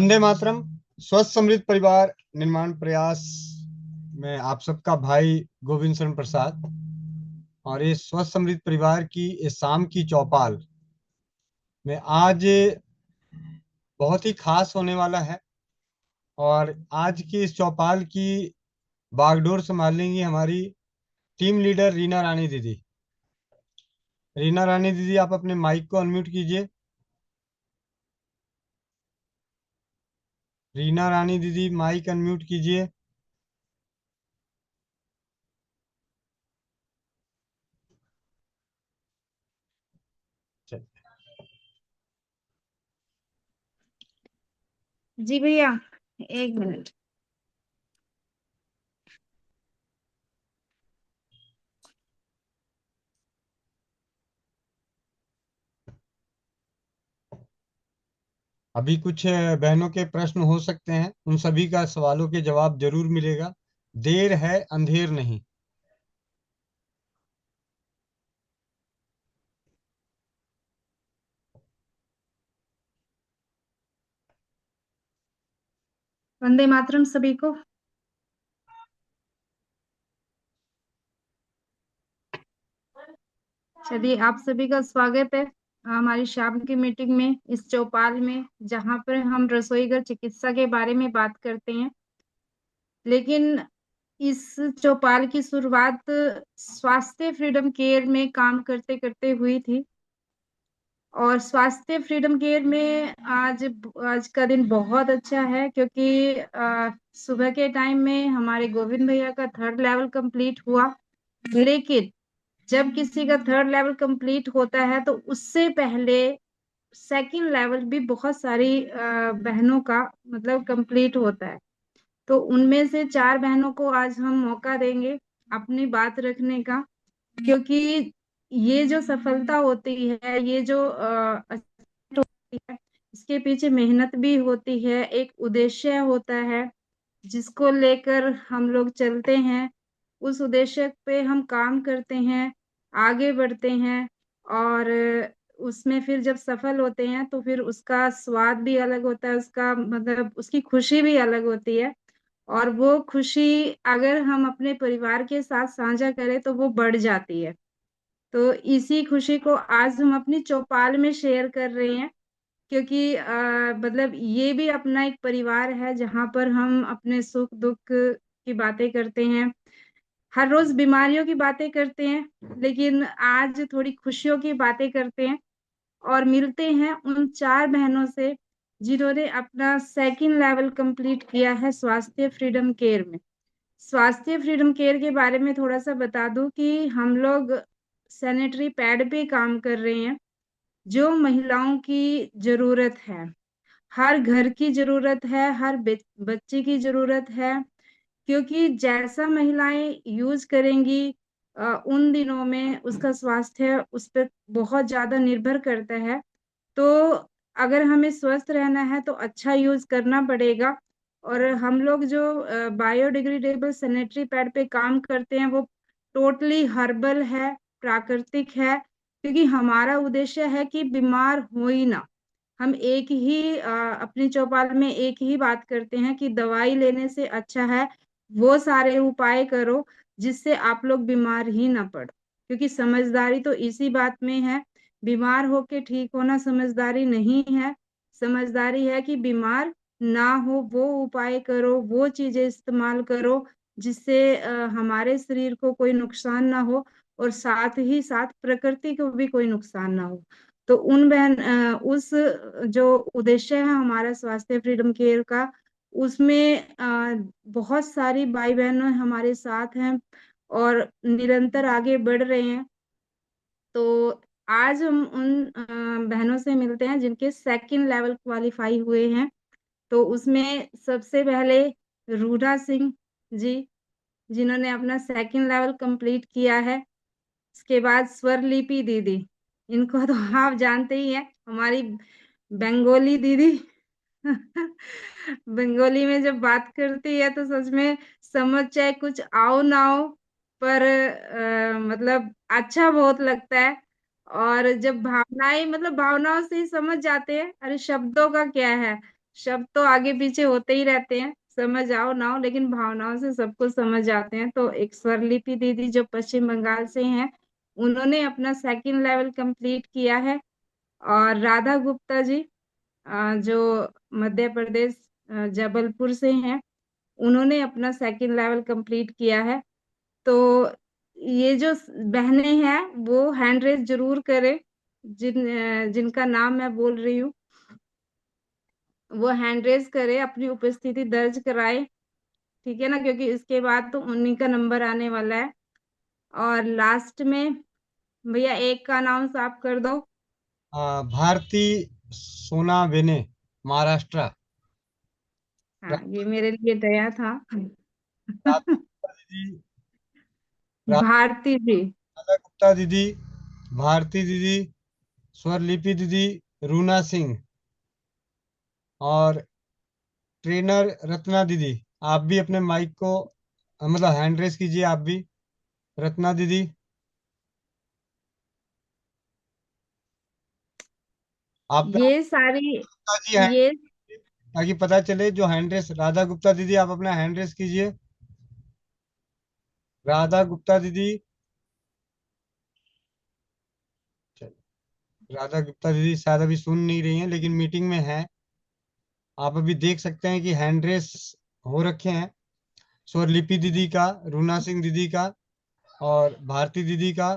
वंदे मातरम। स्वस्थ समृद्ध परिवार निर्माण प्रयास में आप सबका भाई गोविंद शरण प्रसाद। और ये स्वस्थ समृद्ध परिवार की इस शाम की चौपाल में आज बहुत ही खास होने वाला है। और आज की इस चौपाल की बागडोर संभालेंगी हमारी टीम लीडर रीना रानी दीदी। रीना रानी दीदी, आप अपने माइक को अनम्यूट कीजिए। रीना रानी दीदी, माइक अनम्यूट कीजिए। जी भैया, एक मिनट। अभी कुछ बहनों के प्रश्न हो सकते हैं, उन सभी का सवालों के जवाब जरूर मिलेगा। देर है अंधेर नहीं। वंदे मातरम सभी को। चलिए, आप सभी का स्वागत है हमारी शाम की मीटिंग में, इस चौपाल में, जहां पर हम रसोई घर चिकित्सा के बारे में बात करते हैं। लेकिन इस चौपाल की शुरुआत स्वास्थ्य फ्रीडम केयर में काम करते करते हुई थी। और स्वास्थ्य फ्रीडम केयर में आज का दिन बहुत अच्छा है, क्योंकि सुबह के टाइम में हमारे गोविंद भैया का 3rd लेवल कंप्लीट हुआ। लेकिन जब किसी का 3rd लेवल कंप्लीट होता है तो उससे पहले 2nd लेवल भी बहुत सारी बहनों का मतलब कंप्लीट होता है। तो उनमें से 4 बहनों को आज हम मौका देंगे अपनी बात रखने का, क्योंकि ये जो सफलता होती है, ये जो achievement होती है, इसके पीछे मेहनत भी होती है, एक उद्देश्य होता है जिसको लेकर हम लोग चलते हैं। उस उद्देश्य पे हम काम करते हैं, आगे बढ़ते हैं। और उसमें फिर जब सफल होते हैं तो फिर उसका स्वाद भी अलग होता है, उसका मतलब उसकी खुशी भी अलग होती है। और वो खुशी अगर हम अपने परिवार के साथ साझा करें तो वो बढ़ जाती है। तो इसी खुशी को आज हम अपनी चौपाल में शेयर कर रहे हैं, क्योंकि मतलब ये भी अपना एक परिवार है जहां पर हम अपने सुख दुख की बातें करते हैं। हर रोज बीमारियों की बातें करते हैं, लेकिन आज थोड़ी खुशियों की बातें करते हैं। और मिलते हैं उन 4 बहनों से जिन्होंने अपना 2nd लेवल कंप्लीट किया है स्वास्थ्य फ्रीडम केयर में। स्वास्थ्य फ्रीडम केयर के बारे में थोड़ा सा बता दूं कि हम लोग सैनिटरी पैड पे काम कर रहे हैं, जो महिलाओं की जरूरत है, हर घर की जरूरत है, हर बच्चे की जरूरत है। क्योंकि जैसा महिलाएं यूज करेंगी उन दिनों में उसका स्वास्थ्य उस पर बहुत ज्यादा निर्भर करता है। तो अगर हमें स्वस्थ रहना है तो अच्छा यूज करना पड़ेगा। और हम लोग जो बायोडिग्रेडेबल सैनिटरी पैड पे काम करते हैं वो टोटली हर्बल है, प्राकृतिक है। क्योंकि हमारा उद्देश्य है कि बीमार हो ही ना। हम एक ही अपनी चौपाल में एक ही बात करते हैं कि दवाई लेने से अच्छा है वो सारे उपाय करो जिससे आप लोग बीमार ही ना पड़ो। क्योंकि समझदारी तो इसी बात में है। बीमार होके ठीक होना समझदारी नहीं है। समझदारी है कि बीमार ना हो वो उपाय करो, वो चीजें इस्तेमाल करो जिससे हमारे शरीर को कोई नुकसान ना हो, और साथ ही साथ प्रकृति को भी कोई नुकसान ना हो। तो उस जो उद्देश्य है हमारा स्वास्थ्य फ्रीडम केयर का, उसमें बहुत सारी भाई बहनों हमारे साथ हैं और निरंतर आगे बढ़ रहे हैं। तो आज हम उन बहनों से मिलते हैं जिनके 2nd लेवल क्वालिफाई हुए हैं। तो उसमें सबसे पहले रूढ़ा सिंह जी, जिन्होंने अपना 2nd लेवल कंप्लीट किया है। इसके बाद स्वरलिपि दीदी, इनको तो आप जानते ही हैं, हमारी बंगाली दीदी। बंगाली में जब बात करती है तो सच में समझ चाहे कुछ आओ ना आओ, पर मतलब अच्छा बहुत लगता है। और जब भावनाएं मतलब भावनाओं से ही समझ जाते हैं, अरे शब्दों का क्या है। शब्द तो आगे पीछे होते ही रहते हैं, समझ आओ ना हो, लेकिन भावनाओं से सबको समझ आते हैं। तो एक स्वरलिपि दीदी जो पश्चिम बंगाल से हैं, उन्होंने अपना सेकंड लेवल कंप्लीट किया है। और राधा गुप्ता जी जो मध्य प्रदेश जबलपुर से हैं, उन्होंने अपना सेकंड लेवल कंप्लीट किया है। तो ये जो बहनें हैं वो हैंड रेस जरूर करें, जिनका नाम मैं बोल रही हूँ, वो हैंड रेस करे, अपनी उपस्थिति दर्ज कराए। ठीक है ना, क्योंकि इसके बाद तो उन्हीं का नंबर आने वाला है। और लास्ट में भैया एक का अनाउंस आप कर दो। भारती सोना बेने, महाराष्ट्र। हाँ, ये मेरे लिए दया था। राधा गुप्ता दीदी, भारती जी। राधा गुप्ता दीदी, भारती दीदी, स्वरलिपि दीदी, रूना सिंह, और ट्रेनर रत्ना दीदी। आप भी अपने माइक को मतलब हैंड रेस कीजिए आप भी, रत्ना दीदी। आप पे ये सारी गुप्ता जी हैं, ये ताकि पता चले जो हैंड रेस। राधा गुप्ता दीदी आप अपना हैंड रेस कीजिए, राधा गुप्ता दीदी। चलो, राधा गुप्ता दीदी शायद अभी सुन नहीं रही हैं, लेकिन मीटिंग में हैं। आप अभी देख सकते हैं कि हैंड रेस हो रखे हैं, स्वरलिपि दीदी का, रूना सिंह दीदी का, और भारती दीदी का।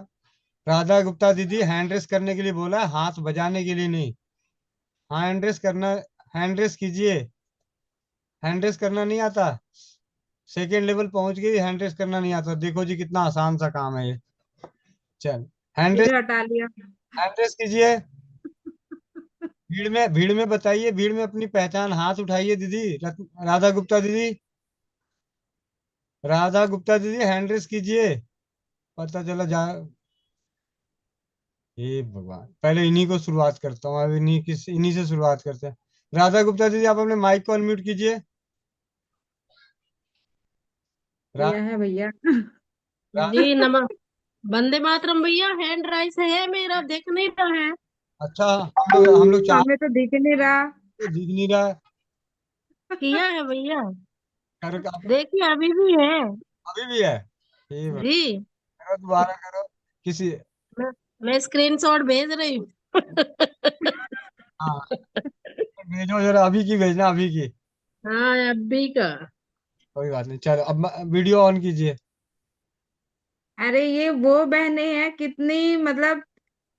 राधा गुप्ता दीदी हैंड रेस करने के लिए बोला है, हाथ बजाने के लिए नहीं। हाँ, हैंड रेस करना, हैंड रेस कीजिए। हैंड रेस करना नहीं आता, सेकेंड लेवल पहुंच गई, हैंड रेस करना नहीं आता, देखो जी कितना आसान सा काम है ये। चल, हैंड रेस, फिर हटा लिया। हैंड रेस कीजिए। भीड़ में बताइए, भीड़ में अपनी पहचान, हाथ उठाइए दीदी, राधा गुप्ता दीदी, राधा गुप्ता दीदी हैंड रेस कीजिए। पता चला जा, हे भगवान, पहले इन्हीं को शुरुआत करता हूँ, अब इन्हीं से शुरुआत करते हैं। राधा गुप्ता दीदी आप अपने माइक को अनम्यूट कीजिए। रा, किया है भैया। रा, जी नमः। वंदे मातरम भैया, हैंड राइस है मेरा, देख नहीं रहा है। अच्छा, हम लोग चार, हमें तो दिख नहीं रहा। दिख नहीं रहा है। किया है भैया, कर आप, देखिए अभी भी है। अभी भी है। हे भगवान, जी, करो दोबारा करो किसी। मैं, मैं स्क्रीनशॉट भेज रही हूँ। हाँ, भेजो जरा, अभी की भेजना, अभी की। हाँ, अभी का। कोई बात नहीं, चलो अब वीडियो ऑन कीजिए। अरे ये वो बहनें हैं, कितनी मतलब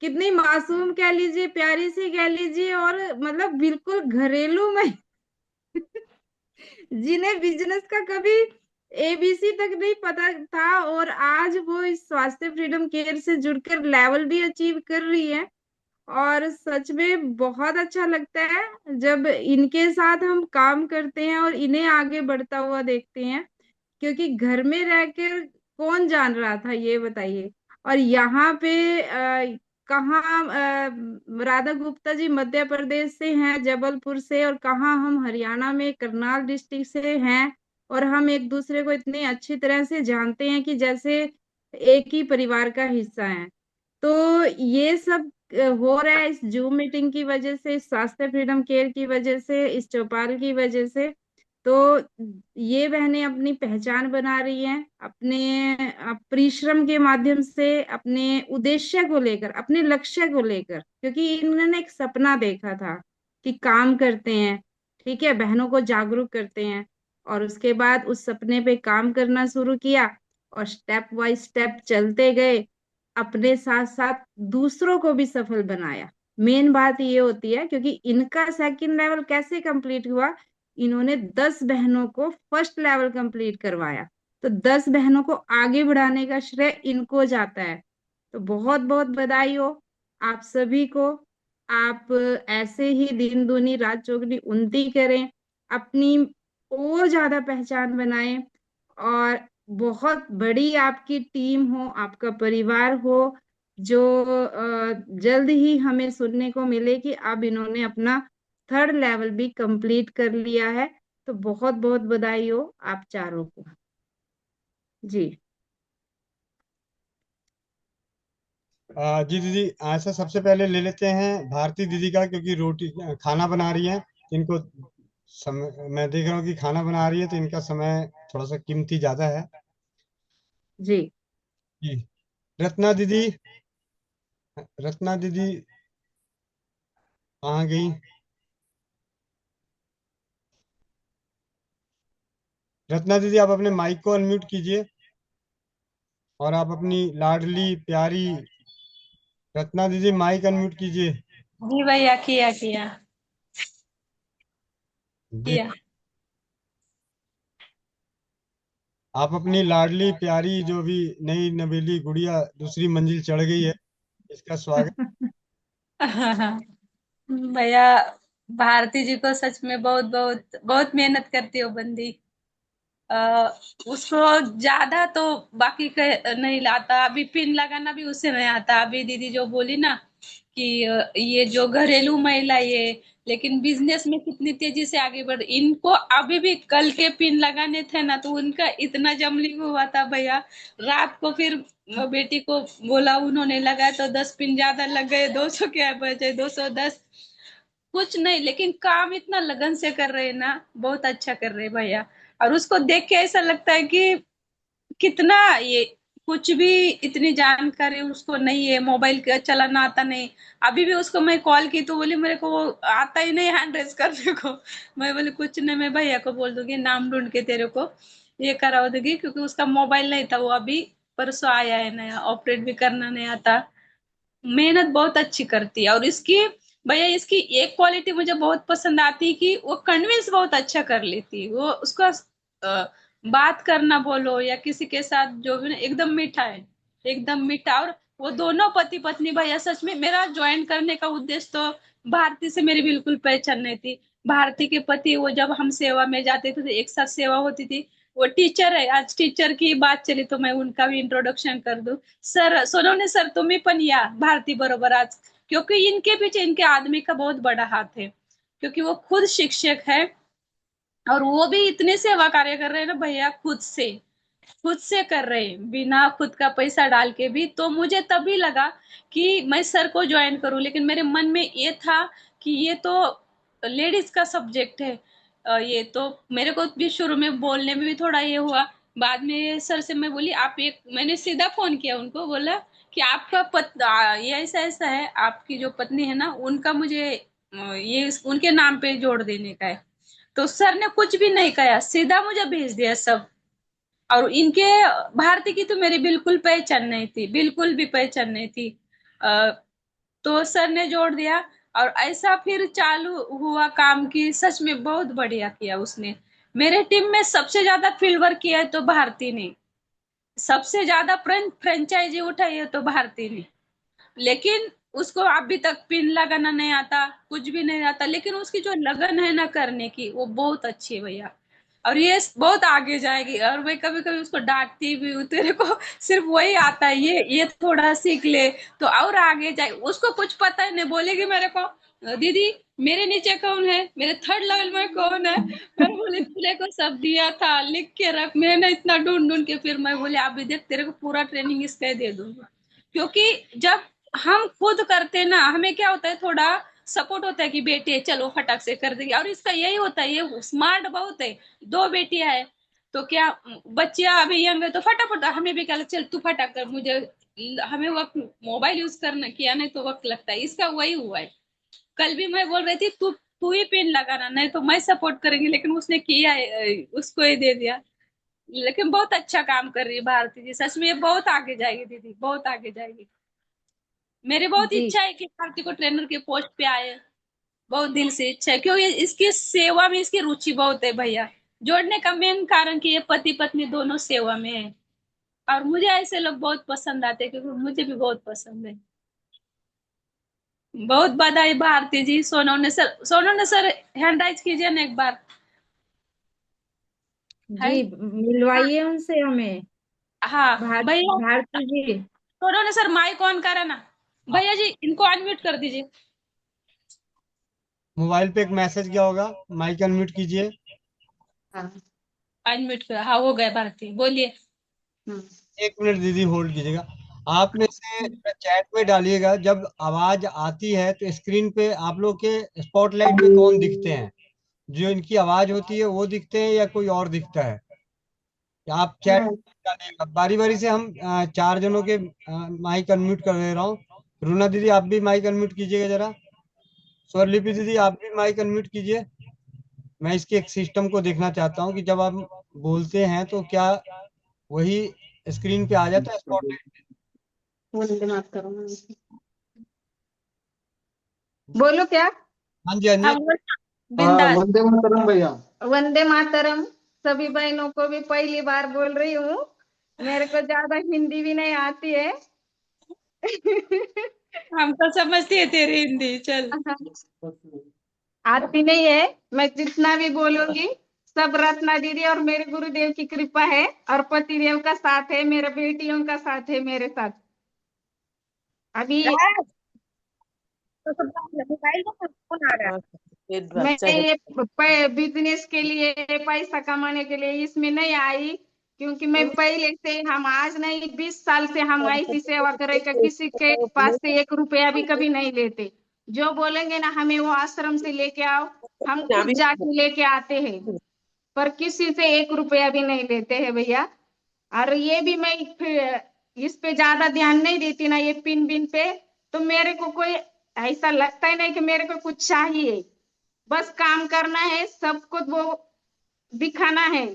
कितनी मासूम कह लीजिए, प्यारी सी कह लीजिए, और मतलब बिल्कुल घरेलू में, जिन्हें बिजनेस का कभी एबीसी तक नहीं पता था, और आज वो इस स्वास्थ्य फ्रीडम केयर से जुड़कर लेवल भी अचीव कर रही है। और सच में बहुत अच्छा लगता है जब इनके साथ हम काम करते हैं और इन्हें आगे बढ़ता हुआ देखते हैं। क्योंकि घर में रहकर कौन जान रहा था, ये बताइए। और यहाँ पे कहाँ राधा गुप्ता जी मध्य प्रदेश से हैं, जबलपुर से, और कहाँ हम हरियाणा में करनाल डिस्ट्रिक्ट से हैं। और हम एक दूसरे को इतनी अच्छी तरह से जानते हैं कि जैसे एक ही परिवार का हिस्सा है। तो ये सब हो रहा है इस जूम मीटिंग की वजह से, इस स्वास्थ्य फ्रीडम केयर की वजह से, इस चौपाल की वजह से। तो ये बहनें अपनी पहचान बना रही हैं, अपने परिश्रम के माध्यम से, अपने उद्देश्य को लेकर, अपने लक्ष्य को लेकर, क्योंकि इन्होंने एक सपना देखा था कि काम करते हैं। ठीक है, बहनों को जागरूक करते हैं, और उसके बाद उस सपने पे काम करना शुरू किया, और स्टेप बाय स्टेप चलते गए, अपने साथ साथ दूसरों को भी सफल बनाया। मेन बात ये होती है, क्योंकि इनका सेकंड लेवल कैसे कंप्लीट हुआ, इन्होंने 10 बहनों को फर्स्ट लेवल कंप्लीट करवाया। तो 10 बहनों को आगे बढ़ाने का श्रेय इनको जाता है। तो बहुत बहुत बधाई हो आप सभी को। आप ऐसे ही दिन दूनी रात चौगुनी उन्नति करें, अपनी और ज्यादा पहचान बनाएं, और बहुत बड़ी आपकी टीम हो, आपका परिवार हो, जो जल्द ही हमें सुनने को मिले कि अब इन्होंने अपना थर्ड लेवल भी कंप्लीट कर लिया है। तो बहुत बहुत बधाई हो आप चारों को। जी। जी दीदी, ऐसा सबसे पहले ले लेते हैं भारती दीदी का, क्योंकि रोटी खाना बना रही हैं, इनको समय मैं देख रहा हूँ कि खाना बना रही है, तो इनका समय थोड़ा सा कीमती ज्यादा है। जी। जी। रत्ना दीदी, रत्ना दीदी कहाँ गई? रत्ना दीदी, आप अपने माइक को अनम्यूट कीजिए और आप अपनी लाडली प्यारी रत्ना दीदी माइक अनम्यूट कीजिए। जी भैया, किया किया जी। किया। आप अपनी लाडली प्यारी जो भी नई नवेली गुड़िया दूसरी मंजिल चढ़ गई है, इसका स्वागत। भैया, भारती जी को सच में बहुत बहुत बहुत मेहनत करती हो बंदी। उसको ज्यादा तो बाकी के नहीं लाता, अभी पिन लगाना भी उसे नहीं आता। अभी दीदी जो बोली ना कि ये जो घरेलू महिला ये, लेकिन बिजनेस में कितनी तेजी से आगे बढ़। इनको अभी भी कल के पिन लगाने थे ना, तो उनका इतना जमलिंग हुआ था भैया। रात को फिर बेटी को बोला, उन्होंने लगाया तो 10 पिन ज्यादा लग गए, 200 क्या बचे, 210। कुछ नहीं, लेकिन काम इतना लगन से कर रहे हैं ना, बहुत अच्छा कर रहे हैं भैया। और उसको देख के ऐसा लगता है कि कितना ये, कुछ भी इतनी जानकारी उसको नहीं है, मोबाइल का चलाना आता नहीं। अभी भी उसको मैं कॉल की तो बोली मेरे को वो आता ही नहीं हैंड रेस करने को। मैं बोली कुछ नहीं, मैं भैया को बोल दूंगी, नाम ढूंढ के तेरे को ये करा दूंगी, क्योंकि उसका मोबाइल नहीं था, वो अभी परसों आया है नया, ऑपरेट भी करना नहीं आता। मेहनत बहुत अच्छी करती है। और इसकी भैया, इसकी एक क्वालिटी मुझे बहुत पसंद आती है कि वो कन्विंस बहुत अच्छा कर लेती है। वो उसका बात करना बोलो या किसी के साथ जो भी ना, एकदम मीठा है, एकदम मीठा। और वो दोनों पति पत्नी भैया, सच में मेरा ज्वाइन करने का उद्देश्य तो भारती से मेरी बिल्कुल पहचान नहीं थी। भारती के पति, वो जब हम सेवा में जाते थे तो एक साथ सेवा होती थी। वो टीचर है, आज टीचर की बात चली तो मैं उनका भी इंट्रोडक्शन कर दूं। सर सोनवणे सर, तुम्ही पण या भारती बरोबर आज, क्योंकि इनके पीछे इनके आदमी का बहुत बड़ा हाथ है, क्योंकि वो खुद शिक्षक है। और वो भी इतने सेवा कार्य कर रहे हैं ना भैया, खुद से कर रहे हैं, बिना खुद का पैसा डाल के भी। तो मुझे तभी लगा कि मैं सर को ज्वाइन करूं, लेकिन मेरे मन में ये था कि ये तो लेडीज का सब्जेक्ट है। ये तो मेरे को भी शुरू में बोलने में भी थोड़ा ये हुआ। बाद में सर से मैं बोली, आप एक, मैंने सीधा फोन किया उनको, बोला कि आपका ये ऐसा ऐसा है, आपकी जो पत्नी है ना, उनका मुझे ये उनके नाम पे जोड़ देने का है। तो सर ने कुछ भी नहीं कहा, सीधा मुझे भेज दिया सब। और इनके, भारती की तो मेरी बिल्कुल पहचान नहीं थी, बिल्कुल भी पहचान नहीं थी। अ, तो सर ने जोड़ दिया। और ऐसा फिर चालू हुआ काम की, सच में बहुत बढ़िया किया उसने। मेरे टीम में सबसे ज्यादा फील्ड वर्क किया है तो भारती ने, सबसे ज्यादा फ्रेंचाइजी उठाई है तो भारती ने। लेकिन उसको अभी तक पिन लगाना नहीं आता, कुछ भी नहीं आता, लेकिन उसकी जो लगन है ना करने की, वो बहुत अच्छी है भैया। और ये बहुत आगे जाएगी। और मैं कभी कभी उसको डांटती भी हूँ, तेरे को सिर्फ वही आता है, ये थोड़ा सीख ले तो और आगे जाए। उसको कुछ पता ही नहीं, बोलेगी मेरे को, दीदी मेरे नीचे कौन है, मेरे थर्ड लेवल में कौन है। मैं बोली तेरे को सब दिया था, लिख के रख। मैंने इतना ढूंढ ढूंढ के, फिर मैं बोली अभी देख, तेरे को पूरा ट्रेनिंग इसका ही दे दूंगी। क्योंकि जब हम खुद करते हैं ना, हमें क्या होता है, थोड़ा सपोर्ट होता है कि बेटे चलो फटाक से कर देंगे। और इसका यही होता है, ये स्मार्ट बहुत है। 2 बेटियां है तो क्या, बच्चियां अभी यंग है तो फटाफट हमें भी क्या लगता है, चल तू फटाक कर, मुझे हमें वक्त मोबाइल यूज करना किया नहीं तो वक्त लगता है। इसका वही हुआ है। कल भी मैं बोल रही थी, तू तू ही पिन लगाना, नहीं तो मैं सपोर्ट करेंगे, लेकिन उसने किया है, उसको ही दे दिया। लेकिन बहुत अच्छा काम कर रही है भारती जी, सच में ये बहुत आगे जाएगी दीदी, बहुत आगे जाएगी। मेरी बहुत जी। इच्छा है कि भारती को ट्रेनर के पोस्ट पे आए, बहुत दिल से इच्छा है, क्योंकि इसकी सेवा में इसकी रुचि बहुत है भैया। जोड़ने का मेन कारण कि ये पति पत्नी दोनों सेवा में है। और मुझे ऐसे लोग बहुत पसंद आते हैं, क्योंकि मुझे भी बहुत पसंद है। बहुत बधाई भारती जी। सोनोने सर हैंड राइज कीजिए ना एक बार। है। जी, हाँ। मिलवाइए उनसे हमें। हाँ भैया, भारती जी। सोनोने सर माइक ऑन करा ना। भैया जी इनको अनम्यूट कर दीजिए। मोबाइल पे एक मैसेज गया होगा, माइक अनम्यूट कीजिए। हाँ, अनम्यूट कर, हाँ हो गया भारती, बोलिए। 1 मिनट दीदी होल्ड कीजिएगा। आप में से चैट में डालिएगा, जब आवाज आती है तो स्क्रीन पे आप लोग के स्पॉटलाइट पे कौन दिखते हैं। जो इनकी आवाज होती है वो दिखते हैं या कोई और दिखता है? या आप चैट बारी बारी से हम चार जनों के माइक अनम्यूट कर दे रहा हूँ। रुना दीदी आप भी माइक अनम्यूट कीजिएगा जरा। स्वरलिपि दीदी आप भी माइक अनम्यूट कीजिए। मैं इसके एक सिस्टम को देखना चाहता हूँ कि जब आप बोलते हैं तो क्या वही स्क्रीन पे आ जाता है स्पॉट। बोलो क्या? हाँ जी हाँ जी। हाँ बोल बिंदास। वंदे मातरम भैया। वंदे मातरम। सभी बहनों को भी पहली बार बोल रही हूँ, मेरे को ज्यादा हिंदी भी नहीं आती है। हमको समझती है तेरी हिंदी, चल। आती नहीं है, मैं जितना भी बोलूंगी सब रत्ना दीदी और मेरे गुरुदेव की कृपा है और पतिदेव का साथ है, मेरे बेटियों का साथ है मेरे साथ। अभी मोबाइल में फोन आ रहा है। मैं ये बिजनेस के लिए पैसा कमाने के लिए इसमें नहीं आई, क्योंकि मैं पहले से, हम आज नहीं 20 साल से हम ऐसी सेवा करें कि किसी के पास से 1 रुपया भी कभी नहीं लेते। जो बोलेंगे ना हमें वो आश्रम से लेके आओ, हम खुद जाके लेके आते हैं, पर किसी से 1 रुपया भी नहीं लेते हैं भैया। और ये भी मैं इस पे ज्यादा ध्यान नहीं देती ना, ये पिन बिन पे, तो मेरे को कोई ऐसा लगता ही नहीं कि मेरे को कुछ चाहिए। बस काम करना है, सबको वो दिखाना है,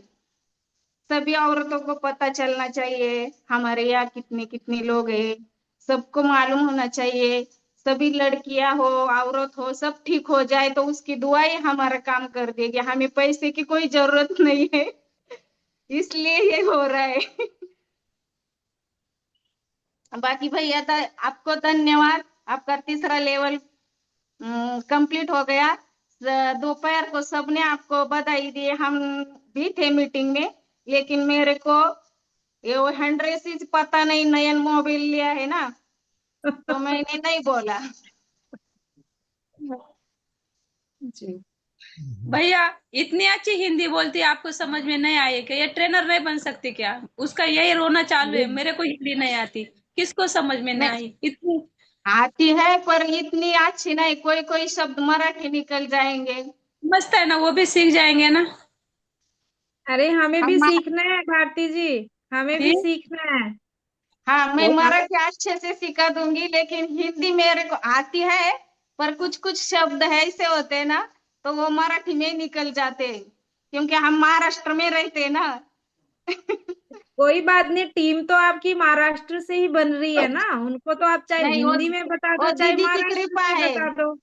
सभी औरतों को पता चलना चाहिए हमारे यहाँ कितने कितने लोग हैं, सबको मालूम होना चाहिए। सभी लड़कियां हो औरत हो सब ठीक हो जाए तो उसकी दुआ ही हमारा काम कर देगी, हमें पैसे की कोई जरूरत नहीं है, इसलिए ये हो रहा है। बाकी भैया आपको धन्यवाद, आपका तीसरा लेवल कंप्लीट हो गया। दोपहर को सबने आपको बधाई दी, हम भी थे मीटिंग में, लेकिन मेरे को ये वो 100 पता नहीं, नयन मोबाइल लिया है ना, तो मैंने नहीं बोला। जी। भैया इतनी अच्छी हिंदी बोलती है, आपको समझ में नहीं आई क्या? ये ट्रेनर नहीं बन सकती क्या? उसका यही रोना चालू है, मेरे को हिंदी नहीं आती। किसको समझ में नहीं नहीं आई इतनी? आती है पर इतनी अच्छी नहीं, कोई कोई शब्द मराठी निकल जाएंगे। मस्त है ना, वो भी सीख जाएंगे ना। अरे हमें भी हम सीखना है भारती जी, हमें भी ठीक। सीखना है। हाँ, मैं वो मराठी अच्छे से सिखा दूंगी, लेकिन हिंदी मेरे को आती है, पर कुछ कुछ शब्द है ऐसे होते हैं ना, तो वो मराठी में निकल जाते हैं, क्योंकि हम महाराष्ट्र में रहते हैं ना। कोई बात नहीं, टीम तो आपकी महाराष्ट्र से ही बन रही है ना, उनको तो आप चाहे नहीं, हिंदी में बता वो दो चाहे दीदी की महाराष्ट्र कृपा में है, बता दो।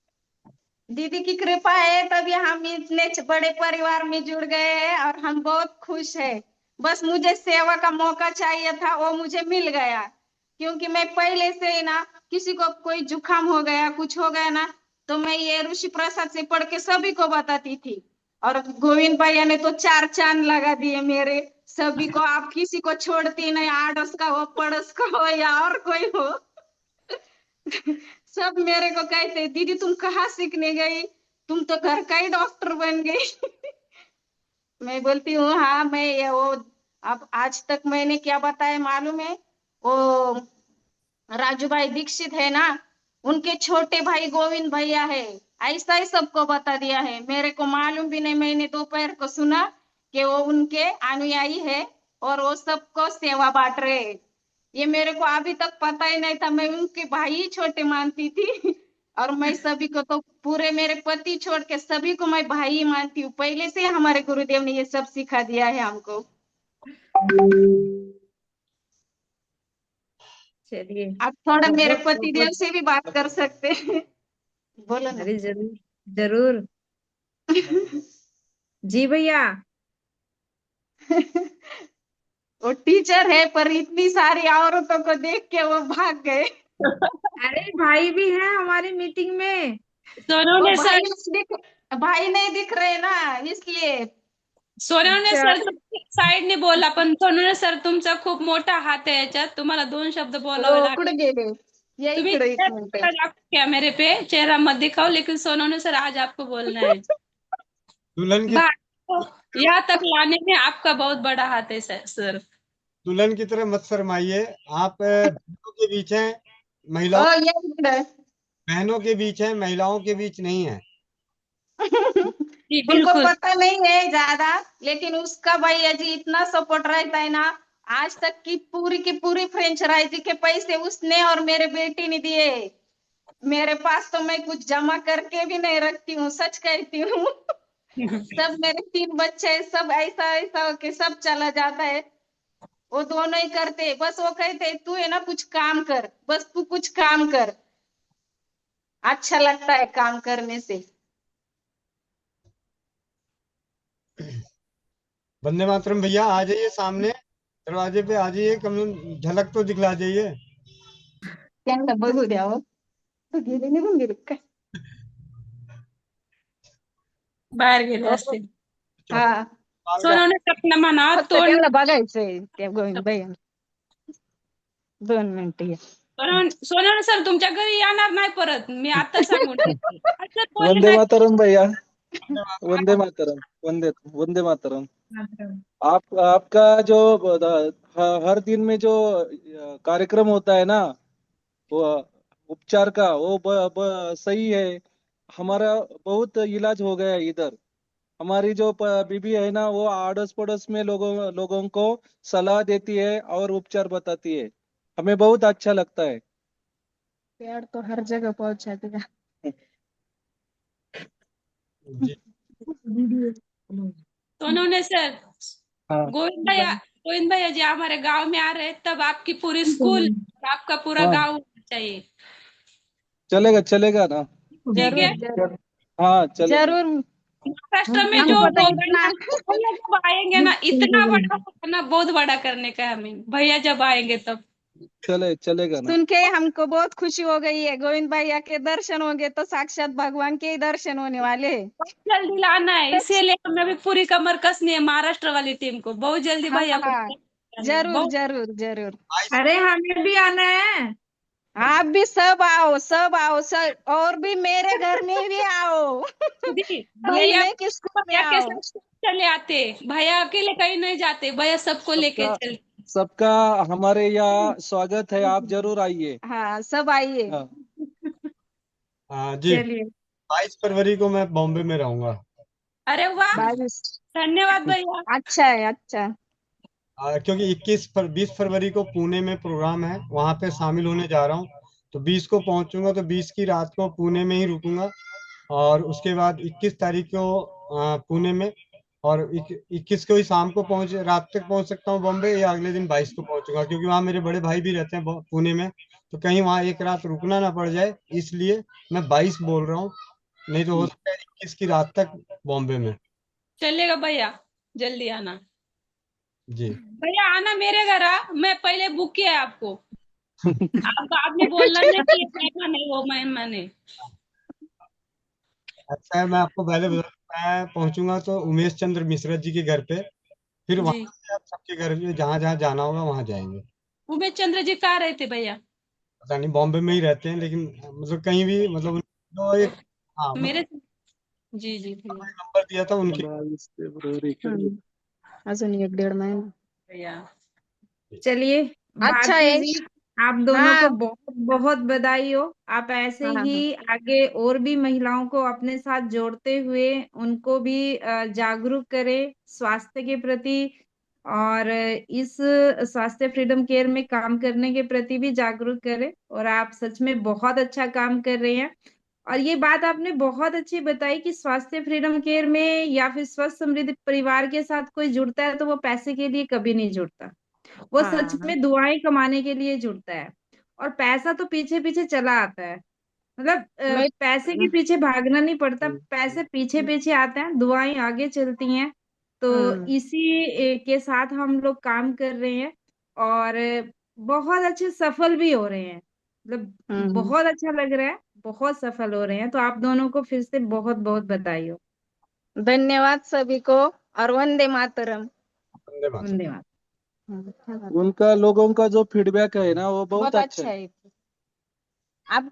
दीदी की कृपा है तभी हम इतने बड़े परिवार में जुड़ गए हैं और हम बहुत खुश हैं। बस मुझे सेवा का मौका चाहिए था, वो मुझे मिल गया, क्योंकि मैं पहले से ही ना, किसी को कोई जुकाम हो गया कुछ हो गया ना, तो मैं ये ऋषि प्रसाद से पढ़ के सभी को बताती थी, और गोविंद भैया ने तो 4 चांद लगा दिए मेरे, सभी को, आप किसी को छोड़ती नहीं, आड़स का हो पड़ोस का हो या और कोई हो, सब मेरे को कहते दीदी तुम कहाँ सीखने गई, तुम तो घर का ही डॉक्टर बन गई। मैं बोलती हूँ हाँ, मैं ये वो, अब आज तक मैंने क्या बताया मालूम है, वो राजू भाई दीक्षित है ना, उनके छोटे भाई गोविंद भैया है, ऐसा ही सबको बता दिया है, मेरे को मालूम भी नहीं, मैंने दोपहर को सुना कि वो उनके अनुयायी है और वो सबको सेवा बांट रहे हैं। ये मेरे को अभी तक पता ही नहीं था, मैं उनके भाई ही छोटे मानती थी। और मैं सभी को तो पूरे मेरे पति छोड़ के सभी को मैं भाई ही मानती हूँ, पहले से हमारे गुरुदेव ने ये सब सिखा दिया है हमको। चलिए, आप थोड़ा मेरे बहुत पतिदेव बहुत, से भी बात कर सकते हैं। बोलो ना। अरे जरूर जरूर। जी भैया। वो टीचर है पर इतनी सारी औरतों को देख के वो भाग गए। अरे भाई भी हैं हमारी मीटिंग में। वो सोनू भाई सर नहीं भाई नहीं दिख रहे ना, इसलिए। सोनवणे अच्छा, सर साईड ने बोला, पण सोनवणे सर तुमचा खूप मोठा हात आहे याच्यात, तुम्हाला 2 शब्द बोलावे वो कुठे लागेल। गेले? या तुम्ही इकडे एक चेहरा मिनिट। दिखा कैमरे पे, चेहरा मत दिखाओ, लेकिन सोनवणे सर आज आपको बोलना है। दुल्हन की भारत को यहाँ तक लाने में आपका बहुत बड़ा हाथ है सर। दुल्हन की तरह मत शर्माइए। आप बहनों के बीच हैं, ओ महिलाओं या इकडे। बहनों के बीच हैं, महिलाओं के बीच नहीं है। जी उनको बिल्कुल। पता नहीं है ज्यादा, लेकिन उसका भैया जी इतना सपोर्ट रहता है ना। आज तक की पूरी फ्रेंचाइजी के पैसे उसने और मेरे बेटी ने दिए। मेरे पास तो मैं कुछ जमा करके भी नहीं रखती हूँ, सच कहती हूँ। सब मेरे 3 बच्चे, सब ऐसा ऐसा होके सब चला जाता है। वो दोनों ही करते, बस वो कहते तू है ना कुछ काम कर, बस तू कुछ काम कर। अच्छा लगता है काम करने से। वंदे मातरम भैया, आ जाइए सामने दरवाजे पे, आ जाइए, कम से कम झलक तो दिखला जाइए। त्यांना बघू द्या हो. तू गेली निघून गेली काय? बाहेर गेले हो. असतील. हा, चौपाल का सोनवणे सपना म्हणा फक्त तोंड. त्यांना बघायचंय त्या गोविंद भाई. 2 मिनिटं या. सोनवणे सर तुमच्या घरी येणार नाही परत, मी आता सांगून ठेवते. असं बोलले वंदे नाही. मातरम भैया, वंदे मातरम। वंदे मातरम, वंदे वंदे मातरम। मातरम। आपका जो हर दिन में जो कार्यक्रम होता है ना, वो उपचार का, वो सही है। हमारा बहुत इलाज हो गया है इधर। हमारी जो बीबी है ना, वो आड़ोस पड़ोस में लोगों लोगों को सलाह देती है और उपचार बताती है। हमें बहुत अच्छा लगता है। पेड़ तो हर जगह पहुंचा दिया। जी। सोनवणे सर, हाँ गोविंद भैया जी हमारे गांव में आ रहे हैं, तब आपकी पूरी स्कूल, आपका पूरा हाँ, गांव होना चाहिए। चलेगा चलेगा ना। ठीक है। जरूर जरूर हाँ चलेगा। जरूर। महाराष्ट्र में जो हमको तो होगा इतना ना, भैया जब आएंगे ना, इतना बड़ा होगा ना, बहुत बड़ा करने का है हमें, भैया जब आएंगे तब। चलेगा ना। सुन के हमको बहुत खुशी हो गई है। गोविंद भैया के दर्शन होंगे तो साक्षात भगवान के ही दर्शन होने वाले हैं। बहुत जल्दी लाना है, इसीलिए हमें भी पूरी कमर कसनी है महाराष्ट्र वाली टीम को, बहुत जल्दी भैया को हाँ, करना है, जरूर बहुत। जरूर जरूर। अरे हमें भी आना है। आप भी सब आओ, सब आओ, सब, और भी मेरे घर में भी आओ। दीदी, भैया महीने की स्कूल में भैया के आओ। साथ चले आते, भैया अकेले कहीं नहीं जाते, भैया सबको लेके सबका चलते। सबका हमारे यहाँ स्वागत है, आप जरूर आइए। हाँ, सब आइए। हाँ, हाँ जी। चलिए। 22 फरवरी को मैं बॉम्बे में रहूंगा। अरे वाह, 22। धन्यवाद भैया। अच्छा है, अच्छा। क्योंकि 20 फरवरी को पुणे में प्रोग्राम है, वहां पे शामिल होने जा रहा हूँ। तो 20 को पहुंचूंगा, तो 20 की रात को पुणे में ही रुकूंगा। और उसके बाद 21 तारीख को पुणे में, और 21 को ही शाम को रात तक पहुंच सकता हूँ बॉम्बे, या अगले दिन 22 को पहुंचूंगा, क्योंकि वहाँ मेरे बड़े भाई भी रहते हैं पुणे में। तो कहीं वहाँ एक रात रुकना ना पड़ जाए, इसलिए मैं 22 बोल रहा हूँ। नहीं तो हो सकता है 21 की रात तक बॉम्बे में। चलेगा भैया, जल्दी आना। जी। भैया आना मेरे घर, मैं पहले बुक किया है आपको। आप आपने बोलना नहीं कि ये मेहमान है, वो मेहमान है। अच्छा है, मैं आपको पहले बता, मैं पहुंचूंगा तो उमेश चंद्र मिश्रा जी के घर पे, फिर जी, वहां से आप सबके घर में जहां जहां जाना होगा वहां जाएंगे। उमेश चंद्र जी कहाँ रहते भैया? पता नहीं, बॉम्बे में ही रहते हैं, लेकिन मतलब कहीं भी, मतलब जो एक, हाँ मेरे, मतलब जी जी भैया। नंबर दिया था उनके। 22 फरवरी को। अजून 1-1.5 महिना। भैया चलिए, अच्छा भारती है। जी, आप दोनों को हाँ बहुत बहुत बधाई हो। आप ऐसे हाँ हाँ। ही आगे और भी महिलाओं को अपने साथ जोड़ते हुए उनको भी जागरूक करें स्वास्थ्य के प्रति, और इस स्वास्थ्य फ्रीडम केयर में काम करने के प्रति भी जागरूक करें। और आप सच में बहुत अच्छा काम कर रहे हैं। और ये बात आपने बहुत अच्छी बताई कि स्वास्थ्य फ्रीडम केयर में या फिर स्वस्थ समृद्ध परिवार के साथ कोई जुड़ता है तो वो पैसे के लिए कभी नहीं जुड़ता, वो सच हाँ में दुआएं कमाने के लिए जुड़ता है। और पैसा तो पीछे पीछे चला आता है, मतलब मैं। पैसे के पीछे भागना नहीं पड़ता, पैसे पीछे पीछे आते हैं, दुआएं आगे चलती हैं। तो हम्म इसी के साथ हम लोग काम कर रहे हैं, और बहुत अच्छे सफल भी हो रहे हैं, मतलब हम्म। बहुत अच्छा लग रहा है, बहुत सफल हो रहे हैं। तो आप दोनों को फिर से बहुत बहुत बधाई हो। धन्यवाद सभी को, और वंदे मातरम। वंदे मातरम। धन्यवाद। उनका लोगों का जो फीडबैक है ना, वो बहुत बहुत अच्छा अच्छा है। है। अब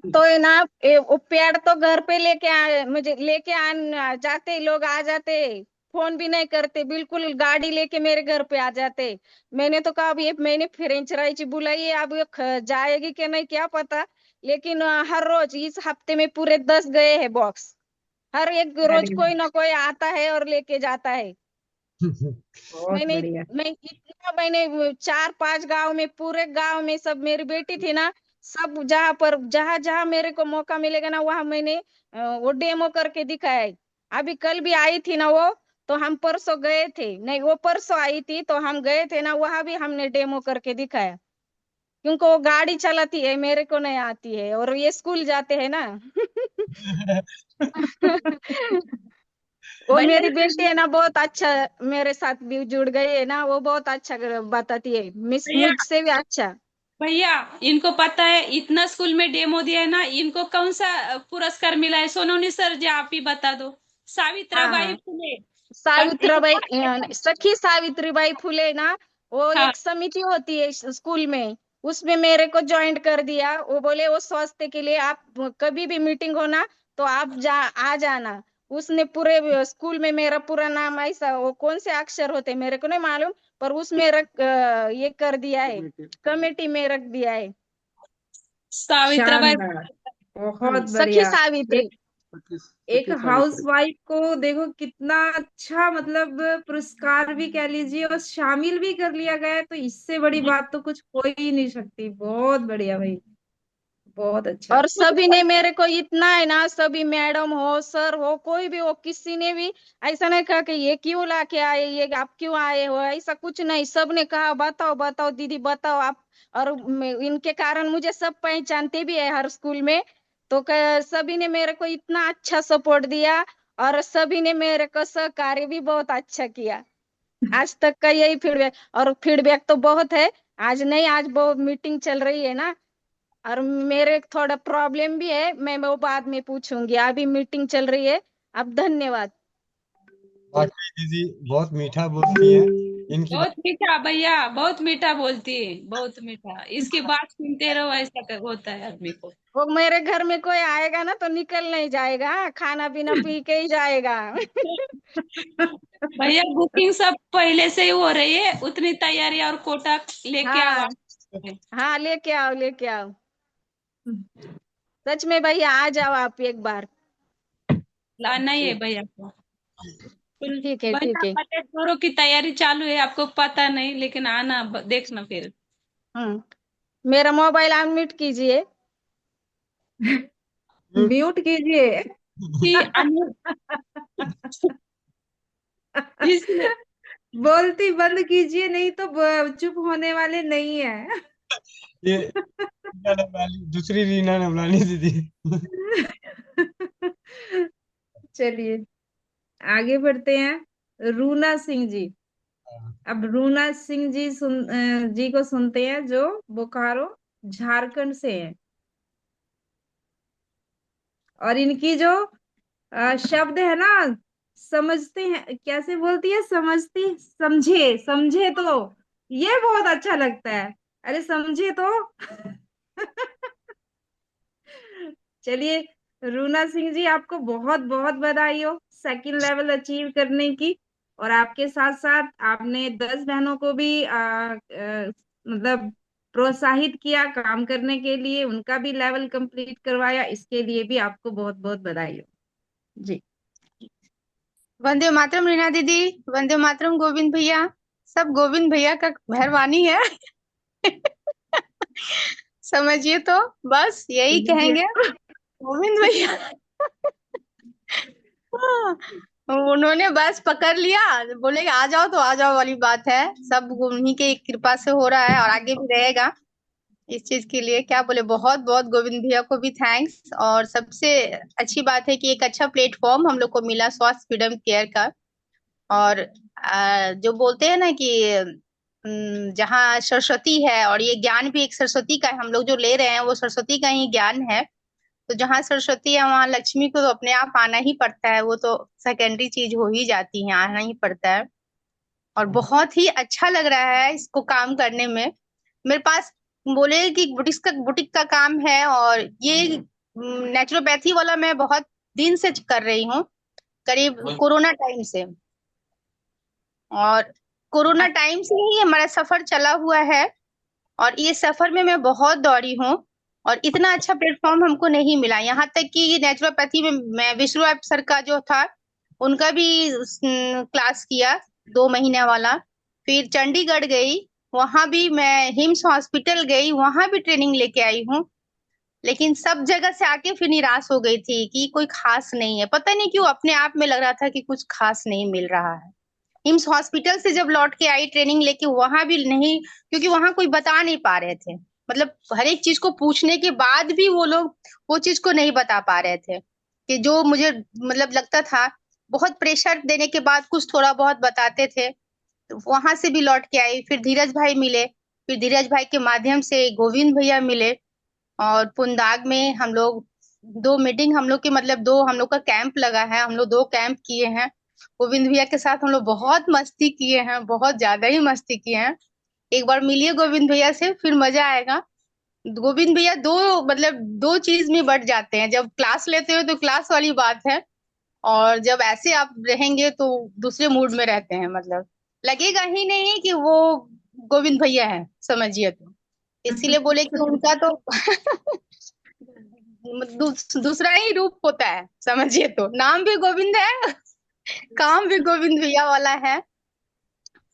तो है ना, वो पेड़ तो घर पे लेके आ, मुझे लेके जाते, लोग आ जाते, फोन भी नहीं करते, बिल्कुल गाड़ी लेके मेरे घर पे आ जाते। मैंने तो कहा अब ये मैंने फ्रेंचाइजी बुलाई है, अब ये जाएगी कि नहीं क्या पता, लेकिन हर रोज इस हफ्ते में पूरे 10 गए हैं बॉक्स। हर एक रोज अरे कोई ना कोई आता है और लेके जाता है। बहुत बढ़िया। मैंने 4-5 गांव में, पूरे गांव में सब मेरी बेटी थी ना, सब जहां जहां मेरे को मौका मिलेगा ना, वहां मैंने वो डेमो करके दिखाया है। अभी कल भी आई थी ना वो, तो हम परसों गए थे, नहीं वो परसों आई थी तो हम गए थे ना, वहां भी हमने डेमो करके दिखाया। क्योंकि वो गाड़ी चलाती है, मेरे को नहीं आती है, और ये स्कूल जाते हैं ना। वो भैया मेरी बेटी है ना, बहुत अच्छा मेरे साथ भी जुड़ गई है ना, वो बहुत अच्छा बताती है, मिस भैया मुझसे भी अच्छा। भैया, इनको पता है इतना स्कूल में डेमो दिया है ना, इनको कौन सा पुरस्कार मिला है? सोनोनी सर जी आप ही बता दो। हाँ सावित्राबाई हाँ, फुले। सावित्रीबाई सखी सावित्रीबाई फुले ना, वो हाँ, एक समिति होती है स्कूल में, उसमें मेरे को ज्वाइंट कर दिया। वो बोले वो स्वास्थ्य के लिए आप कभी भी मीटिंग हो ना, तो आप आ जाना। उसने पूरे स्कूल में मेरा पूरा नाम, ऐसा वो कौन से अक्षर होते मेरे को नहीं मालूम, पर उसमें ये कर दिया है, कमेटी में रख दिया है। सावित्राबाई। शानदार, बहुत सखी बढ़िया। सावित्री। एक हाउस वाइफ को देखो कितना अच्छा, मतलब पुरस्कार भी कह लीजिए और शामिल भी कर लिया गया है, तो इससे बड़ी बात तो कुछ हो ही नहीं सकती। बहुत बढ़िया भाई, बहुत अच्छा। और सभी ने मेरे को इतना है ना, सभी मैडम हो, सर हो, कोई भी हो, किसी ने भी ऐसा नहीं कहा कि ये क्यों लाके आए, ये आप क्यों आए हो, ऐसा कुछ नहीं। सब ने कहा बताओ बताओ दीदी बताओ आप। और इनके कारण मुझे सब पहचानते भी है हर स्कूल में। तो सभी ने मेरे को इतना अच्छा सपोर्ट दिया, और सभी ने मेरे को सहकार्य भी बहुत अच्छा किया। आज तक का यही फीडबैक, और फीडबैक तो बहुत है। आज नहीं, आज वो मीटिंग चल रही है ना, और मेरे थोड़ा प्रॉब्लम भी है, मैं वो बाद में पूछूंगी, अभी मीटिंग चल रही है। अब धन्यवाद। वाकई दीदी बहुत मीठा बोलती हैं। इनकी बहुत मीठा भैया, बहुत मीठा बोलती है, बहुत मीठा। इसकी बात सुनते रहो, ऐसा होता है आदमी को। वो मेरे घर में कोई आएगा ना तो निकल नहीं जाएगा, खाना पीना पी के ही जाएगा। भैया बुकिंग सब पहले से ही हो रही है, उतनी तैयारी और कोटा लेके आओ हाँ आप। हाँ, लेके आओ लेके आओ। सच में भैया, आ जाओ आप एक बार। लाना ही है भैया को। ठीक है ठीक भैया है। बजट जोरों की तैयारी चालू है, आपको पता नहीं, लेकिन आना देखना फिर। मेरा मोबाइल अनम्यूट कीजिए। म्यूट कीजिए। कि इसलिए बोलती बंद कीजिए, नहीं तो चुप होने वाले नहीं है। ये रीना नवलानी, दूसरी रीना नवलानी दीदी। चलिए आगे बढ़ते हैं। रूना सिंह जी। अब रूना सिंह जी जी को सुनते हैं, जो बोकारो झारखंड से हैं। और इनकी जो शब्द है ना, समझते हैं कैसे बोलती है, समझती समझे समझे तो, ये बहुत अच्छा लगता है। अरे समझे तो। चलिए, रूना सिंह जी आपको बहुत बहुत बधाई हो सेकंड लेवल अचीव करने की। और आपके साथ साथ आपने 10 बहनों को भी मतलब प्रोत्साहित किया काम करने के लिए, उनका भी लेवल कंप्लीट करवाया, इसके लिए भी आपको बहुत बहुत बधाई हो जी। वंदे मातरम रीना दीदी। वंदे मातरम गोविंद भैया। सब गोविंद भैया का मेहरबानी है। समझिए तो, बस यही कहेंगे गोविंद भैया। हाँ, उन्होंने बस पकड़ लिया, बोले कि आ जाओ तो आ जाओ वाली बात है। सब उन्हीं के कृपा से हो रहा है और आगे भी रहेगा। इस चीज के लिए क्या बोले, बहुत बहुत गोविंद भैया को भी थैंक्स। और सबसे अच्छी बात है कि एक अच्छा प्लेटफॉर्म हम लोग को मिला स्वास्थ्य फ्रीडम केयर का। और जो बोलते हैं ना कि जहाँ सरस्वती है, और ये ज्ञान भी एक सरस्वती का है, हम लोग जो ले रहे हैं वो सरस्वती का ही ज्ञान है। तो जहाँ सरस्वती है वहाँ लक्ष्मी को तो अपने आप आना ही पड़ता है, वो तो सेकेंडरी चीज हो ही जाती है, आना ही पड़ता है। और बहुत ही अच्छा लग रहा है इसको काम करने में। मेरे पास बोले कि बुटीक का काम है, और ये नेचुरोपैथी वाला मैं बहुत दिन से कर रही हूँ, करीब कोरोना टाइम से। और कोरोना टाइम से ही हमारा सफर चला हुआ है, और ये सफर में मैं बहुत दौड़ी हूँ। और इतना अच्छा प्लेटफॉर्म हमको नहीं मिला। यहाँ तक कि नेचुरोपैथी में मैं विष्णु सर का जो था उनका भी क्लास किया 2 महीने वाला। फिर चंडीगढ़ गई, वहां भी मैं हिम्स हॉस्पिटल गई, वहां भी ट्रेनिंग लेके आई हूँ। लेकिन सब जगह से आके फिर निराश हो गई थी कि कोई खास नहीं है। पता नहीं क्यों अपने आप में लग रहा था कि कुछ खास नहीं मिल रहा है। हिम्स हॉस्पिटल से जब लौट के आई ट्रेनिंग लेके, वहां भी नहीं, क्योंकि वहां कोई बता नहीं पा रहे थे। मतलब हर एक चीज को पूछने के बाद भी वो लोग वो चीज को नहीं बता पा रहे थे कि जो मुझे मतलब लगता था। बहुत प्रेशर देने के बाद कुछ थोड़ा बहुत बताते थे। तो वहां से भी लौट के आई, फिर धीरज भाई मिले, फिर धीरज भाई के माध्यम से गोविंद भैया मिले। और पुंदाग में हम लोग 2 मीटिंग, हम लोग के मतलब 2 हम लोग का कैंप लगा है, हम लोग 2 कैंप किए हैं। गोविंद भैया के साथ हम लोग बहुत मस्ती किए हैं, बहुत ज्यादा ही मस्ती किए हैं। एक बार मिलिए गोविंद भैया से, फिर मजा आएगा। गोविंद भैया मतलब 2 चीज में बट जाते हैं। जब क्लास लेते हो तो क्लास वाली बात है, और जब ऐसे आप रहेंगे तो दूसरे मूड में रहते हैं। मतलब लगेगा ही नहीं कि वो गोविंद भैया है, समझिए। तो इसीलिए बोले कि उनका तो दूसरा ही रूप होता है, समझिए। तो नाम भी गोविंद है, काम भी गोविंद भैया वाला है,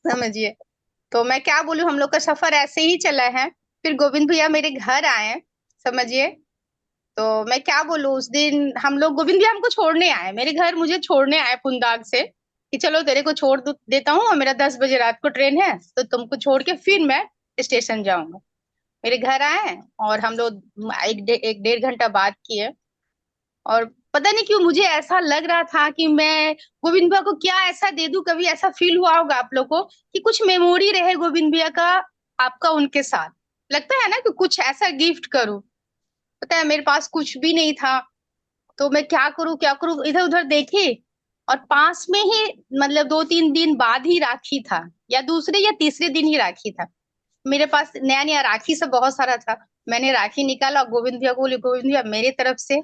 समझिए। तो मैं क्या बोलूं, हम लोग का सफर ऐसे ही चला है। फिर गोविंद भैया मेरे घर आए, समझिए। तो मैं क्या बोलूं, उस दिन हम लोग, गोविंद भैया हमको छोड़ने आए मेरे घर, मुझे छोड़ने आए पुंदाग से कि चलो तेरे को छोड़ देता हूँ, और मेरा 10 बजे रात को ट्रेन है, तो तुमको छोड़ के फिर मैं स्टेशन जाऊंगा। मेरे घर आए और हम लोग 1-1.5 घंटा बात किए। और पता नहीं क्यों मुझे ऐसा लग रहा था कि मैं गोविंद भैया को क्या ऐसा दे दूं। कभी ऐसा फील हुआ होगा आप लोग को कि कुछ मेमोरी रहे गोविंद भैया का, आपका उनके साथ, लगता है ना कि कुछ ऐसा गिफ्ट करूं। पता है मेरे पास कुछ भी नहीं था, तो मैं क्या करूं क्या करूं, इधर उधर देखी। और पास में ही मतलब 2-3 दिन बाद ही राखी था, या दूसरे या तीसरे दिन ही राखी था। मेरे पास नया नया राखी सब बहुत सारा था। मैंने राखी निकाला, गोविंद भैया को बोली, गोविंद भैया मेरे तरफ से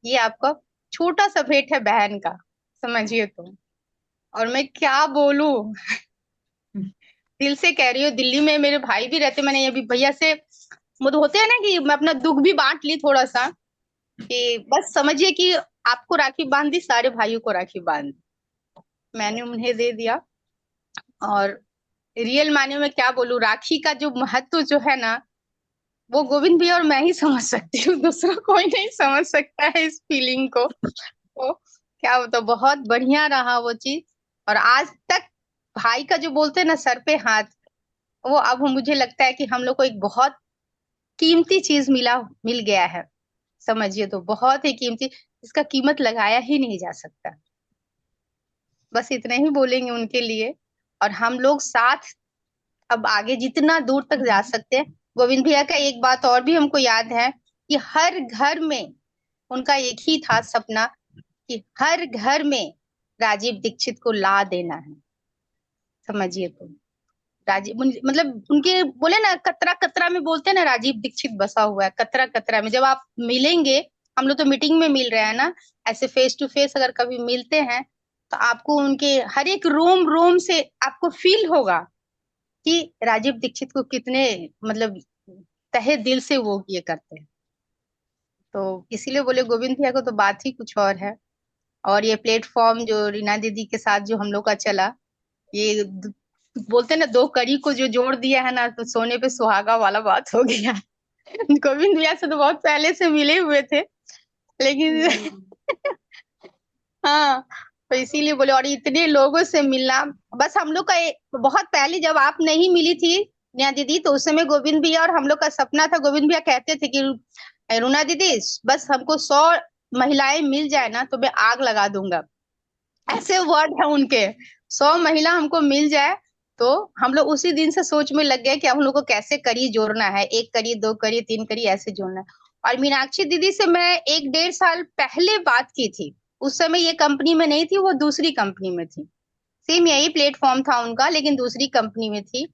ये आपका छोटा सा भेंट है बहन का, समझिए। तो और मैं क्या बोलूं, दिल से कह रही हूँ। दिल्ली में मेरे भाई भी रहते, मैंने अभी भैया से मतलब होते हैं ना कि मैं अपना दुख भी बांट ली थोड़ा सा, कि बस समझिए कि आपको राखी बांध दी, सारे भाइयों को राखी बांध दी, मैंने उन्हें दे दिया। और रियल मायने में क्या बोलूं, राखी का जो महत्व जो है ना, वो गोविंद भैया और मैं ही समझ सकती हूँ, दूसरा कोई नहीं समझ सकता है इस फीलिंग को। तो क्या होता, बहुत बढ़िया रहा वो चीज। और आज तक भाई का जो बोलते हैं ना सर पे हाथ, वो अब मुझे लगता है कि हम लोग को एक बहुत कीमती चीज मिल गया है, समझिए। तो बहुत ही कीमती, इसका कीमत लगाया ही नहीं जा सकता। बस इतना ही बोलेंगे उनके लिए। और हम लोग साथ अब आगे जितना दूर तक जा सकते हैं। गोविंद भैया का एक बात और भी हमको याद है कि हर घर में उनका एक ही था सपना, कि हर घर में राजीव दीक्षित को ला देना है, समझिए। तो राजीव मतलब उनके बोले ना, कतरा कतरा में बोलते हैं ना, राजीव दीक्षित बसा हुआ है कतरा कतरा में। जब आप मिलेंगे, हम लोग तो मीटिंग में मिल रहे हैं ना, ऐसे फेस टू फेस अगर कभी मिलते हैं तो आपको उनके हर एक रोम रोम से आपको फील होगा कि राजीव दीक्षित को कितने मतलब तहे दिल से वो ये करते हैं। तो इसीलिए बोले गोविंद भैया को तो बात ही कुछ और है। और ये प्लेटफॉर्म जो रीना दीदी के साथ जो हम लोग का चला, ये बोलते हैं ना, 2 कड़ी को जो जोड़ दिया है ना, तो सोने पे सुहागा वाला बात हो गया। गोविंद भैया से तो बहुत पहले से मिले हुए थे, लेकिन हाँ, तो इसीलिए बोले। और इतने लोगों से मिलना, बस हम लोग का बहुत पहले जब आप नहीं मिली थी नीना दीदी, तो उस समय गोविंद भैया और हम लोग का सपना था। गोविंद भैया कहते थे कि रुना दीदी बस हमको 100 महिलाएं मिल जाए ना तो मैं आग लगा दूंगा, ऐसे वर्ड है उनके। 100 महिला हमको मिल जाए तो हम लोग उसी दिन से सोच में लग गए कि हम लोग को कैसे कड़ी जोड़ना है, 1 कड़ी 2 कड़ी 3 कड़ी ऐसे जोड़ना है। और मीनाक्षी दीदी से मैं 1-1.5 साल पहले बात की थी। उस समय ये कंपनी में नहीं थी, वो दूसरी कंपनी में थी। सेम यही प्लेटफॉर्म था उनका, लेकिन दूसरी कंपनी में थी।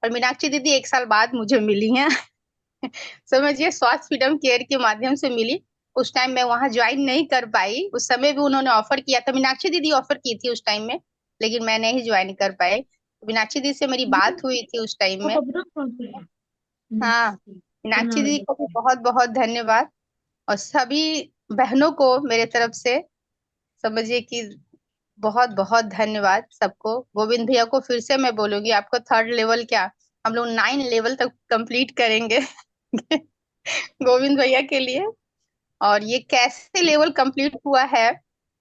और मीनाक्षी दीदी 1 साल बाद मुझे मिली हैं। समझिए, स्वास्थ्य फ्रीडम केयर के माध्यम से मिली। उस टाइम मैं वहां ज्वाइन नहीं कर पाई, उस समय भी उन्होंने ऑफर किया था, मीनाक्षी दीदी ऑफर की थी उस टाइम में, लेकिन मैं नहीं ज्वाइन कर पाई। मीनाक्षी दीदी से मेरी बात हुई थी उस टाइम में। हाँ, मीनाक्षी दीदी को भी बहुत बहुत धन्यवाद, और सभी बहनों को मेरे तरफ से समझिए कि बहुत बहुत धन्यवाद सबको। गोविंद भैया को फिर से मैं बोलूंगी, आपको 3rd लेवल क्या, हम लोग 9 लेवल तक कंप्लीट करेंगे गोविंद भैया के लिए। और ये कैसे लेवल कंप्लीट हुआ है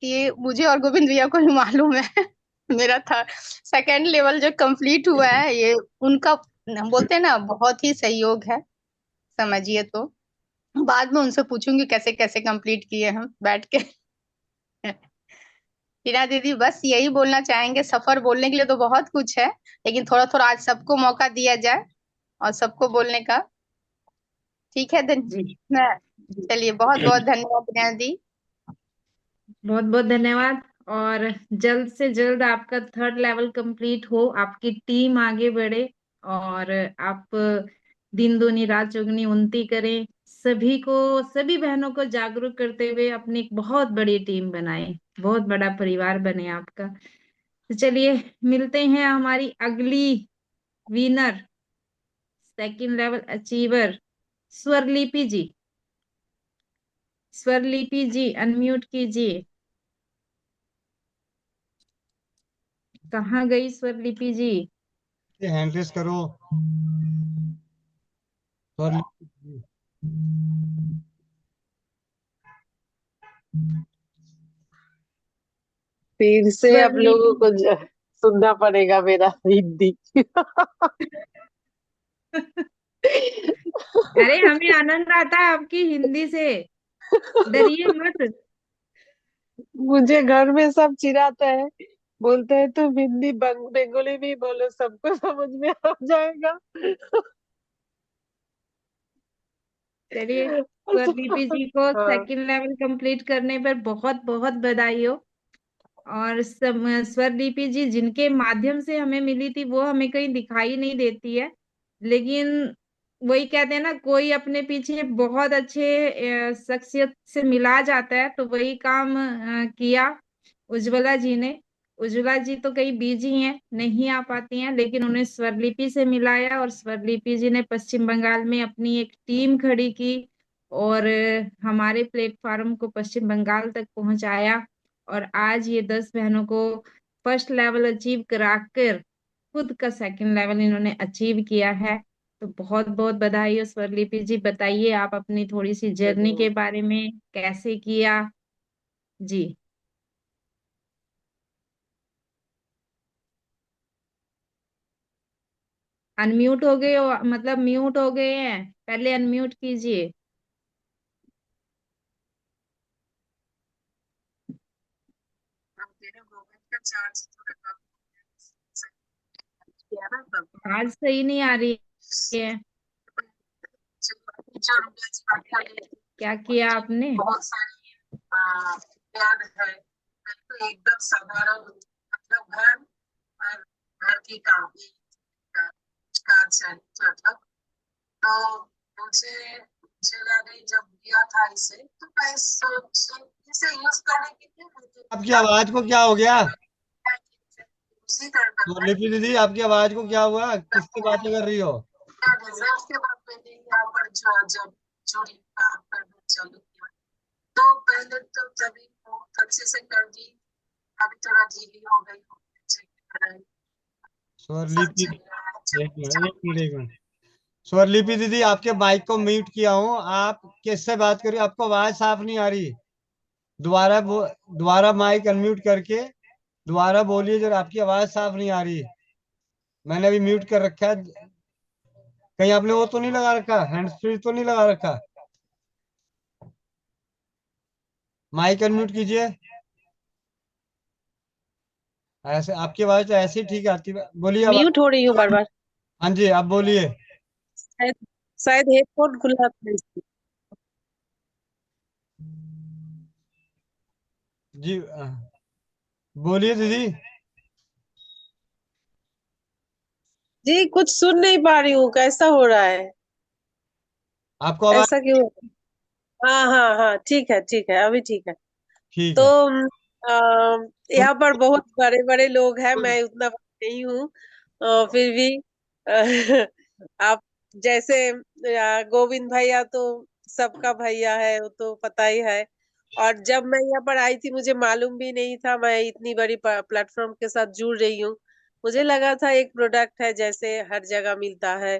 ये मुझे और गोविंद भैया को ही मालूम है मेरा था 2nd लेवल जो कंप्लीट हुआ है, ये उनका, हम बोलते हैं ना, बहुत ही सहयोग है समझिए। तो बाद में उनसे पूछूंगी कैसे कैसे कंप्लीट किए हम बैठ के टीना दीदी बस यही बोलना चाहेंगे, सफर बोलने के लिए तो बहुत कुछ है, लेकिन थोड़ा थोड़ा आज सबको मौका दिया जाए और सबको बोलने का। ठीक है चलिए, बहुत बहुत धन्यवाद टीना दी। बहुत बहुत धन्यवाद। और जल्द से जल्द आपका 3rd लेवल कंप्लीट हो, आपकी टीम आगे बढ़े, और आप दिन दूनी रात चौगुनी उन्नति करें, सभी को, सभी बहनों को जागरूक करते हुए अपनी एक बहुत बड़ी टीम बनाए, बहुत बड़ा परिवार बने आपका। तो चलिए, मिलते हैं हमारी अगली विनर, 2nd लेवल अचीवर स्वरलिपि जी। स्वरलिपि जी अनम्यूट कीजिए। कहाँ गई स्वरलिपि जी? हैंड रेस करो स्वरलिपि जी। फिर से आप लोगों को सुनना पड़ेगा मेरा हिंदी अरे, हमें आनंद आता है आपकी हिंदी से, डरिए मत। मुझे घर में सब चिढ़ाता है, बोलते हैं तुम हिंदी बंगाली में ही बोलो, सबको समझ में आ जाएगा चलिए, स्वरलिपि जी को हाँ, 2nd लेवल कंप्लीट करने पर बहुत बहुत बधाई हो। और स्वरलिपि जी जिनके माध्यम से हमें मिली थी, वो हमें कहीं दिखाई नहीं देती है, लेकिन वही कहते हैं ना, कोई अपने पीछे बहुत अच्छे शख्सियत से मिला जाता है, तो वही काम किया उज्ज्वला जी ने। उज्ज्वला जी तो कहीं बिजी हैं, नहीं आ पाती हैं, लेकिन उन्हें स्वरलिपि से मिलाया, और स्वरलिपि जी ने पश्चिम बंगाल में अपनी एक टीम खड़ी की, और हमारे प्लेटफॉर्म को पश्चिम बंगाल तक पहुंचाया। और आज ये 10 बहनों को 1st लेवल अचीव कराकर खुद का 2nd लेवल इन्होंने अचीव किया है। तो बहुत बहुत बधाई हो स्वरलिपि जी। बताइए आप अपनी थोड़ी सी जर्नी के बारे में, कैसे किया जी। अनम्यूट हो गए हो, मतलब म्यूट हो गए हैं, पहले अनम्यूट कीजिए। आवाज सही नहीं आ रही है, क्या किया आपने? बहुत सारी याद है। तो एकदम साधारण, मतलब घर और घर की काम काज मतलब। तो मुझे लगे जब दिया था इसे, तो मैं इसे यूज करने के लिए आपकी आवाज को क्या हो गया? उसी तरह स्वरलिपि दीदी, आपकी आवाज को क्या हुआ? किससे बातें कर रही हो? रिजल्ट के बाद मैंने यहाँ पर जब चोरी काम करना चालू किया, तो पहले तो तभी बहुत अच्छे से कर दी, अभी थोड़ा धीमी हो गई हूँ। स्वरलिपि, एक मिनट। स्वरलिपि दीदी, आपके माइक को म्यूट किया हूँ, आप किससे बात कर रही हो? आपको आवाज साफ नहीं आ रही। दोबारा माइक अनम्यूट करके दोबारा बोलिए, जरा आपकी आवाज साफ नहीं आ रही। मैंने अभी म्यूट कर रखा है। कहीं आपने वो तो नहीं लगा रखा, हैंड फ्री तो नहीं लगा रखा? माइक अनम्यूट कीजिए। ऐसे आपकी आवाज तो ऐसे ही ठीक आती है, बोलिए अब। म्यूट हो रही हूँ बार बार। हाँ जी, आप बोलिए। शायद शायद हेडफोन खुला था इसलिए। जी बोलिए दीदी। जी कुछ सुन नहीं पा रही हूँ, कैसा हो रहा है, आपको आवाज ऐसा क्यों? हाँ हाँ हाँ, ठीक है, अभी ठीक है। ठीक तो है? यहाँ पर बहुत बड़े बड़े लोग हैं, मैं उतना बड़ी नहीं हूँ, फिर भी आप जैसे गोविंद भैया तो सबका भैया है, वो तो पता ही है। और जब मैं यहाँ पर आई थी मुझे मालूम भी नहीं था मैं इतनी बड़ी प्लेटफॉर्म के साथ जुड़ रही हूँ। मुझे लगा था एक प्रोडक्ट है जैसे हर जगह मिलता है,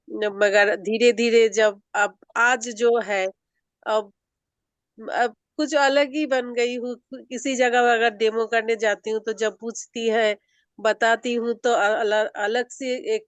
मगर धीरे धीरे जब अब आज जो है, अब कुछ अलग ही बन गई हूँ। किसी जगह अगर डेमो करने जाती हूँ तो जब पूछती है, बताती हूँ तो अलग अलग से एक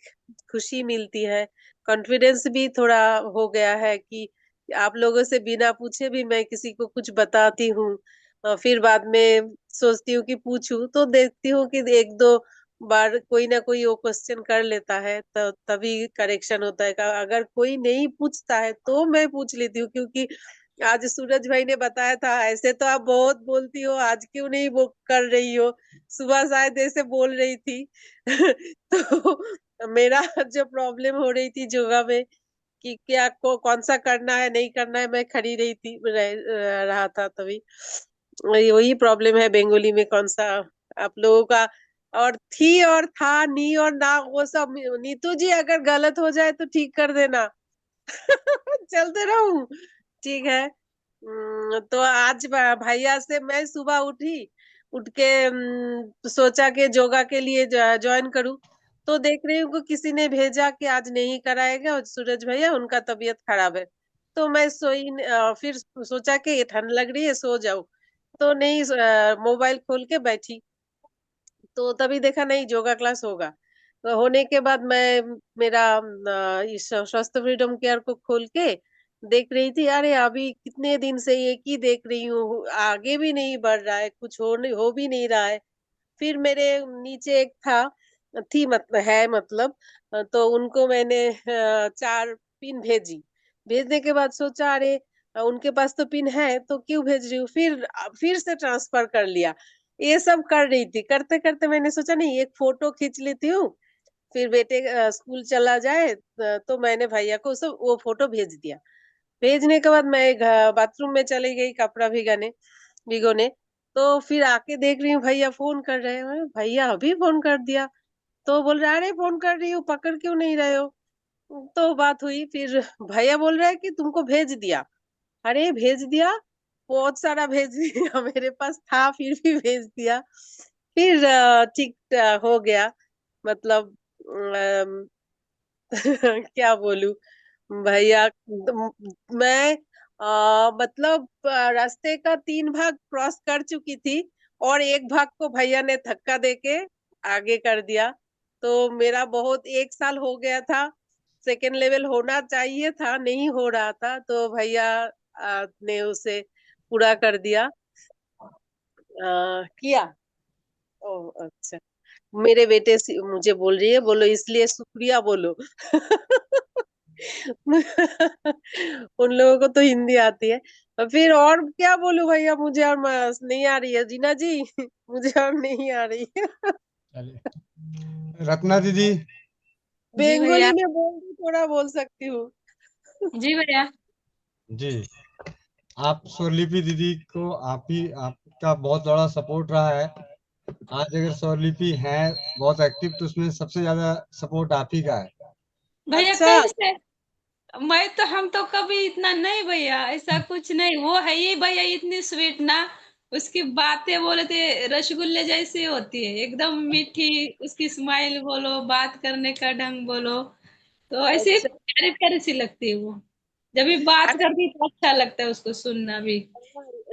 खुशी मिलती है। कॉन्फिडेंस भी थोड़ा हो गया है कि आप लोगों से बिना पूछे भी मैं किसी को कुछ बताती हूँ। फिर बाद में सोचती हूँ कि पूछूं तो देखती हूँ कि एक दो बार कोई ना कोई वो क्वेश्चन कर लेता है तो तभी करेक्शन होता है। अगर कोई नहीं पूछता है तो मैं पूछ लेती हूँ, क्योंकि आज सूरज भाई ने बताया था ऐसे तो आप बहुत बोलती हो, आज क्यों नहीं वो कर रही हो। सुबह शायद ऐसे बोल रही थी तो मेरा जो प्रॉब्लम हो रही थी योगा में कि क्या को कौन सा करना है नहीं करना है, मैं खड़ी रही थी रहा था तभी। वही प्रॉब्लम है बंगाली में कौन सा आप लोगों का। और थी और था, नी और ना, वो सब नीतू जी अगर गलत हो जाए तो ठीक कर देना चलते रहूं, ठीक है। तो आज भैया से मैं सुबह उठी, उठ के सोचा कि योगा के लिए ज्वाइन करूं। तो देख रही हूँ कि किसी ने भेजा कि आज नहीं कराएगा और सूरज भैया उनका तबीयत खराब है। तो मैं फिर सोचा कि ये ठंड लग रही है सो जाऊं, तो नहीं मोबाइल खोल के बैठी। तो तभी देखा नहीं योगा क्लास होगा। तो होने के बाद मैं मेरा इस स्वस्थ फ्रीडम केयर को खोल के देख रही थी। अरे अभी कितने दिन से एक ही देख रही हूँ, आगे भी नहीं बढ़ रहा है, कुछ हो भी नहीं रहा है। फिर मेरे नीचे एक थी मतलब है मतलब, तो उनको मैंने 4 पिन भेजी। भेजने के बाद सोचा अरे उनके पास तो पिन है तो क्यों भेज रही हूँ, फिर से ट्रांसफर कर लिया। ये सब कर रही थी, करते करते मैंने सोचा नहीं एक फोटो खींच लेती हूँ, फिर बेटे स्कूल चला जाए तो मैंने भैया को सब वो फोटो भेज दिया। भेजने के बाद मैं बाथरूम में चली गई कपड़ा भिगोने। तो फिर आके देख रही हूँ भैया फोन कर रहे हैं। भैया अभी फोन कर दिया। तो बोल रहे अरे फोन कर रही हूँ पकड़ क्यों नहीं रहे हो। तो बात हुई, फिर भैया बोल रहा है कि तुमको भेज दिया। अरे भेज दिया, बहुत सारा भेज दिया मेरे पास था फिर भी भेज दिया। फिर ठीक हो गया। मतलब क्या बोलूं भैया। मैं मतलब रास्ते का 3 भाग क्रॉस कर चुकी थी और एक भाग को भैया ने धक्का देके आगे कर दिया। तो मेरा बहुत 1 साल हो गया था, सेकेंड लेवल होना चाहिए था, नहीं हो रहा था, तो भैया ने उसे पूरा कर दिया। किया। ओ अच्छा, मेरे बेटे मुझे बोल रही है बोलो इसलिए शुक्रिया बोलो उन लोगों को तो हिंदी आती है। और फिर और क्या बोलूं भैया, मुझे और नहीं आ रही है जीना जी मुझे और नहीं आ रही है चलिए रत्ना दीदी। जी भैया। बंगाली में थोड़ा बोल सकती हूँ। जी भैया। जी आप स्वरलिपि दीदी को आपका बहुत बड़ा सपोर्ट रहा है। आज अगर स्वरलिपि है बहुत एक्टिव तो उसमें सबसे ज्यादा सपोर्ट आप ही का है। भैया अच्छा। कैसे? मैं तो हम तो कभी इतना नहीं भैया, ऐसा कुछ नहीं। वो है ही भैया इतनी स्वीट ना, उसकी बातें बोले थे रसगुल्ले जैसी होती है, एकदम मीठी। उसकी स्माइल बोलो, बात करने का ढंग बोलो, तो ऐसे अच्छा। प्यारी प्यारी सी लगती है वो। जब भी बात अरे करती तो अच्छा लगता है उसको सुनना भी।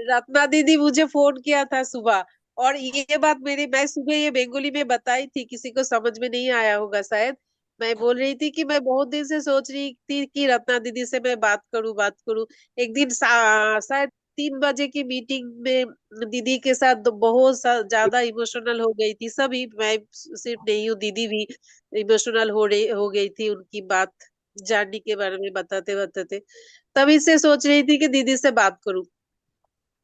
रत्ना दीदी मुझे फोन किया था सुबह, और ये बात मैं सुबह ये बंगाली में बताई थी, किसी को समझ में नहीं आया होगा शायद। मैं बोल रही थी कि मैं बहुत दिन से सोच रही थी कि रत्ना दीदी से मैं बात करूं। एक दिन शायद 3 बजे की मीटिंग में दीदी के साथ बहुत ज्यादा इमोशनल हो गई थी सभी, मैं सिर्फ नहीं हूँ, दीदी भी इमोशनल हो गई थी उनकी बात जानने के बारे में बताते बताते। तभी से सोच रही थी कि दीदी से बात करूं।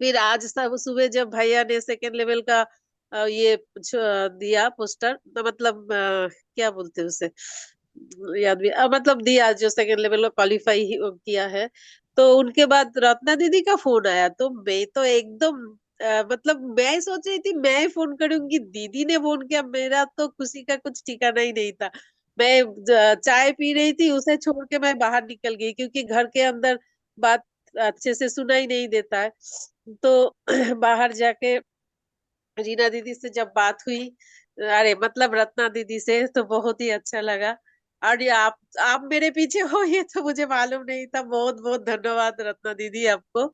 फिर आज सब सुबह जब भैया ने सेकेंड लेवल का ये दिया पोस्टर, तो मतलब क्या बोलते हैं उसे, याद भी मतलब दिया जो सेकेंड लेवल का क्वालिफाई किया है। तो उनके बाद रत्ना दीदी का फोन आया, तो मैं तो एकदम मतलब मैं सोच रही थी मैं फोन करूंगी, दीदी ने फोन किया, मेरा तो खुशी का कुछ ठिकाना ही नहीं था। मैं चाय पी रही थी, उसे छोड़ के मैं बाहर निकल गई क्योंकि घर के अंदर बात अच्छे से सुनाई नहीं देता है। तो बाहर जाके रीना दीदी से जब बात हुई, अरे मतलब रत्ना दीदी से, तो बहुत ही अच्छा लगा। और ये आप मेरे पीछे हो, ये तो मुझे मालूम नहीं था। बहुत बहुत धन्यवाद रत्ना दीदी आपको।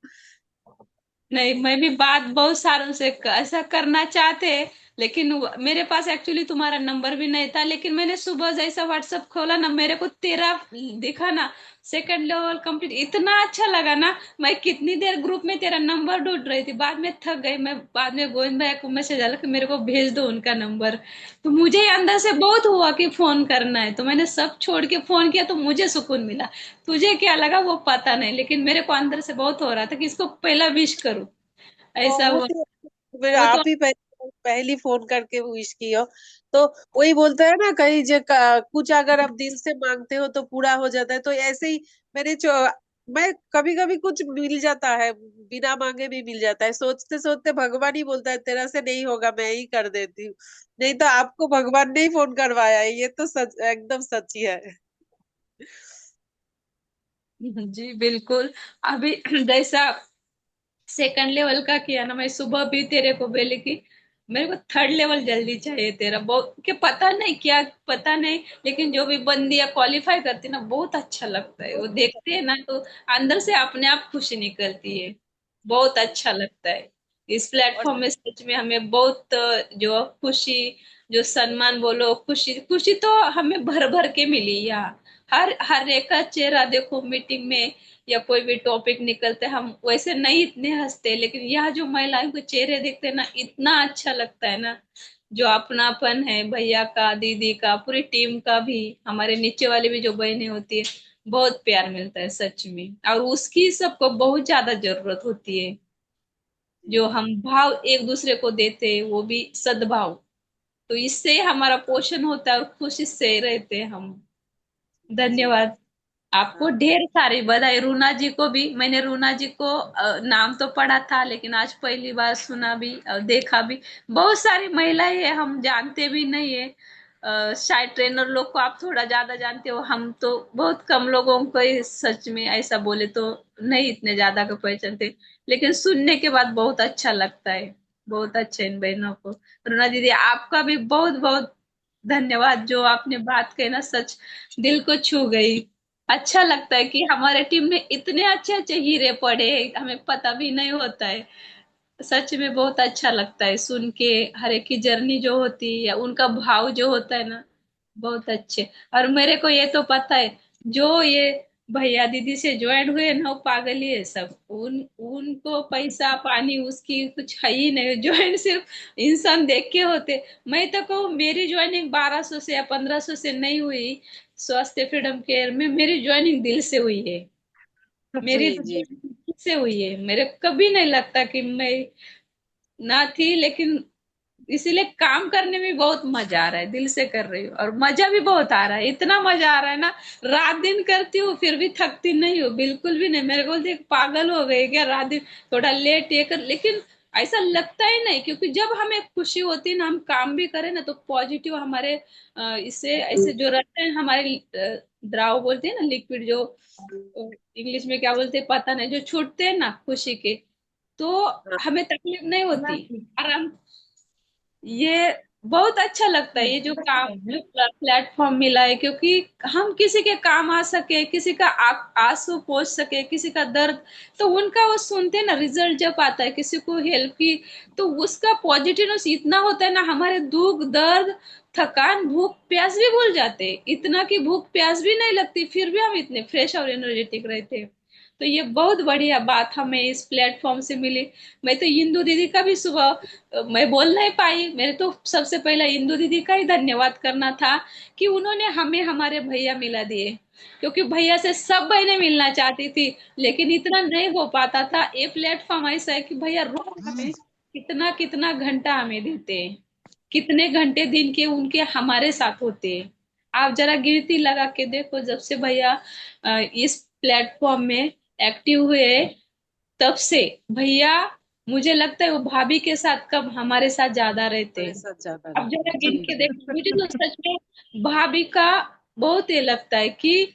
नहीं, मैं भी बात बहुत सारों से ऐसा करना चाहते, लेकिन मेरे पास एक्चुअली तुम्हारा नंबर भी नहीं था। लेकिन मैंने सुबह जैसा व्हाट्सएप खोला ना, मेरे को तेरा दिखा ना, सेकंड लेवल कंप्लीट, इतना अच्छा लगा ना। मैं कितनी देर ग्रुप में तेरा नंबर ढूंढ रही थी, बाद में थक गई मैं। बाद में गोविंद भाई को मैसेज आया कि मेरे को भेज दो उनका नंबर। तो मुझे अंदर से बहुत हुआ कि फोन करना है, तो मैंने सब छोड़ के फोन किया, तो मुझे सुकून मिला। तुझे क्या लगा वो पता नहीं, लेकिन मेरे को अंदर से बहुत हो रहा था कि इसको पहला विश करूं। ऐसा हुआ। बहुत ही फिर वो तो आप ही पहली फोन करके विश की हो। तो वही बोलते हैं ना, कहीं कुछ अगर आप दिल से मांगते हो तो पूरा हो जाता है। तो ऐसे ही मैंने मैं कभी कभी कुछ मिल जाता है, बिना मांगे भी मिल जाता है। सोचते सोचते भगवान ही बोलता है तेरा से नहीं होगा, मैं ही कर देती हूँ। नहीं तो आपको भगवान ने ही फोन करवाया है, ये तो सच, एकदम सच्ची है। जी बिल्कुल। अभी जैसा सेकंड लेवल का किया ना, मैं सुबह भी तेरे को बोले कि मेरे को थर्ड लेवल जल्दी चाहिए तेरा, बहुत कि पता नहीं क्या, पता नहीं, लेकिन जो भी बंदियां क्वालिफाई करती ना, बहुत अच्छा लगता है वो देखते हैं ना, तो अंदर से अपने आप खुशी निकलती है। बहुत अच्छा लगता है। इस और प्लेटफॉर्म में सच में हमें बहुत जो खुशी, जो सम्मान बोलो, खुशी खुशी तो हमें भर भर के मिली यहाँ। हर हर एक का चेहरा देखो मीटिंग में, या कोई भी टॉपिक निकलते, हम वैसे नहीं इतने हंसते, लेकिन यहाँ जो महिलाओं के चेहरे देखते हैं ना, इतना अच्छा लगता है ना। जो अपनापन है भैया का, दीदी का, पूरी टीम का भी, हमारे नीचे वाली भी जो बहनें होती है, बहुत प्यार मिलता है सच में। और उसकी सबको बहुत ज्यादा जरूरत होती है। जो हम भाव एक दूसरे को देते हैं, वो भी सद्भाव, तो इससे हमारा पोषण होता है और खुशी से रहते हैं हम। जी। धन्यवाद। आपको हाँ। ढेर सारी बधाई। रूना जी को भी, मैंने रूना जी को नाम तो पढ़ा था, लेकिन आज पहली बार सुना भी और देखा भी। बहुत सारी महिलाएं हैं, हम जानते भी नहीं है। शायद ट्रेनर लोग को आप थोड़ा ज्यादा जानते हो, हम तो बहुत कम लोगों को ही, सच में ऐसा बोले तो नहीं इतने ज्यादा को पहचानते। लेकिन सुनने के बाद बहुत अच्छा लगता है। बहुत अच्छे इन बहनों को। रूना दीदी, आपका भी बहुत बहुत धन्यवाद। जो आपने बात कही ना, सच दिल को छू गई। अच्छा लगता है कि हमारे टीम में इतने अच्छे अच्छे हीरे पड़े हैं, हमें पता भी नहीं होता है। सच में बहुत अच्छा लगता है सुन के। हर एक की जर्नी जो होती है, या उनका भाव जो होता है ना, बहुत अच्छे। और मेरे को ये तो पता है, जो ये भैया दीदी से ज्वाइन हुए ना, वो पागल ही है सब। उनको पैसा पानी उसकी कुछ है ही नहीं, ज्वाइन सिर्फ इंसान देख के होते। मैं तो कहूँ, मेरी ज्वाइनिंग 1200 से या 1500 से नहीं हुई। स्वास्थ्य फ्रीडम केयर में मेरी ज्वाइनिंग दिल से हुई है। जी। मेरी तो जी। ज्वाइनिंग दिल से हुई है। मेरे कभी नहीं लगता कि मैं ना थी, लेकिन इसीलिए काम करने में बहुत मजा आ रहा है, दिल से कर रही हूँ, और मजा भी बहुत आ रहा है। इतना मजा आ रहा है ना, रात दिन करती हूँ फिर भी थकती नहीं हूँ, बिल्कुल भी नहीं। मेरे को बोलते पागल हो गए क्या, रात दिन थोड़ा लेट ये कर, लेकिन ऐसा लगता ही नहीं। क्योंकि जब हमें खुशी होती है ना, हम काम भी करें ना, तो पॉजिटिव हमारे इससे ऐसे जो रहते हैं हमारे द्राव बोलते हैं ना, लिक्विड जो इंग्लिश में क्या बोलते हैं पता नहीं, जो छूटते हैं ना खुशी के, तो हाँ। हमें तकलीफ नहीं होती। आराम। ये बहुत अच्छा लगता है, ये जो काम जो प्लेटफॉर्म मिला है, क्योंकि हम किसी के काम आ सके, किसी का आंसू पोंछ सके, किसी का दर्द, तो उनका वो सुनते हैं ना, रिजल्ट जब आता है किसी को हेल्प की, तो उसका पॉजिटिवनेस इतना होता है ना, हमारे दुख दर्द थकान भूख प्यास भी भूल जाते हैं। इतना कि भूख प्यास भी नहीं लगती, फिर भी हम इतने फ्रेश और एनर्जेटिक रहते हैं। तो ये बहुत बढ़िया बात हमें इस प्लेटफॉर्म से मिली। मैं तो इंदू दीदी का भी सुबह मैं बोल नहीं पाई, मेरे तो सबसे पहला इंदु दीदी का ही धन्यवाद करना था कि उन्होंने हमें हमारे भैया मिला दिए। क्योंकि भैया से सब बहनें मिलना चाहती थी, लेकिन इतना नहीं हो पाता था। ये प्लेटफॉर्म ऐसा है कि भैया रोज हमें कितना कितना घंटा हमें देते हैं, कितने घंटे दिन के उनके हमारे साथ होते हैं। आप जरा गिनती लगा के देखो, जब से भैया इस प्लेटफॉर्म में एक्टिव हुए, तब से भैया मुझे लगता है वो भाभी के साथ कब हमारे साथ ज्यादा रहते हमारे हैं। साथ ज्यादा अब जरा रहते गिन जी के जी देखो, मुझे तो सच में भाभी का बहुत ये लगता है कि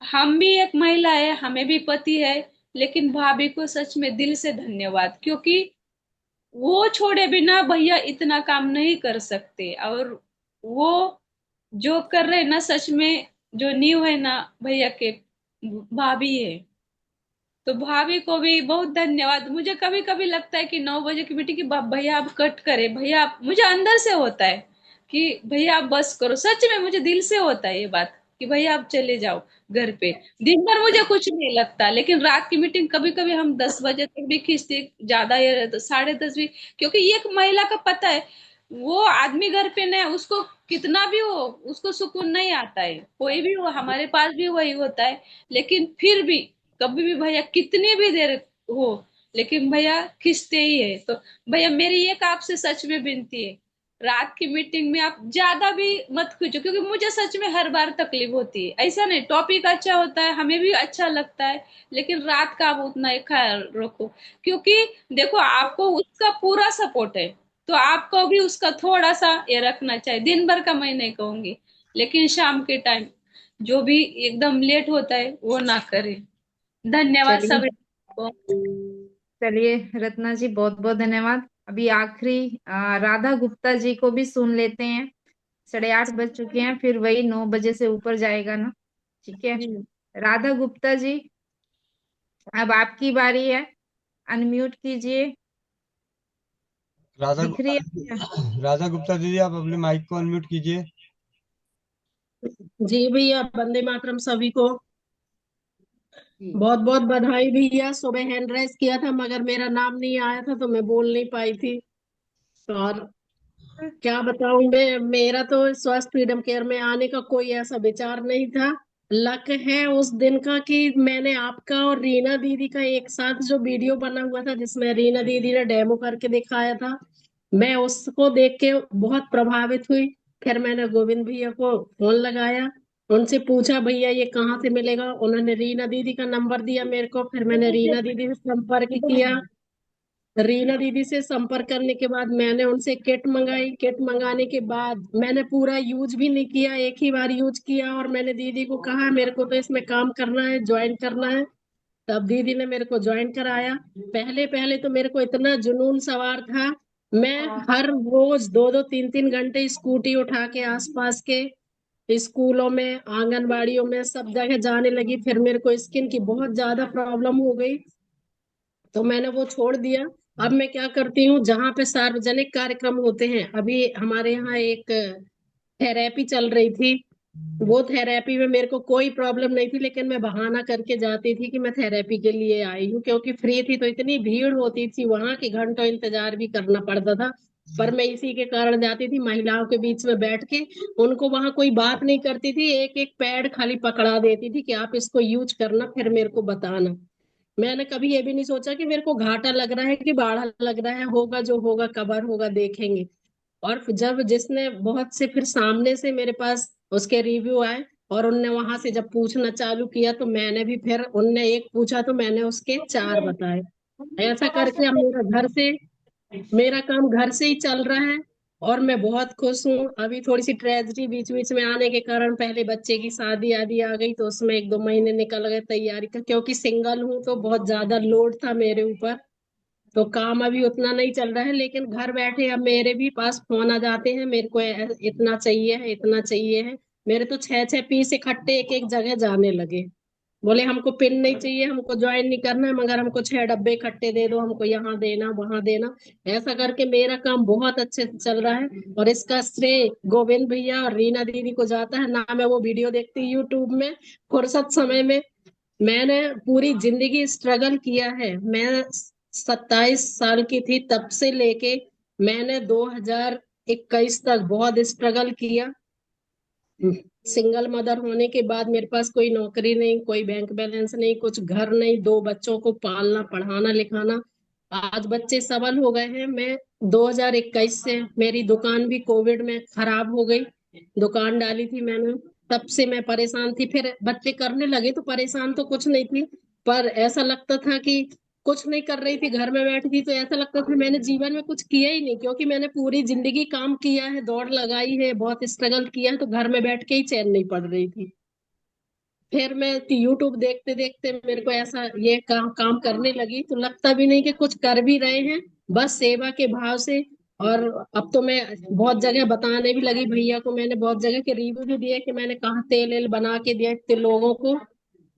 हम भी एक महिला है, हमें भी पति है, लेकिन भाभी को सच में दिल से धन्यवाद, क्योंकि वो छोड़े बिना भैया इतना काम नहीं कर सकते। और वो जो कर रहे हैं ना, सच में जो नींव है ना भैया के, भाभी है। तो भाभी को भी बहुत धन्यवाद। मुझे कभी कभी लगता है कि 9 बजे की मीटिंग की भैया आप कट करे, भैया मुझे अंदर से होता है कि भैया आप बस करो, सच में मुझे दिल से होता है ये बात कि भैया आप चले जाओ घर पे। दिन भर मुझे कुछ नहीं लगता, लेकिन रात की मीटिंग कभी कभी हम 10 बजे तक भी खींचते, ज्यादा ये तो 10:30 भी, क्योंकि ये एक महिला का पता है, वो आदमी घर पे नहीं है, उसको कितना भी हो उसको सुकून नहीं आता है, कोई भी हो, हमारे पास भी वही होता है। लेकिन फिर भी कभी भी भैया कितनी भी देर हो, लेकिन भैया खींचते ही है। तो भैया मेरी एक आपसे सच में विनती है, रात की मीटिंग में आप ज्यादा भी मत खींचो, क्योंकि मुझे सच में हर बार तकलीफ होती है। ऐसा नहीं, टॉपिक अच्छा होता है, हमें भी अच्छा लगता है, लेकिन रात का आप उतना ही ख्याल रखो, क्योंकि देखो आपको उसका पूरा सपोर्ट है, तो आपको भी उसका थोड़ा सा ये रखना चाहिए। दिन भर का मैं नहीं कहूंगी, लेकिन शाम के टाइम जो भी एकदम लेट होता है वो ना करे। धन्यवाद चलिए सभी को। चलिए रत्ना जी, बहुत बहुत धन्यवाद। अभी आखिरी राधा गुप्ता जी को भी सुन लेते हैं। 8:30 बज चुके हैं, फिर वही 9 बजे से ऊपर जाएगा ना। ठीक है, जी राधा गुप्ता जी अब आपकी बारी है, अनम्यूट कीजिए। राधा दिख गुप्ता रही है? राधा गुप्ता दीदी, आप अपने माइक को अनम्यूट कीजिए। जी भैया, वंदे मातरम सभी को। जी बहुत बहुत बधाई भैया। सुबह हैंड राइज किया था मगर मेरा नाम नहीं आया था तो मैं बोल नहीं पाई थी। और क्या बताऊं मैं, मेरा तो स्वास्थ्य फ्रीडम केयर में आने का कोई ऐसा विचार नहीं था। लक है उस दिन का कि मैंने आपका और रीना दीदी का एक साथ जो वीडियो बना हुआ था जिसमें रीना दीदी ने डेमो करके दिखाया था, मैं उसको देख के बहुत प्रभावित हुई। फिर मैंने गोविंद भैया को फोन लगाया, उनसे पूछा भैया ये कहाँ से मिलेगा। उन्होंने रीना दीदी का नंबर दिया मेरे को, फिर मैंने रीना दीदी से संपर्क किया। रीना दीदी से संपर्क करने के बाद मैंने उनसे किट मंगाई। किट मंगाने के बाद मैंने पूरा यूज भी नहीं किया, एक ही बार यूज किया। और मैंने दीदी को कहा मेरे को तो इसमें काम करना है, ज्वाइन करना है। तब दीदी ने मेरे को ज्वाइन कराया। पहले पहले तो मेरे को इतना जुनून सवार था, मैं हर रोज 2-2 3-3 घंटे स्कूटी उठा के आसपास के स्कूलों में, आंगनबाड़ियों में, सब जगह जाने लगी। फिर मेरे को स्किन की बहुत ज्यादा प्रॉब्लम हो गई तो मैंने वो छोड़ दिया। अब मैं क्या करती हूँ, जहाँ पे सार्वजनिक कार्यक्रम होते हैं, अभी हमारे यहाँ एक थेरेपी चल रही थी, वो थेरेपी में मेरे को कोई प्रॉब्लम नहीं थी, लेकिन मैं बहाना करके जाती थी कि मैं थेरेपी के लिए आई हूँ, क्योंकि फ्री थी तो इतनी भीड़ होती थी वहां की घंटों इंतजार भी करना पड़ता था। पर मैं इसी के कारण जाती थी, महिलाओं के बीच में बैठ के उनको वहां कोई बात नहीं करती थी, एक एक पैड खाली पकड़ा देती थी कि आप इसको यूज करना फिर मेरे को बताना। मैंने कभी ये भी नहीं सोचा कि मेरे को घाटा लग रहा है कि बाढ़ा लग रहा है, होगा जो होगा कबर होगा देखेंगे। और जब जिसने बहुत से फिर सामने से मेरे पास उसके रिव्यू आए और उनने वहां से जब पूछना चालू किया तो मैंने भी, फिर उनने एक पूछा तो मैंने उसके 4 बताए। ऐसा करके अब मेरा काम घर से ही चल रहा है और मैं बहुत खुश हूँ। अभी थोड़ी सी ट्रेजेडी बीच बीच में आने के कारण पहले बच्चे की शादी आदि आ गई तो उसमें 1-2 महीने निकल गए तैयारी का, क्योंकि सिंगल हूँ तो बहुत ज्यादा लोड था मेरे ऊपर। तो काम अभी उतना नहीं चल रहा है, लेकिन घर बैठे अब मेरे भी पास फोन आ जाते हैं, मेरे को इतना चाहिए है, इतना चाहिए है। मेरे तो 6-6 पीस इकट्ठे एक एक जगह जाने लगे। बोले हमको पिन नहीं चाहिए, हमको ज्वाइन नहीं करना है, मगर हमको 6 डब्बे इकट्ठे दे दो, हमको यहाँ देना वहां देना। ऐसा करके मेरा काम बहुत अच्छे से चल रहा है और इसका श्रेय गोविंद भैया और रीना दीदी को जाता है ना। मैं वो वीडियो देखती यूट्यूब में फुर्सत समय में। मैंने पूरी जिंदगी स्ट्रगल किया है। मैं 27 साल की थी तब से लेके मैंने 2021 तक बहुत स्ट्रगल किया। सिंगल मदर होने के बाद मेरे पास कोई नौकरी नहीं, कोई बैंक बैलेंस नहीं, कुछ घर नहीं, 2 बच्चों को पालना पढ़ाना लिखाना। आज बच्चे सबल हो गए हैं। मैं 2021 से मेरी दुकान भी कोविड में खराब हो गई। दुकान डाली थी मैंने, तब से मैं परेशान थी। फिर बच्चे करने लगे तो परेशान तो कुछ नहीं थी, पर ऐसा लगता था कि कुछ नहीं कर रही थी, घर में बैठी थी, तो ऐसा लगता था मैंने जीवन में कुछ किया ही नहीं, क्योंकि मैंने पूरी जिंदगी काम किया है, दौड़ लगाई है, बहुत स्ट्रगल किया है, तो घर में बैठ के ही चैन नहीं पड़ रही थी। फिर मैं यूट्यूब देखते देखते मेरे को ऐसा ये काम करने लगी, तो लगता भी नहीं कि कुछ कर भी रहे हैं, बस सेवा के भाव से। और अब तो मैं बहुत जगह बताने भी लगी, भैया को मैंने बहुत जगह के रिव्यू भी दिए कि मैंने कहाँ तेल एल बना के दिया इतने लोगों को।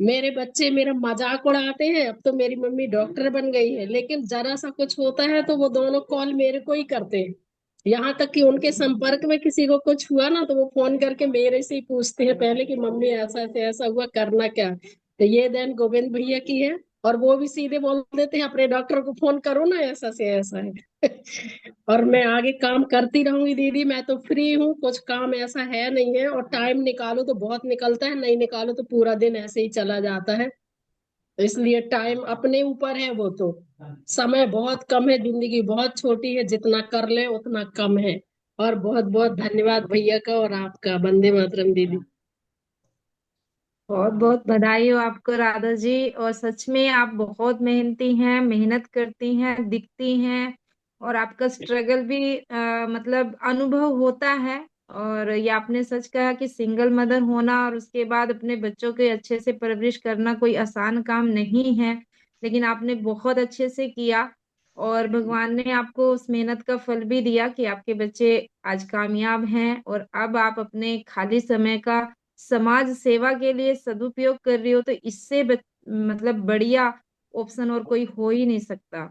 मेरे बच्चे मेरा मजाक उड़ाते हैं, अब तो मेरी मम्मी डॉक्टर बन गई है, लेकिन जरा सा कुछ होता है तो वो दोनों कॉल मेरे को ही करते हैं। यहाँ तक कि उनके संपर्क में किसी को कुछ हुआ ना, तो वो फोन करके मेरे से ही पूछते हैं पहले कि मम्मी ऐसा ऐसे ऐसा हुआ, करना क्या। तो ये देन गोविंद भैया की है। और वो भी सीधे बोल देते हैं अपने डॉक्टर को फोन करो ना, ऐसा से ऐसा है। और मैं आगे काम करती रहूंगी दीदी, मैं तो फ्री हूँ, कुछ काम ऐसा है नहीं है, और टाइम निकालो तो बहुत निकलता है, नहीं निकालो तो पूरा दिन ऐसे ही चला जाता है। तो इसलिए टाइम अपने ऊपर है, वो तो समय बहुत कम है, जिंदगी बहुत छोटी है, जितना कर ले उतना कम है। और बहुत बहुत धन्यवाद भैया का और आपका। वंदे मातरम दीदी। बहुत बहुत बधाई हो आपको राधा जी। और सच में आप बहुत मेहनती हैं, मेहनत करती हैं, दिखती हैं। और आपका स्ट्रगल भी मतलब अनुभव होता है। और ये आपने सच कहा कि सिंगल मदर होना और उसके बाद अपने बच्चों के अच्छे से परवरिश करना कोई आसान काम नहीं है। लेकिन आपने बहुत अच्छे से किया। और भगवान ने आपको उस मेहनत का फल भी दिया कि आपके बच्चे आज कामयाब हैं। और अब आप अपने खाली समय का समाज सेवा के लिए सदुपयोग कर रही हो, तो इससे मतलब बढ़िया ऑप्शन और कोई हो ही नहीं सकता।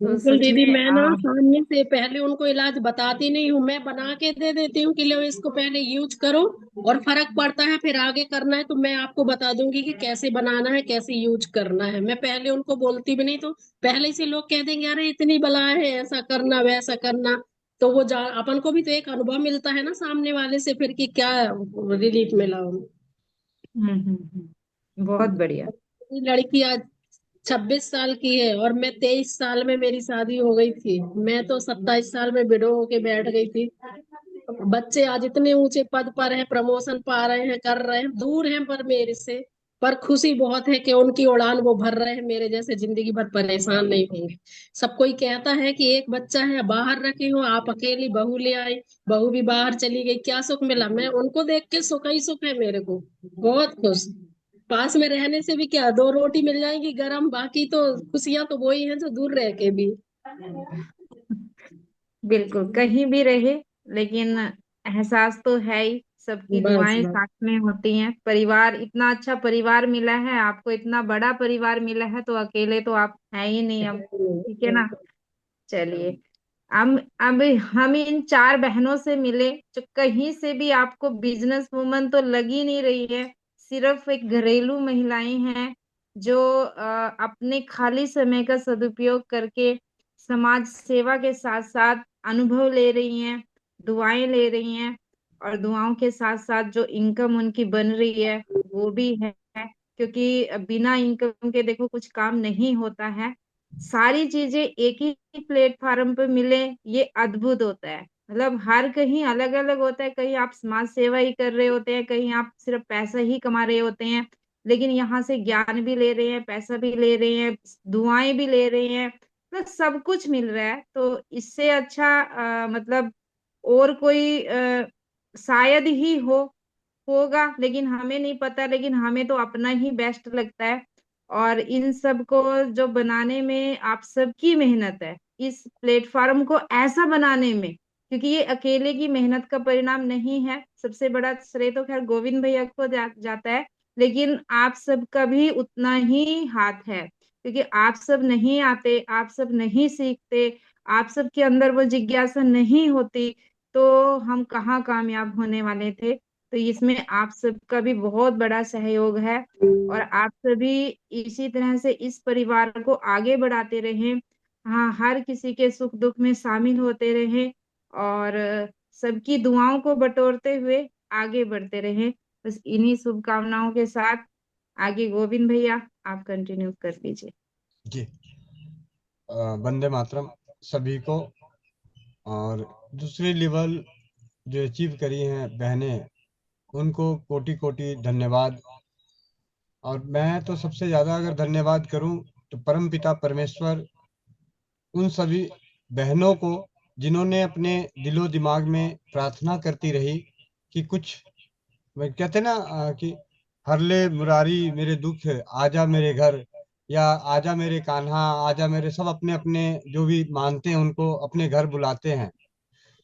तो बिल्कुल सच दीदी, में मैं ना सामने से पहले उनको इलाज बताती नहीं हूँ, मैं बना के दे देती हूँ कि लो इसको पहले यूज करो, और फर्क पड़ता है फिर आगे करना है तो मैं आपको बता दूंगी कि कैसे बनाना है, कैसे यूज करना है। मैं पहले उनको बोलती भी नहीं, तो पहले से लोग कह देंगे अरे इतनी बला है, ऐसा करना वैसा करना। तो वो जा अपन को भी तो एक अनुभव मिलता है ना सामने वाले से फिर कि क्या रिलीफ मिला उनको। बहुत बढ़िया। मेरी लड़की आज 26 साल की है, और मैं 23 साल में मेरी शादी हो गई थी। मैं तो 27 साल में विडो होके बैठ गई थी। बच्चे आज इतने ऊंचे पद पर हैं, प्रमोशन पा रहे हैं, कर रहे हैं, दूर हैं पर मेरे से। पर खुशी बहुत है कि उनकी उड़ान वो भर रहे हैं, मेरे जैसे जिंदगी भर परेशान नहीं होंगे। सब कोई कहता है कि एक बच्चा है बाहर रखे हो, आप अकेली बहू ले आए, बहू भी बाहर चली गई, क्या सुख मिला। मैं उनको देख के सुख ही सुख है मेरे को, बहुत खुश। पास में रहने से भी क्या, दो रोटी मिल जाएंगी गरम, बाकी तो खुशियां तो वही हैं जो दूर रह के भी। बिल्कुल, कहीं भी रहे, लेकिन एहसास तो है ही। सबकी बस दुआएं बस। साथ में होती हैं। परिवार, इतना अच्छा परिवार मिला है आपको, इतना बड़ा परिवार मिला है, तो अकेले तो आप है ही नहीं अब। ठीक है ना। चलिए, अब हम इन चार बहनों से मिले, जो कहीं से भी आपको बिजनेस वुमन तो लगी नहीं रही है। सिर्फ एक घरेलू महिलाएं हैं जो अपने खाली समय का सदुपयोग करके समाज सेवा के साथ साथ अनुभव ले रही हैं, दुआएं ले रही हैं। और दुआओं के साथ साथ जो इनकम उनकी बन रही है वो भी है। क्योंकि बिना इनकम के देखो कुछ काम नहीं होता है। सारी चीजें एक ही प्लेटफॉर्म पे मिले, ये अद्भुत होता है। मतलब हर कहीं अलग अलग होता है, कहीं आप समाज सेवा ही कर रहे होते हैं, कहीं आप सिर्फ पैसा ही कमा रहे होते हैं। लेकिन यहाँ से ज्ञान भी ले रहे हैं, पैसा भी ले रहे हैं, दुआएं भी ले रहे हैं, तो सब कुछ मिल रहा है। तो इससे अच्छा मतलब और कोई शायद ही होगा, लेकिन हमें नहीं पता। लेकिन हमें तो अपना ही बेस्ट लगता है। और इन सब को जो बनाने में आप सबकी मेहनत है, इस प्लेटफॉर्म को ऐसा बनाने में, क्योंकि ये अकेले की मेहनत का परिणाम नहीं है। सबसे बड़ा श्रेय तो खैर गोविंद भैया को जाता है, लेकिन आप सबका भी उतना ही हाथ है। क्योंकि आप सब नहीं आते, आप सब नहीं सीखते, आप सबके अंदर वो जिज्ञासा नहीं होती, तो हम कहाँ कामयाब होने वाले थे। तो इसमें आप सबका भी बहुत बड़ा सहयोग है। और आप सभी इसी तरह से इस परिवार को आगे बढ़ाते रहें। हाँ, हर किसी के सुख दुख में शामिल होते रहें। और सबकी दुआओं को बटोरते हुए आगे बढ़ते रहें। बस इन्हीं शुभकामनाओं के साथ आगे गोविंद भैया आप कंटिन्यू कर लीजिए। जी, वंदे मातरम सभी को। और दूसरे लेवल जो अचीव करी हैं बहनें, उनको कोटि कोटि धन्यवाद। और मैं तो सबसे ज़्यादा अगर धन्यवाद करूं तो परमपिता परमेश्वर उन सभी बहनों को जिन्होंने अपने दिलो दिमाग में प्रार्थना करती रही कि कुछ, मैं कहते ना कि हर ले मुरारी मेरे दुख, आजा मेरे घर, या आजा मेरे कान्हा, आजा मेरे, सब अपने अपने जो भी मानते हैं उनको अपने घर बुलाते हैं।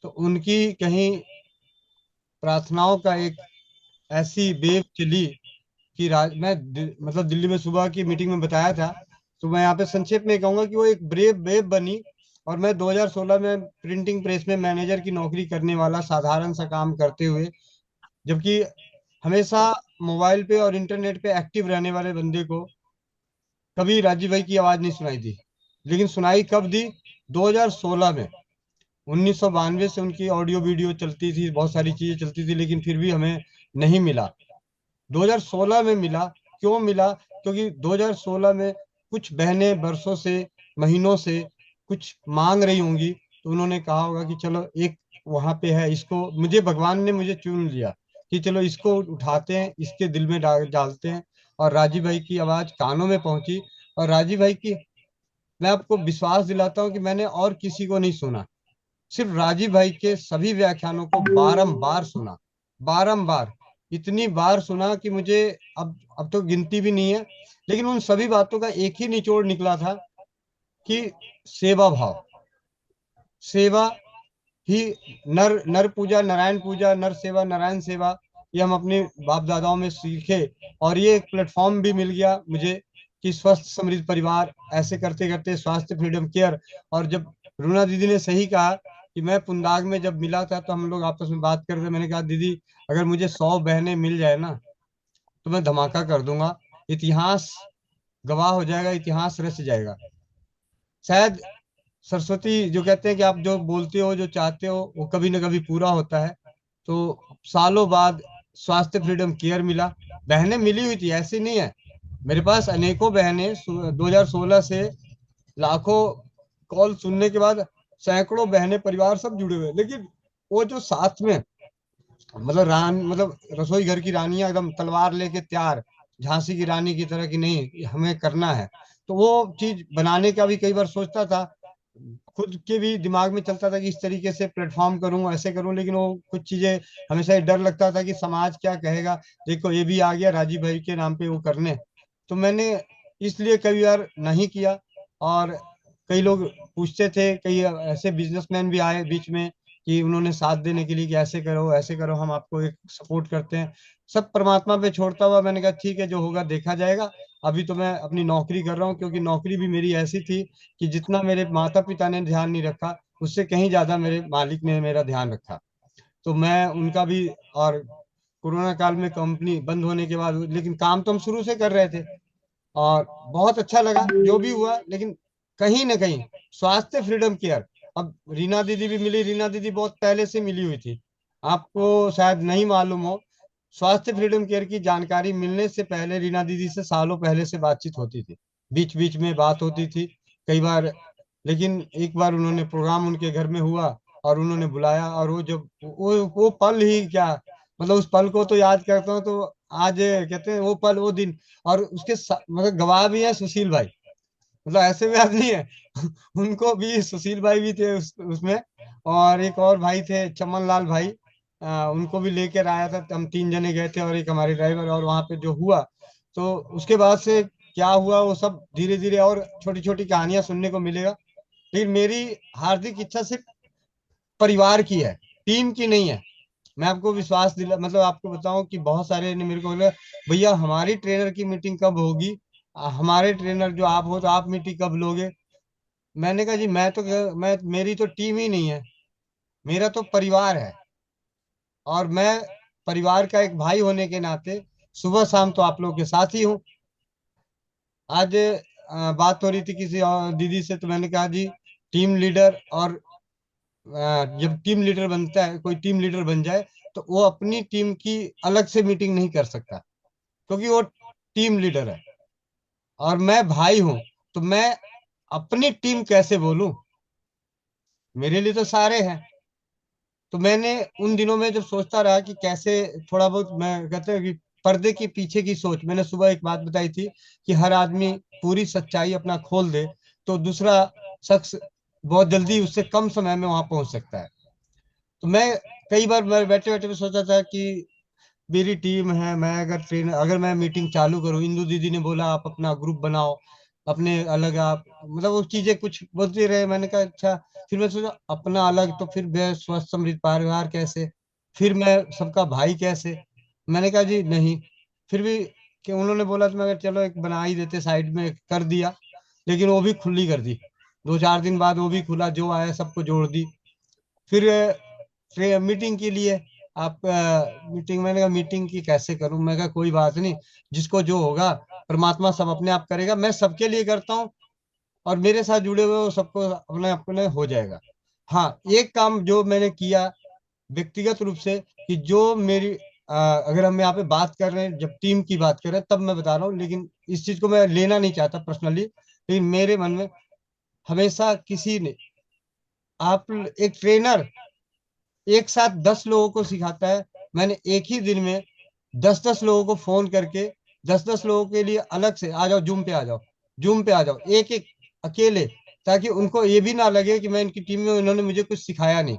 तो उनकी कहीं प्रार्थनाओं का एक ऐसी वेव चली कि मतलब दिल्ली में सुबह की मीटिंग में बताया था, तो मैं यहाँ पे संक्षेप में कहूंगा कि वो एक ब्रेव वेव बनी। और मैं 2016 में प्रिंटिंग प्रेस में मैनेजर की नौकरी करने वाला साधारण सा काम करते हुए, जबकि हमेशा मोबाइल पे और इंटरनेट पे एक्टिव रहने वाले बंदे को कभी राजीव भाई की आवाज नहीं सुनाई दी। लेकिन सुनाई कब दी? 2016 में। 1992 से उनकी ऑडियो वीडियो चलती थी, बहुत सारी चीजें चलती थी, लेकिन फिर भी हमें नहीं मिला। 2016 में मिला। क्यों मिला? क्योंकि 2016 में कुछ बहनें बरसों से, महीनों से कुछ मांग रही होंगी, तो उन्होंने कहा होगा कि चलो एक वहां पे है, इसको मुझे भगवान ने मुझे चुन लिया कि चलो इसको उठाते हैं, इसके दिल में डालते हैं। और राजीव भाई की आवाज कानों में पहुंची। और राजीव भाई की, मैं आपको विश्वास दिलाता हूं कि मैंने और किसी को नहीं सुना, सिर्फ राजीव भाई के सभी व्याख्यानों को बारंबार सुना, बारंबार, इतनी बार सुना कि मुझे अब तो गिनती भी नहीं है। लेकिन उन सभी बातों का एक ही निचोड़ निकला था कि सेवा भाव, सेवा ही, नर नर पूजा नारायण पूजा, नर सेवा नारायण सेवा, ये हम अपने बाप दादाओं में सीखे। और ये एक प्लेटफॉर्म भी मिल गया मुझे कि स्वस्थ समृद्ध परिवार, ऐसे करते करते स्वास्थ्य फ्रीडम केयर। और जब रुना दीदी ने सही कहा कि मैं पुंदाग में जब मिला था तो हम लोग आपस में बात कर रहे थे, मैंने कहा दीदी अगर मुझे 100 बहनें मिल जाए ना तो मैं धमाका कर दूंगा, इतिहास गवाह हो जाएगा, इतिहास रच जाएगा। शायद सरस्वती जो कहते हैं कि आप जो बोलते हो, जो चाहते हो, वो कभी ना कभी पूरा होता है। तो सालों बाद स्वास्थ्य फ्रीडम केयर मिला। बहनें मिली हुई थी, ऐसी नहीं है, मेरे पास अनेकों बहनें 2016 से लाखों कॉल सुनने के बाद सैकड़ों बहनें, परिवार सब जुड़े हुए। लेकिन वो जो साथ में मतलब रसोई घर की रानियां एकदम तलवार लेके तैयार, झांसी की रानी की तरह, की नहीं हमें करना है, तो वो चीज बनाने का भी कई बार सोचता था, खुद के भी दिमाग में चलता था कि इस तरीके से प्लेटफॉर्म करूं, ऐसे करूं। लेकिन वो कुछ चीजें हमेशा डर लगता था कि समाज क्या कहेगा। देखो ये भी आ गया राजीव भाई के नाम पे वो करने, तो मैंने इसलिए कई बार नहीं किया। और कई लोग पूछते थे, कई ऐसे बिजनेसमैन भी आए बीच में कि उन्होंने साथ देने के लिए कि ऐसे करो ऐसे करो, हम आपको एक सपोर्ट करते हैं। सब परमात्मा पे छोड़ता हुआ मैंने कहा ठीक है, जो होगा देखा जाएगा। अभी तो मैं अपनी नौकरी कर रहा हूँ, क्योंकि नौकरी भी मेरी ऐसी थी कि जितना मेरे माता पिता ने ध्यान नहीं रखा, उससे कहीं ज्यादा मेरे मालिक ने मेरा ध्यान रखा। तो मैं उनका भी, और कोरोना काल में कंपनी बंद होने के बाद, लेकिन काम तो हम शुरू से कर रहे थे और बहुत अच्छा लगा जो भी हुआ। लेकिन कहीं ना कहीं स्वास्थ्य फ्रीडम केयर, अब रीना दीदी भी मिली, रीना दीदी बहुत पहले से मिली हुई थी, आपको शायद नहीं मालूम हो। स्वास्थ्य फ्रीडम केयर की जानकारी मिलने से पहले रीना दीदी से सालों पहले से बातचीत होती थी, बीच बीच में बात होती थी कई बार। लेकिन एक बार उन्होंने प्रोग्राम उनके घर में हुआ और उन्होंने बुलाया, और वो जब वो पल ही क्या, मतलब उस पल को तो याद करता हूँ तो आज कहते हैं वो पल वो दिन। और उसके मतलब गवाह भी है सुशील भाई, मतलब ऐसे में आदमी है उनको भी, सुशील भाई भी थे उसमें, और एक और भाई थे चमन लाल भाई, उनको भी लेकर आया था। हम 3 जने गए थे और एक हमारे ड्राइवर। और वहां पे जो हुआ, तो उसके बाद से क्या हुआ वो सब धीरे धीरे और छोटी छोटी कहानियां सुनने को मिलेगा। लेकिन मेरी हार्दिक इच्छा सिर्फ परिवार की है, टीम की नहीं है। मैं आपको विश्वास दिला, मतलब आपको बताऊं कि बहुत सारे ने मेरे को बोला भैया हमारी ट्रेनर की मीटिंग कब होगी, हमारे ट्रेनर जो आप हो तो आप मीटिंग कब लोगे। मैंने कहा जी मैं मेरी तो टीम ही नहीं है, मेरा तो परिवार है। और मैं परिवार का एक भाई होने के नाते सुबह शाम तो आप लोगों के साथ ही हूँ। आज बात हो रही थी किसी और दीदी से, तो मैंने कहा जी टीम लीडर, और जब टीम लीडर बनता है, कोई टीम लीडर बन जाए, तो वो अपनी टीम की अलग से मीटिंग नहीं कर सकता, क्योंकि वो टीम लीडर है। और मैं भाई हूं, तो मैं अपनी टीम कैसे बोलूं, मेरे लिए तो सारे हैं। तो मैंने उन दिनों में जब सोचता रहा कि कैसे थोड़ा बहुत, मैं कहते हैं कि पर्दे के पीछे की सोच। मैंने सुबह एक बात बताई थी कि हर आदमी पूरी सच्चाई अपना खोल दे तो दूसरा शख्स बहुत जल्दी उससे कम समय में वहां पहुंच सकता है। तो मैं कई बार मैं बैठे बैठे सोचा था कि मेरी टीम है, मैं अगर मैं मीटिंग चालू करूं, इंदु दीदी ने बोला आप अपना ग्रुप बनाओ, अपने अलग आप, मतलब वो चीजें कुछ बोलते रहे। मैंने कहा अच्छा। फिर मैं सोचा अपना अलग, तो फिर मैं स्वस्थ समृद्ध परिवार कैसे, फिर मैं सबका भाई कैसे। मैंने कहा जी नहीं। फिर भी कि उन्होंने बोला तो मैं कहा, चलो एक बना ही देते, साइड में कर दिया। लेकिन वो भी खुली कर दी, 2-4 दिन बाद वो भी खुला, जो आया सबको जोड़ दी। फिर मीटिंग के लिए आप मीटिंग, मैंने कहा मीटिंग की कैसे करूं। मैं कहा कोई बात नहीं, जिसको जो होगा परमात्मा सब अपने आप करेगा, मैं सबके लिए करता हूँ और मेरे साथ जुड़े हुए वो सबको अपने अपने हो जाएगा। हाँ, एक काम जो मैंने किया व्यक्तिगत रूप से, कि जो मेरी अगर हम यहाँ पे बात कर रहे हैं, जब टीम की बात कर रहे हैं तब मैं बता रहा हूँ, लेकिन इस चीज को मैं लेना नहीं चाहता पर्सनली, लेकिन मेरे मन में हमेशा किसी ने, आप एक ट्रेनर एक साथ 10 लोगों को सिखाता है। मैंने एक ही दिन में 10-10 लोगों को फोन करके 10-10 लोगों के लिए अलग से, आ जाओ जूम पे, आ जाओ जूम पे, आ जाओ एक एक अकेले, ताकि उनको ये भी ना लगे कि मैं इनकी टीम में, इन्होंने मुझे कुछ सिखाया नहीं।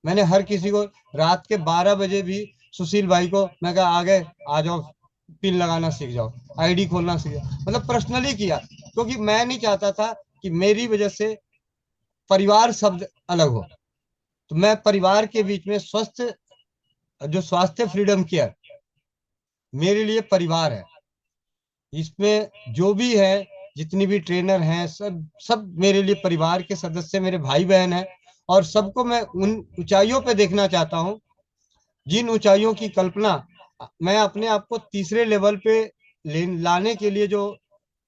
मैंने हर किसी को रात के 12 बजे भी, सुशील भाई को मैं कहा आ गए, आ जाओ पिन लगाना सीख जाओ, आईडी खोलना सीख जाओ, मतलब पर्सनली किया, क्योंकि मैं नहीं चाहता था कि मेरी वजह से परिवार शब्द अलग हो। तो मैं परिवार के बीच में स्वस्थ, जो स्वास्थ्य फ्रीडम केयर मेरे लिए परिवार है। इसमें जो भी है, जितनी भी ट्रेनर हैं, सब सब मेरे लिए परिवार के सदस्य, मेरे भाई बहन हैं। और सबको मैं उन ऊंचाइयों पे देखना चाहता हूँ जिन ऊंचाइयों की कल्पना मैं अपने आप को तीसरे लेवल पे लाने के लिए जो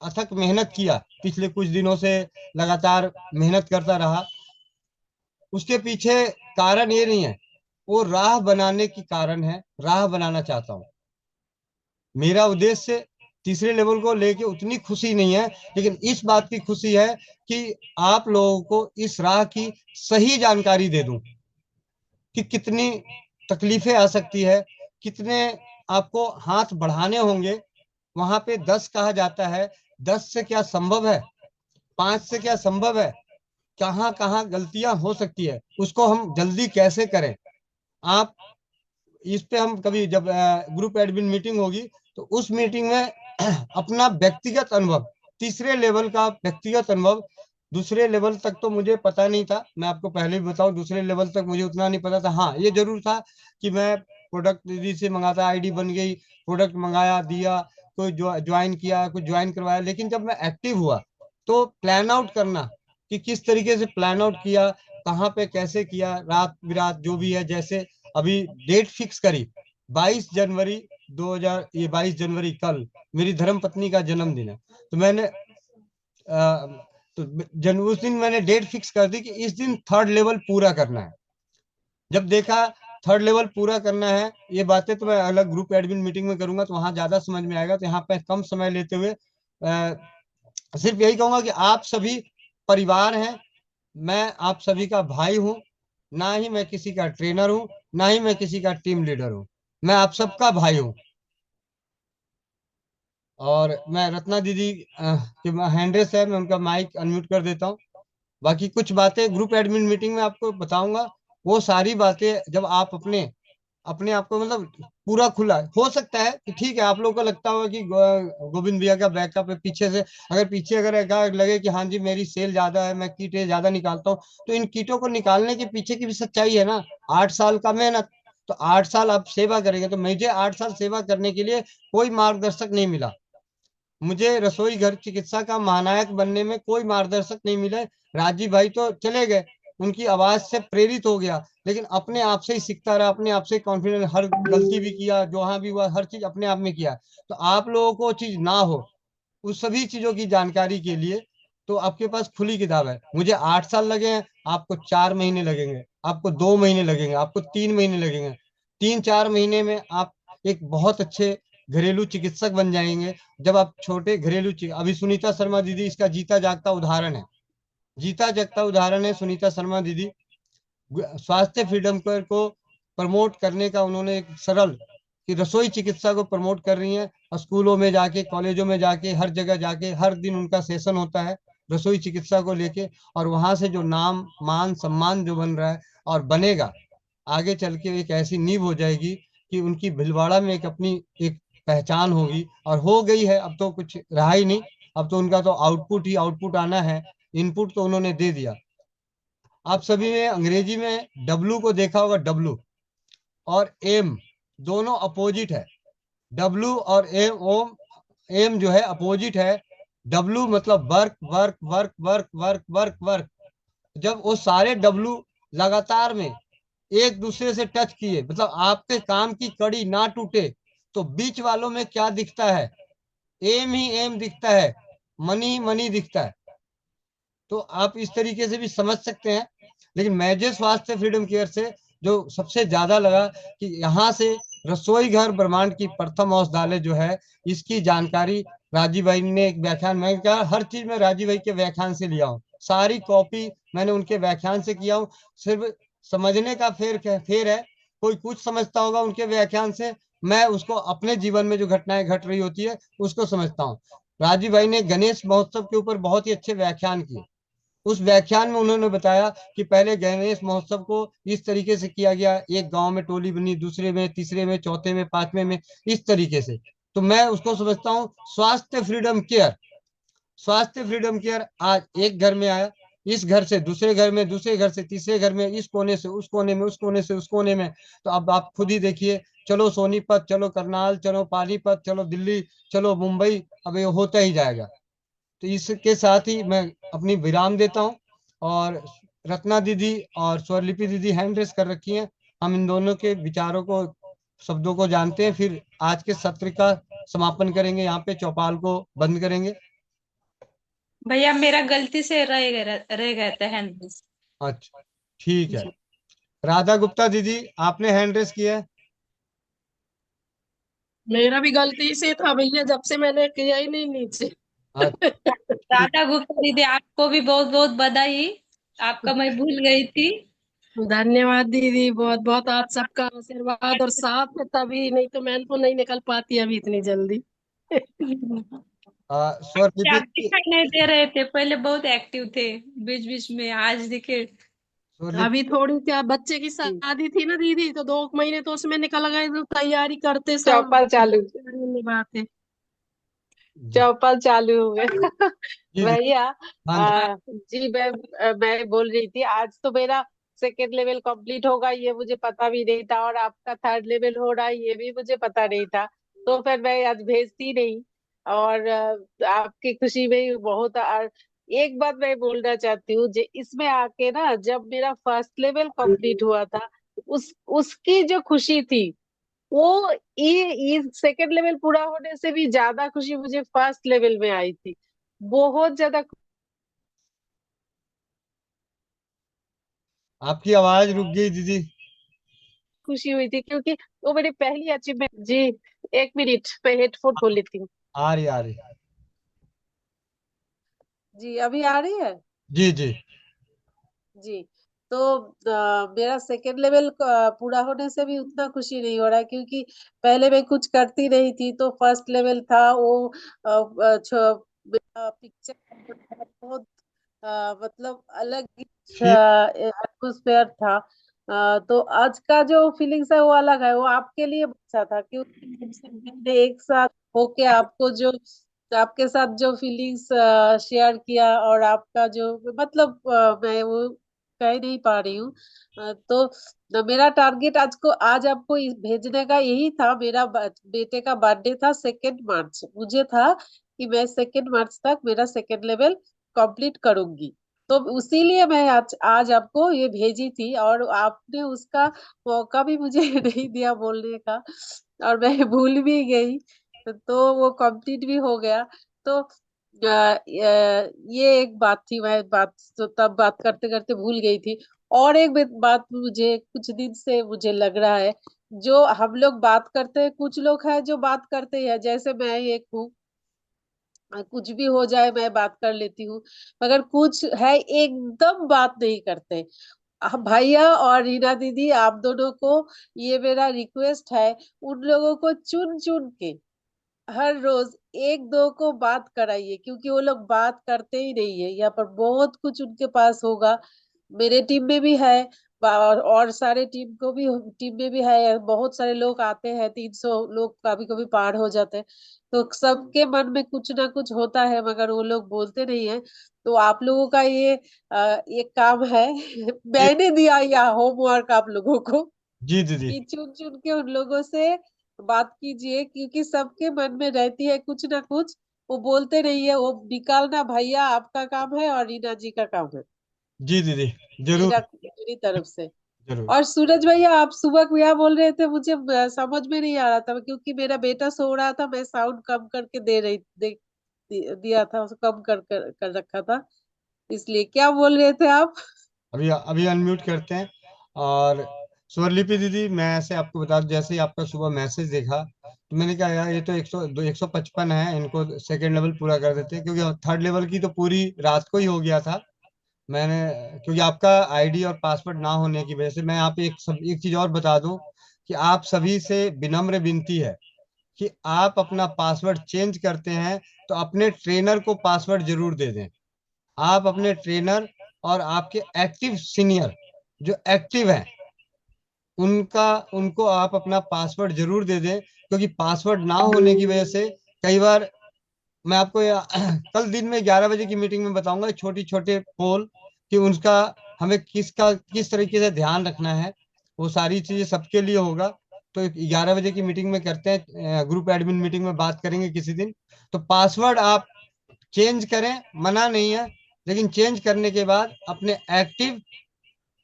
अथक मेहनत किया, पिछले कुछ दिनों से लगातार मेहनत करता रहा, उसके पीछे कारण ये नहीं है, वो राह बनाने की कारण है, राह बनाना चाहता हूँ। मेरा उद्देश्य तीसरे लेवल को लेके उतनी खुशी नहीं है, लेकिन इस बात की खुशी है कि आप लोगों को इस राह की सही जानकारी दे दूं कि कितनी तकलीफें आ सकती है, कितने आपको हाथ बढ़ाने होंगे। वहां पे 10 कहा जाता है, 10 से क्या संभव है, 5 से क्या संभव है, कहाँ कहाँ गलतियां हो सकती है, उसको हम जल्दी कैसे करें। आप इस पे हम कभी जब ग्रुप एडमिन मीटिंग होगी तो उस मीटिंग में अपना व्यक्तिगत अनुभव, तीसरे लेवल का व्यक्तिगत अनुभव, दूसरे लेवल तक तो मुझे पता नहीं था, मैं आपको पहले भी बताऊं, दूसरे लेवल तक मुझे उतना नहीं पता था। हाँ, ये जरूर था कि मैं प्रोडक्ट दीदी से मंगाता, आईडी बन गई, प्रोडक्ट मंगाया, दिया, कोई ज्वाइन किया, कुछ ज्वाइन करवाया। लेकिन जब मैं एक्टिव हुआ तो प्लान आउट करना, कि किस तरीके से प्लान आउट किया, कहाँ पे कैसे किया, रात बिरात जो भी है। जैसे अभी डेट फिक्स करी 22 जनवरी 2000, ये 22 जनवरी कल मेरी धर्म पत्नी का जन्मदिन है। तो मैंने उस दिन मैंने डेट फिक्स कर दी कि इस दिन 3rd लेवल पूरा करना है। जब देखा 3rd लेवल पूरा करना है, ये बातें तो मैं अलग ग्रुप एडमिन मीटिंग में करूंगा, तो वहां ज्यादा समझ में आएगा। तो यहाँ पे कम समय लेते हुए सिर्फ यही कहूंगा कि आप सभी परिवार हैं, मैं आप सभी का भाई हूँ, ना ही मैं किसी का ट्रेनर हूँ, ना ही मैं किसी का टीम लीडर हूँ, मैं आप सबका भाई हूँ। और मैं रत्ना दीदी के हैंड रेस है, मैं उनका माइक अनम्यूट कर देता हूँ। बाकी कुछ बातें ग्रुप एडमिन मीटिंग में आपको बताऊंगा, वो सारी बातें जब आप अपने अपने आप को, मतलब पूरा खुला हो सकता है कि ठीक है, आप लोगों को लगता होगा कि गोविंद भैया का बैकअप है पीछे से, अगर लगे कि हाँ जी मेरी सेल ज्यादा है, मैं कीटें ज्यादा निकालता हूँ, तो इन कीटों को निकालने के पीछे की भी सच्चाई है ना, 8 साल का मेहनत। तो 8 साल आप सेवा करेंगे, तो मुझे 8 साल सेवा करने के लिए कोई मार्गदर्शक नहीं मिला, मुझे रसोई घर चिकित्सा का महानायक बनने में कोई मार्गदर्शक नहीं मिले। राजीव भाई तो चले गए, उनकी आवाज से प्रेरित हो गया, लेकिन अपने आप से ही सीखता रहा, अपने आप से कॉन्फिडेंस, हर गलती भी किया, जहां भी हुआ हर चीज अपने आप में किया। तो आप लोगों को चीज ना हो, उस सभी चीजों की जानकारी के लिए तो आपके पास खुली किताब है। मुझे 8 साल लगे हैं, आपको 4 महीने लगेंगे, आपको 2 महीने लगेंगे, आपको 3 महीने लगेंगे। 3-4 महीने में आप एक बहुत अच्छे घरेलू चिकित्सक बन जाएंगे। जब आप छोटे घरेलू अभी सुनीता शर्मा दीदी इसका जीता जागता उदाहरण है, जीता जागता उदाहरण है सुनीता शर्मा दीदी। स्वास्थ्य फ्रीडम को प्रमोट करने का उन्होंने एक सरल कि रसोई चिकित्सा को प्रमोट कर रही हैं, और स्कूलों में जाके, कॉलेजों में जाके, हर जगह जाके हर दिन उनका सेशन होता है रसोई चिकित्सा को लेके। और वहां से जो नाम मान सम्मान जो बन रहा है और बनेगा, आगे चल के एक ऐसी नींव हो जाएगी कि उनकी भीलवाड़ा में एक अपनी एक पहचान होगी, और हो गई है। अब तो कुछ रहा ही नहीं, अब तो उनका तो आउटपुट ही आउटपुट आना है। इनपुट तो उन्होंने दे दिया। आप सभी ने अंग्रेजी में डब्लू को देखा होगा, डब्लू और एम दोनों अपोजिट है। डब्लू और एम, ओम एम जो है अपोजिट है। डब्लू मतलब work work work work work work work. जब वो सारे डब्लू लगातार में एक दूसरे से टच किए, मतलब आपके काम की कड़ी ना टूटे, तो बीच वालों में क्या दिखता है? एम ही एम दिखता है, मनी ही मनी दिखता है। तो आप इस तरीके से भी समझ सकते हैं। लेकिन मुझे स्वास्थ्य फ्रीडम केयर से जो सबसे ज्यादा लगा कि यहाँ से रसोई घर ब्रह्मांड की प्रथम औषधालय जो है, इसकी जानकारी राजीव भाई ने एक व्याख्यान में कहा, हर चीज मैं राजीव भाई के व्याख्यान से लिया हूँ, सारी कॉपी मैंने उनके व्याख्यान से किया हूँ। सिर्फ समझने का फेर है। कोई कुछ समझता होगा उनके व्याख्यान से, मैं उसको अपने जीवन में जो घटनाएं घट रही होती है उसको समझता हूँ। राजीव भाई ने गणेश महोत्सव के ऊपर बहुत ही अच्छे व्याख्यान किए। उस व्याख्यान में उन्होंने बताया कि पहले गणेश महोत्सव को इस तरीके से किया गया, एक गांव में टोली बनी, दूसरे में, तीसरे में, चौथे में, पांचवें में, इस तरीके से। तो मैं उसको समझता हूँ स्वास्थ्य फ्रीडम केयर। स्वास्थ्य फ्रीडम केयर आज एक घर में आया, इस घर से दूसरे घर में, दूसरे घर से तीसरे घर में, इस कोने से उस कोने में, उस कोने से उस कोने में। तो अब आप खुद ही देखिए, चलो सोनीपत, चलो करनाल, चलो पानीपत, चलो दिल्ली, चलो मुंबई, अब ये होता ही जाएगा। तो इसके साथ ही मैं अपनी विराम देता हूँ। और रत्ना दीदी और स्वरलिपि दीदी हैंड रेस कर रखी हैं, हम इन दोनों के विचारों को, शब्दों को जानते हैं, फिर आज के सत्र का समापन करेंगे, यहाँ पे चौपाल को बंद करेंगे। भैया मेरा गलती से रह गए थे हैंड। अच्छा, ठीक है। जी। राधा गुप्ता दीदी, आपने हैंड रेस किया है। मेरा भी गलती से था भैया, जब से मैंने किया ही नहीं नीचे। अच्छा, ठीक। राधा गुप्ता दीदी आपको भी बहुत बहुत बधाई, आपका मैं भूल गई थी। धन्यवाद दीदी, बहुत बहुत आप सबका आशीर्वाद और साथ है, तभी नहीं तो मैं तो नहीं निकल पाती अभी इतनी जल्दी। स्वरलिपि आप दिखाई नहीं दे रहे थे, पहले बहुत एक्टिव थे, बीच बीच में आज दिखे। स्वरलिपि अभी थोड़ी क्या बच्चे की शादी थी ना दीदी, तो 2 महीने तो उसमें निकल गए, तो तैयारी करते सब चौपाल चालू, बात है। जी चौपाल चालू हो गए। जी जी। भैया हाँ जी। जी मैं बोल रही थी, आज तो मेरा सेकेंड लेवल कंप्लीट होगा ये मुझे पता भी नहीं था, और आपका थर्ड लेवल हो रहा है ये भी मुझे पता नहीं था। तो फिर मैं आज भेजती नहीं, और आपकी खुशी में ही बहुत। और एक बात मैं बोलना चाहती हूँ, इसमें आके ना जब मेरा फर्स्ट लेवल कंप्लीट हुआ था, उसकी जो खुशी थी, वो ये सेकंड लेवल पूरा होने से भी ज्यादा खुशी मुझे फर्स्ट लेवल में आई थी। बहुत ज्यादा आपकी आवाज रुक गई दीदी। खुशी हुई थी, क्योंकि वो मेरी पहली अचीवमेंट। जी, एक मिनट मैं हेडफोन खोल लेती हूँ। आ रही, आ रही। जी, अभी आ रही है। जी जी। जी, तो मेरा सेकेंड लेवल पूरा होने से भी उतना खुशी नहीं हो रहा है, क्योंकि पहले मैं कुछ करती नहीं थी, तो फर्स्ट लेवल था वो पिक्चर बहुत मतलब अलग ठीक। एटमोसफेयर था। तो आज का जो फीलिंग्स है वो अलग है, वो आपके लिए अच्छा था, क्योंकि हम सब ने एक साथ होके आपको जो आपके साथ जो फीलिंग्स शेयर किया, और आपका जो मतलब मैं वो कह नहीं पा रही हूँ। तो मेरा टारगेट आज आपको भेजने का यही था। मेरा बेटे का बर्थडे था 2 मार्च, मुझे था कि मैं 2 मार्च तक मेरा सेकेंड लेवल कंप्लीट करूंगी। तो इसीलिए मैं आज आपको ये भेजी थी, और आपने उसका मौका भी मुझे नहीं दिया बोलने का, और मैं भूल भी गई। तो वो कंप्लीट भी हो गया। तो ये एक बात थी, मैं बात तो तब बात करते करते भूल गई थी। और एक बात मुझे कुछ दिन से मुझे लग रहा है, जो हम लोग बात करते हैं, कुछ लोग हैं जो बात करते हैं, जैसे मैं एक हूँ, कुछ भी हो जाए मैं बात कर लेती हूँ, मगर कुछ है एकदम बात नहीं करते। भैया और रीना दीदी, आप दोनों को ये मेरा रिक्वेस्ट है, उन लोगों को चुन चुन के हर रोज एक दो को बात कराइए, क्योंकि वो लोग बात करते ही नहीं है। यहाँ पर बहुत कुछ उनके पास होगा, मेरे टीम में भी है, और सारे टीम में भी है। बहुत सारे लोग आते हैं, 300 लोग कभी कभी पार हो जाते हैं। तो सबके मन में कुछ ना कुछ होता है, मगर वो लोग बोलते नहीं है। तो आप लोगों का ये एक काम है मैंने दिया यह होमवर्क आप लोगों को, जी दीदी। कि चुन चुन के उन लोगों से बात कीजिए, क्योंकि सबके मन में रहती है कुछ ना कुछ, वो बोलते नहीं है, वो निकालना भैया आपका काम है और रीना जी का काम है, जी दीदी, जरूर मेरी तरफ से। जरूर। और सूरज भैया, आप सुबह क्या बोल रहे थे, मुझे समझ में नहीं आ रहा था, क्योंकि मेरा बेटा सो रहा था, मैं साउंड कम करके दिया था, उसको कम कर रखा था, इसलिए। क्या बोल रहे थे आप? अभी अभी अनम्यूट करते हैं। और स्वरलिपि दीदी, मैं ऐसे आपको बता दूं, जैसे ही आपका सुबह मैसेज देखा तो मैंने कहा यार ये तो 155 है, इनको सेकंड लेवल पूरा कर देते हैं, क्योंकि थर्ड लेवल की तो पूरी रात को ही हो गया था। मैंने, क्योंकि आपका आईडी और पासवर्ड ना होने की वजह से, मैं यहाँ पे एक चीज और बता दूं कि आप सभी से विनम्र विनती है कि आप अपना पासवर्ड चेंज करते हैं तो अपने ट्रेनर को पासवर्ड जरूर दे दें। आप अपने ट्रेनर और आपके एक्टिव सीनियर जो एक्टिव हैं उनको आप अपना पासवर्ड जरूर दे दें, क्योंकि पासवर्ड ना होने की वजह से कई बार, मैं आपको कल दिन में 11 बजे की मीटिंग में बताऊंगा छोटी छोटे पोल कि उनका हमें किस तरीके से ध्यान रखना है। वो सारी चीजें सबके लिए होगा। तो 11 बजे की मीटिंग में करते हैं, ग्रुप एडमिन मीटिंग में बात करेंगे किसी दिन। तो पासवर्ड आप चेंज करें, मना नहीं है, लेकिन चेंज करने के बाद अपने एक्टिव,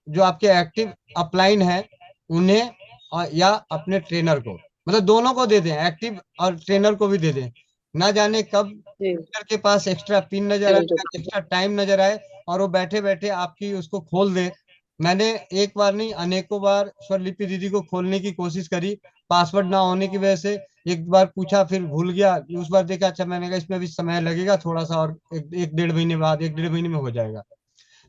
जो आपके एक्टिव अपलाइन है उन्हें, और या अपने ट्रेनर को, मतलब दोनों को दे दें, एक्टिव और ट्रेनर को भी दे दें। ना जाने कब ट्रेनर के पास एक्स्ट्रा पिन नजर आए, एक्स्ट्रा टाइम नजर आए और वो बैठे बैठे आपकी उसको खोल दे। मैंने एक बार नहीं अनेकों बार स्वरलिपि दीदी को खोलने की कोशिश करी, पासवर्ड ना होने की वजह से। एक बार पूछा, फिर भूल गया, उस बार देखा, अच्छा मैंने कहा इसमें भी समय लगेगा थोड़ा सा, और एक डेढ़ महीने बाद, एक डेढ़ महीने में हो जाएगा।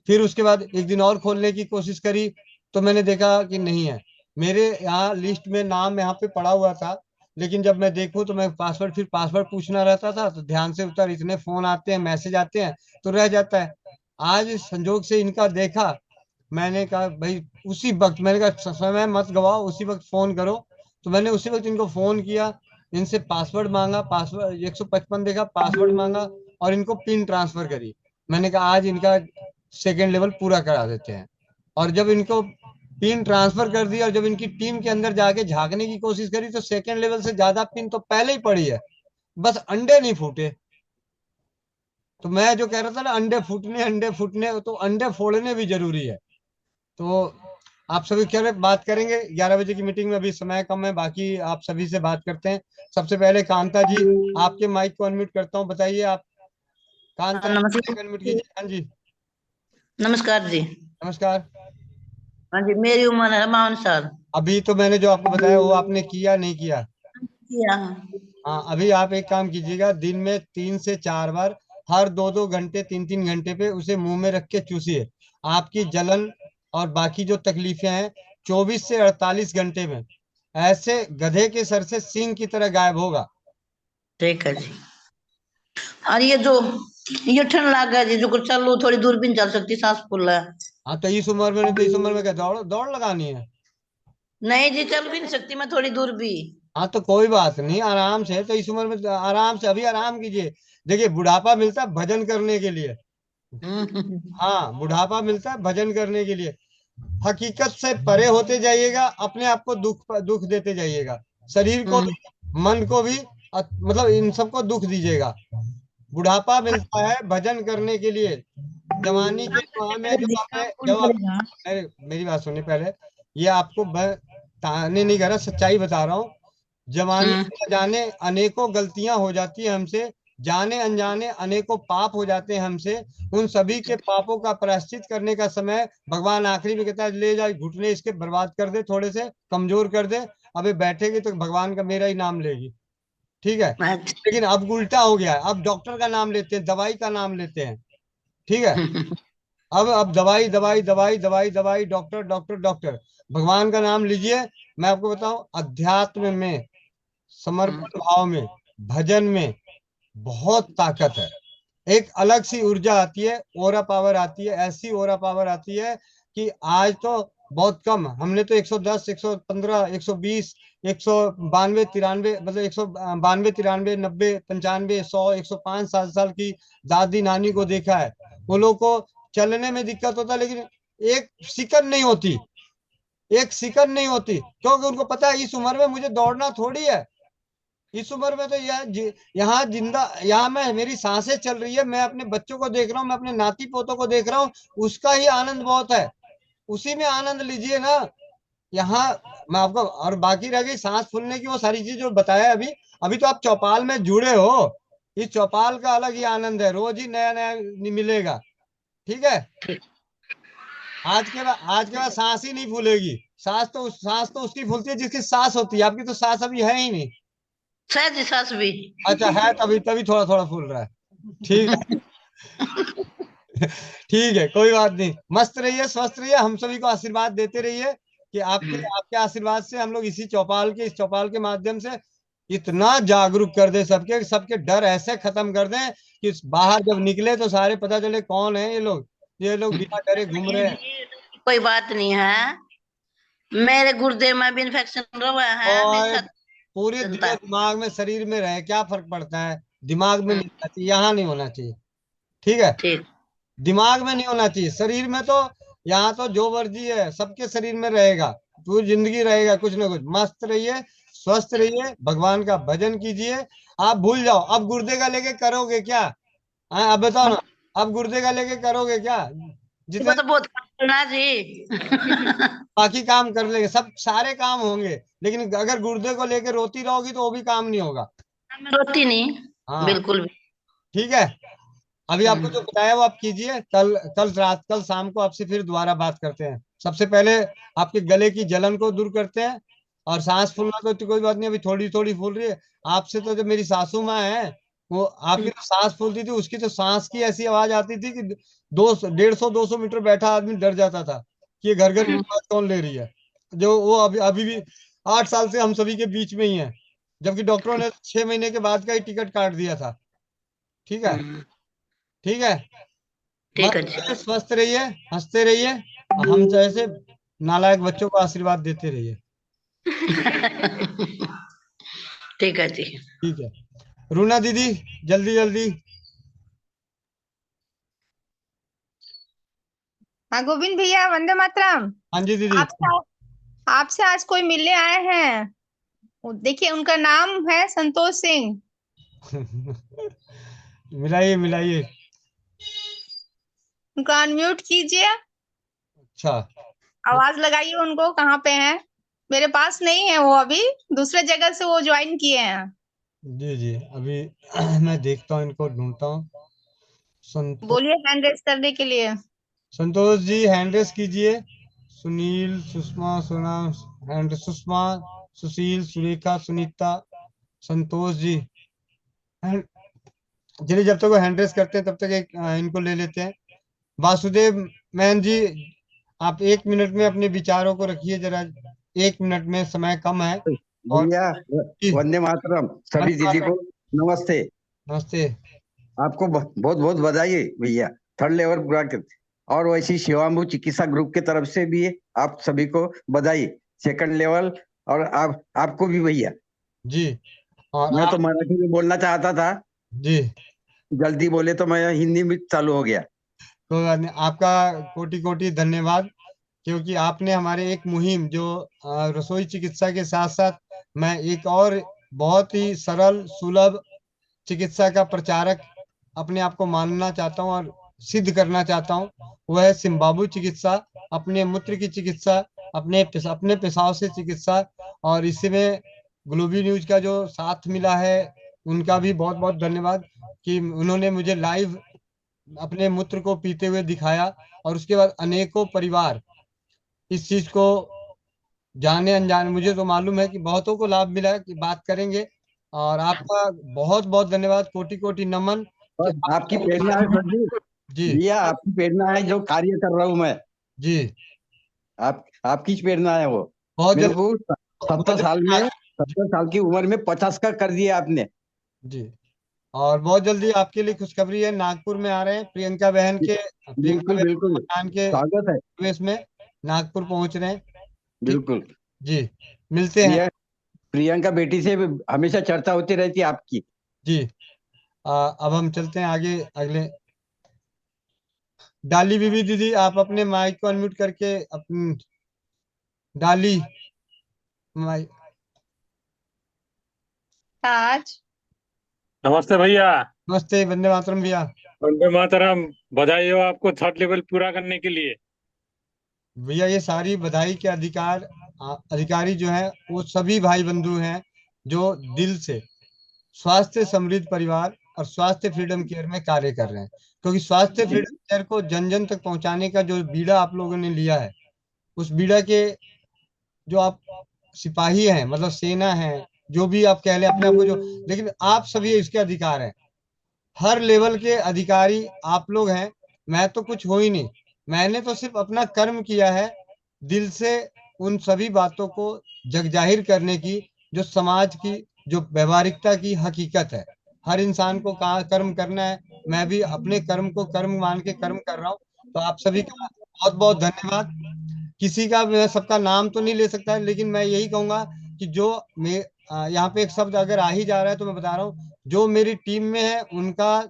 फिर उसके बाद एक दिन और खोलने की कोशिश करी तो मैंने देखा कि नहीं है, मेरे यहाँ लिस्ट में नाम यहाँ पे पड़ा हुआ था, लेकिन जब मैं देखूं तो मैं फिर पासवर्ड पूछना रहता था तो ध्यान से उतर, इतने फोन आते हैं, मैसेज आते हैं, तो रह जाता है। आज संजोग से इनका देखा, मैंने कहा भाई उसी वक्त, मैंने कहा समय मत गवाओ, उसी वक्त फोन करो। तो मैंने उसी वक्त इनको फोन किया, इनसे पासवर्ड मांगा, पासवर्ड 155 देखा, पासवर्ड मांगा और इनको पिन ट्रांसफर करी। मैंने कहा आज इनका सेकेंड लेवल पूरा करा देते हैं। और जब इनको पिन ट्रांसफर कर दिया और जब इनकी टीम के अंदर जाके झांकने की कोशिश करी तो सेकेंड लेवल से ज्यादा पिन तो पहले ही पड़ी है, बस अंडे नहीं फूटे। तो मैं जो कह रहा था ना, अंडे फूटने, तो अंडे फोड़ने भी जरूरी है। तो आप सभी कह रहे बात करेंगे 11 बजे की मीटिंग में, अभी समय कम है, बाकी आप सभी से बात करते हैं। सबसे पहले कांता जी, आपके माइक को अनम्यूट करता हूँ, बताइए आप। कांता जी, नमस्कार। अनम्यूट कीजिए। हाँ जी, नमस्कार जी। नमस्कार। हाँ जी, मेरी उम्र है 52 साल। अभी तो मैंने जो आपको बताया वो आपने किया नहीं किया? किया। हाँ, अभी आप एक काम कीजिएगा, दिन में 3 से 4 बार, हर 2-2 घंटे, 3-3 घंटे पे उसे मुंह में रख के चूसिए। आपकी जलन और बाकी जो तकलीफें हैं 24 से 48 घंटे में ऐसे गधे के सर से सींग की तरह गायब होगा। ठीक है जी। और ये ठंड लग गया जी, जो कुछ चलू थोड़ी दूर भी नहीं चल सकती, सांस फूल रहा है। हाँ, तो इस उम्र में, तो इस उम्र में क्या दौड़ दौड़ लगानी है? नहीं जी, चल भी नहीं सकती मैं थोड़ी दूर भी। हाँ, तो कोई बात नहीं, आराम से, तो इस उम्र में आराम से, अभी आराम कीजिए। देखिए, बुढ़ापा मिलता है भजन करने के लिए। हाँ, बुढ़ापा मिलता है भजन करने के लिए। हकीकत से परे होते जाइएगा, अपने आप को दुख दुख देते जाइएगा, शरीर को भी, मन को भी, मतलब इन सबको दुख दीजिएगा। बुढ़ापा मिलता है भजन करने के लिए। जवानी के में जो हमें, जब आप मेरी बात सुनिए पहले, ये आपको ताने नहीं कर रहा, सच्चाई बता रहा हूँ। जवानी में जाने अनेकों गलतियां हो जाती है हमसे, जाने अनजाने अनेकों पाप हो जाते हैं हमसे। उन सभी के पापों का प्रायश्चित करने का समय भगवान आखिरी में कहता है, ले जा घुटने इसके बर्बाद कर दे, थोड़े से कमजोर कर दे, अबे बैठेगी तो भगवान का मेरा ही नाम लेगी, ठीक है। लेकिन अब उल्टा हो गया है, अब डॉक्टर का नाम लेते हैं, दवाई का नाम लेते हैं, ठीक है। अब दवाई दवाई दवाई दवाई दवाई, डॉक्टर डॉक्टर डॉक्टर। भगवान का नाम लीजिए। मैं आपको बताऊं, अध्यात्म में, समर्पण भाव में, भजन में बहुत ताकत है। एक अलग सी ऊर्जा आती है, ओरा पावर आती है, ऐसी ओरा पावर आती है कि आज तो बहुत कम, हमने तो 110, 115, 120, 192, 93, मतलब 192, 93, 90, 95, 100, 105, 7 साल की दादी नानी को देखा है। वो लोग को चलने में दिक्कत होता है, लेकिन एक सिकंड नहीं होती, एक सेकंड नहीं होती, क्योंकि उनको पता है इस उम्र में मुझे दौड़ना थोड़ी है। इस उम्र में तो यहाँ जिंदा, यहाँ मैं, मेरी सांसें चल रही है, मैं अपने बच्चों को देख रहा हूँ, मैं अपने नाती पोतों को देख रहा हूँ, उसका ही आनंद बहुत है। उसी में आनंद लीजिए ना। यहाँ मैं आपको, और बाकी रह गई सांस फूलने की वो सारी चीज जो बताया अभी। अभी तो आप चौपाल में जुड़े हो, इस चौपाल का अलग ही आनंद है, रोज ही नया नया मिलेगा। ठीक है। आज के बाद सांस ही नहीं फूलेगी। सांस तो उसकी फूलती है जिसकी सांस होती है, आपकी तो सांस अभी है ही नहीं। सहज सांस भी। अच्छा है, तभी तभी थोड़ा थोड़ा फूल रहा है। ठीक है। ठीक है, कोई बात नहीं। मस्त रहिए, स्वस्थ रहिए, हम सभी को आशीर्वाद देते रहिए कि आपके आपके आशीर्वाद से हम लोग इस चौपाल के माध्यम से इतना जागरूक कर दे, सबके सबके डर ऐसे खत्म कर दें कि बाहर जब निकले तो सारे पता चले कौन है ये लोग बिना डरे घूम रहे हैं। कोई बात नहीं है, मेरे गुर्दे में भी इन्फेक्शन रहा है, मेरे और साथ पूरे दिमाग में, शरीर में रहे, क्या फर्क पड़ता है? दिमाग में नहीं होना चाहिए, यहाँ नहीं होना चाहिए। ठीक है। ठीक। दिमाग में नहीं होना चाहिए, शरीर में तो, यहाँ तो जो मर्जी है सबके शरीर में रहेगा, पूरी जिंदगी रहेगा कुछ ना कुछ। मस्त रहिए, स्वस्थ रहिए, भगवान का भजन कीजिए। आप भूल जाओ, अब गुर्दे का लेके करोगे क्या? हाँ, अब बताओ ना, अब गुर्दे का लेके करोगे क्या? जितने तो बहुत करना जी। बाकी काम कर लेंगे, सब सारे काम होंगे, लेकिन अगर गुर्दे को लेके रोती रहोगी तो वो भी काम नहीं होगा। रोती नहीं। हाँ, बिल्कुल भी। ठीक है। अभी आपको जो बताया वो आप कीजिए। कल शाम को आपसे फिर दोबारा बात करते हैं। सबसे पहले आपके गले की जलन को दूर करते हैं। और सांस फूलना तो कोई बात नहीं, अभी थोड़ी थोड़ी फूल रही है। आपसे तो जब मेरी सासू माँ है, वो आपकी तो सांस फूलती थी, उसकी तो सांस की ऐसी आवाज आती थी कि 150, 200 मीटर बैठा आदमी डर जाता था कि ये घर घर की आवाज कौन ले रही है। जो वो अभी अभी भी 8 साल से हम सभी के बीच में ही है, जबकि डॉक्टरों ने 6 महीने के बाद का ही टिकट काट दिया था। ठीक है। ठीक है। ठीक है मस्त जी। रहिए, स्वस्थ रहिए, हंसते रहिए, हम जैसे नालायक बच्चों को आशीर्वाद देते रहिए। ठीक है जी। ठीक है। रूना दीदी, जल्दी जल्दी। हाँ गोविंद भैया, वंदे मातरम। हाँ जी दीदी। आपसे आज कोई मिलने आए हैं। देखिए, उनका नाम है संतोष सिंह। मिलाइए मिलाइए। उनका अनम्यूट कीजिए, अच्छा, आवाज लगाइए उनको, कहाँ पे हैं। मेरे पास नहीं है वो, अभी दूसरे जगह से वो ज्वाइन किए हैं। जी जी, अभी मैं देखता हूँ, इनको ढूंढता हूँ। बोलिए हैंड रेस करने के लिए। संतोष जी हैंड रेस कीजिए। सुनील, सुषमा, सोना, हैंड, सुषमा, सुशील, सुरेखा, सुनीता, संतोष जी। चलिए, जब तक वो हैंड रेस करते हैं तब तक एक इनको ले लेते हैं। वासुदेव मैन जी, आप 1 मिनट में अपने विचारों को रखिए जरा। 1 मिनट में, समय कम है। और भैया, वंदे मातरम। सभी दीदी को नमस्ते। नमस्ते। आपको बहुत बहुत बधाई है भैया, थर्ड लेवल ब्रॉकेट, और वैसी शिवाम्बू चिकित्सा ग्रुप की तरफ से भी आप सभी को बधाई, सेकंड लेवल। और आपको भी भैया जी। और मैं तो मराठी में बोलना चाहता था जी, जल्दी बोले तो मैं हिंदी में चालू हो गया। कोई बात नहीं, आपका कोटि कोटि धन्यवाद। क्योंकि आपने हमारे एक मुहिम जो रसोई चिकित्सा के साथ साथ मैं एक और बहुत ही सरल सुलभ चिकित्सा का प्रचारक अपने आप को मानना चाहता हूँ और सिद्ध करना चाहता हूँ, वह है सिम्बाबू चिकित्सा। अपने मूत्र की चिकित्सा, अपने पेशाब से चिकित्सा। और इसमें ग्लोबी न्यूज का जो साथ मिला है, उनका भी बहुत बहुत धन्यवाद कि उन्होंने मुझे लाइव अपने मूत्र को पीते हुए दिखाया। और उसके बाद अनेकों परिवार इस चीज को जाने अनजाने, मुझे तो मालूम है कि बहुतों को लाभ मिला है, कि बात करेंगे। और आपका बहुत बहुत धन्यवाद, कोटि कोटि नमन। आपकी प्रेरणा है सर जी, जी भैया आपकी प्रेरणा है जो कार्य कर रहा हूँ मैं। जी आपकी प्रेरणा है वो। बहुत मेरे जल्दी को 70 साल की उम्र में 50 का कर दिया आपने। जी। और बहुत जल्दी आपके लिए खुशखबरी है, नागपुर में आ रहे हैं प्रियंका बहन बिल्कुल के बिल्कुल मकान के स्वागत है। प्रवेश में नागपुर पहुंच रहे हैं। ठीक बिल्कुल। जी, मिलते हैं। प्रियंका बेटी से हमेशा चर्चा होती रहती है आपकी। जी अब हम चलते हैं आगे अगले। डाली बीबी दीदी, आप अपने माइक को अनम्यूट करके अपनी डाली माइक। ताज। नमस्ते भैया। नमस्ते, वंदे मातरम भैया। वंदे मातरम। बधाई हो आपको 3rd लेवल पूरा करने के लिए। भैया ये सारी बधाई के अधिकारी जो है वो सभी भाई बंधु हैं जो दिल से स्वास्थ्य समृद्ध परिवार और स्वास्थ्य फ्रीडम केयर में कार्य कर रहे हैं। क्योंकि स्वास्थ्य फ्रीडम केयर को जन जन तक पहुंचाने का जो बीड़ा आप लोगों ने लिया है, उस बीड़ा के जो आप सिपाही हैं, मतलब सेना है, जो भी आप कह लें अपने आप को, जो लेकिन आप सभी इसके अधिकार हैं। हर लेवल के अधिकारी आप लोग हैं। मैं तो कुछ हो ही नहीं, मैंने तो सिर्फ अपना कर्म किया है दिल से उन सभी बातों को जग जाहिर करने की, जो समाज की, जो व्यवहारिकता की हकीकत है। हर इंसान को कहाँ कर्म करना है, मैं भी अपने कर्म को कर्म मान के कर्म कर रहा हूँ। तो आप सभी का बहुत बहुत धन्यवाद। किसी का मैं सबका नाम तो नहीं ले सकता, लेकिन मैं यही कहूंगा कि जो यहाँ पे एक शब्द अगर आ ही जा रहा है तो मैं बता रहा हूँ, जो मेरी टीम में है उनका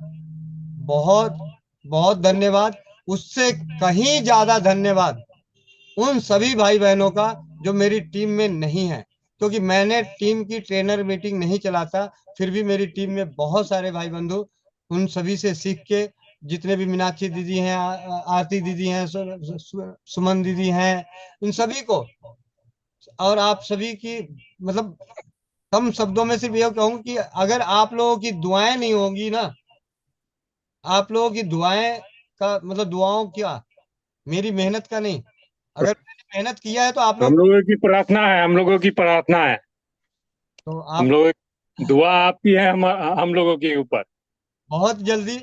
बहुत बहुत धन्यवाद। उससे कहीं ज्यादा धन्यवाद उन सभी भाई बहनों का जो मेरी टीम में नहीं है। क्योंकि मैंने टीम की ट्रेनर मीटिंग नहीं चलाता, फिर भी मेरी टीम में बहुत सारे भाई बंधु, उन सभी से सीख के, जितने भी मीनाक्षी दीदी हैं, आरती दीदी हैं, सुमन दीदी हैं, इन सभी को और आप सभी की, मतलब कम शब्दों में सिर्फ यह कहूँ कि अगर आप लोगों की दुआएं नहीं होंगी ना, आप लोगों की दुआएं का मतलब दुआओं क्या, मेरी मेहनत का नहीं, अगर मैंने मेहनत किया है तो आप हम लोग लोगों की प्रार्थना है, हम लोगों की प्रार्थना है, तो हम आप लोग दुआ आपकी है, हम लोगों के ऊपर। बहुत जल्दी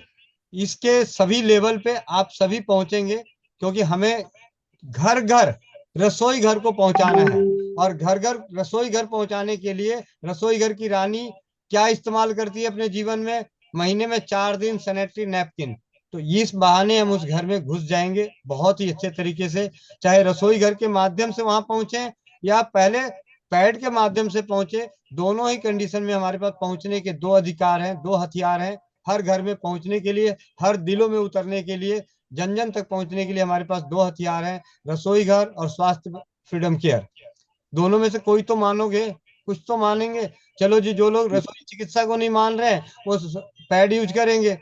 इसके सभी लेवल पे आप सभी पहुंचेंगे। क्योंकि हमें घर घर रसोई घर को पहुंचाना है, और घर घर रसोई घर पहुंचाने के लिए रसोई घर की रानी क्या इस्तेमाल करती है अपने जीवन में, महीने में 4 दिन सैनिटरी नैपकिन। तो इस बहाने हम उस घर में घुस जाएंगे बहुत ही अच्छे तरीके से, चाहे रसोई घर के माध्यम से वहां पहुंचे या पहले पैड के माध्यम से पहुंचे। दोनों ही कंडीशन में हमारे पास पहुंचने के 2 अधिकार हैं, 2 हथियार हैं। हर घर में पहुंचने के लिए, हर दिलों में उतरने के लिए, जन जन तक पहुंचने के लिए हमारे पास 2 हथियार हैं, रसोई घर और स्वास्थ्य फ्रीडम केयर। दोनों में से कोई तो मानोगे, कुछ तो मानेंगे। चलो जी, जो लोग रसोई चिकित्सा को नहीं मान रहे हैं वो पैड यूज करेंगे,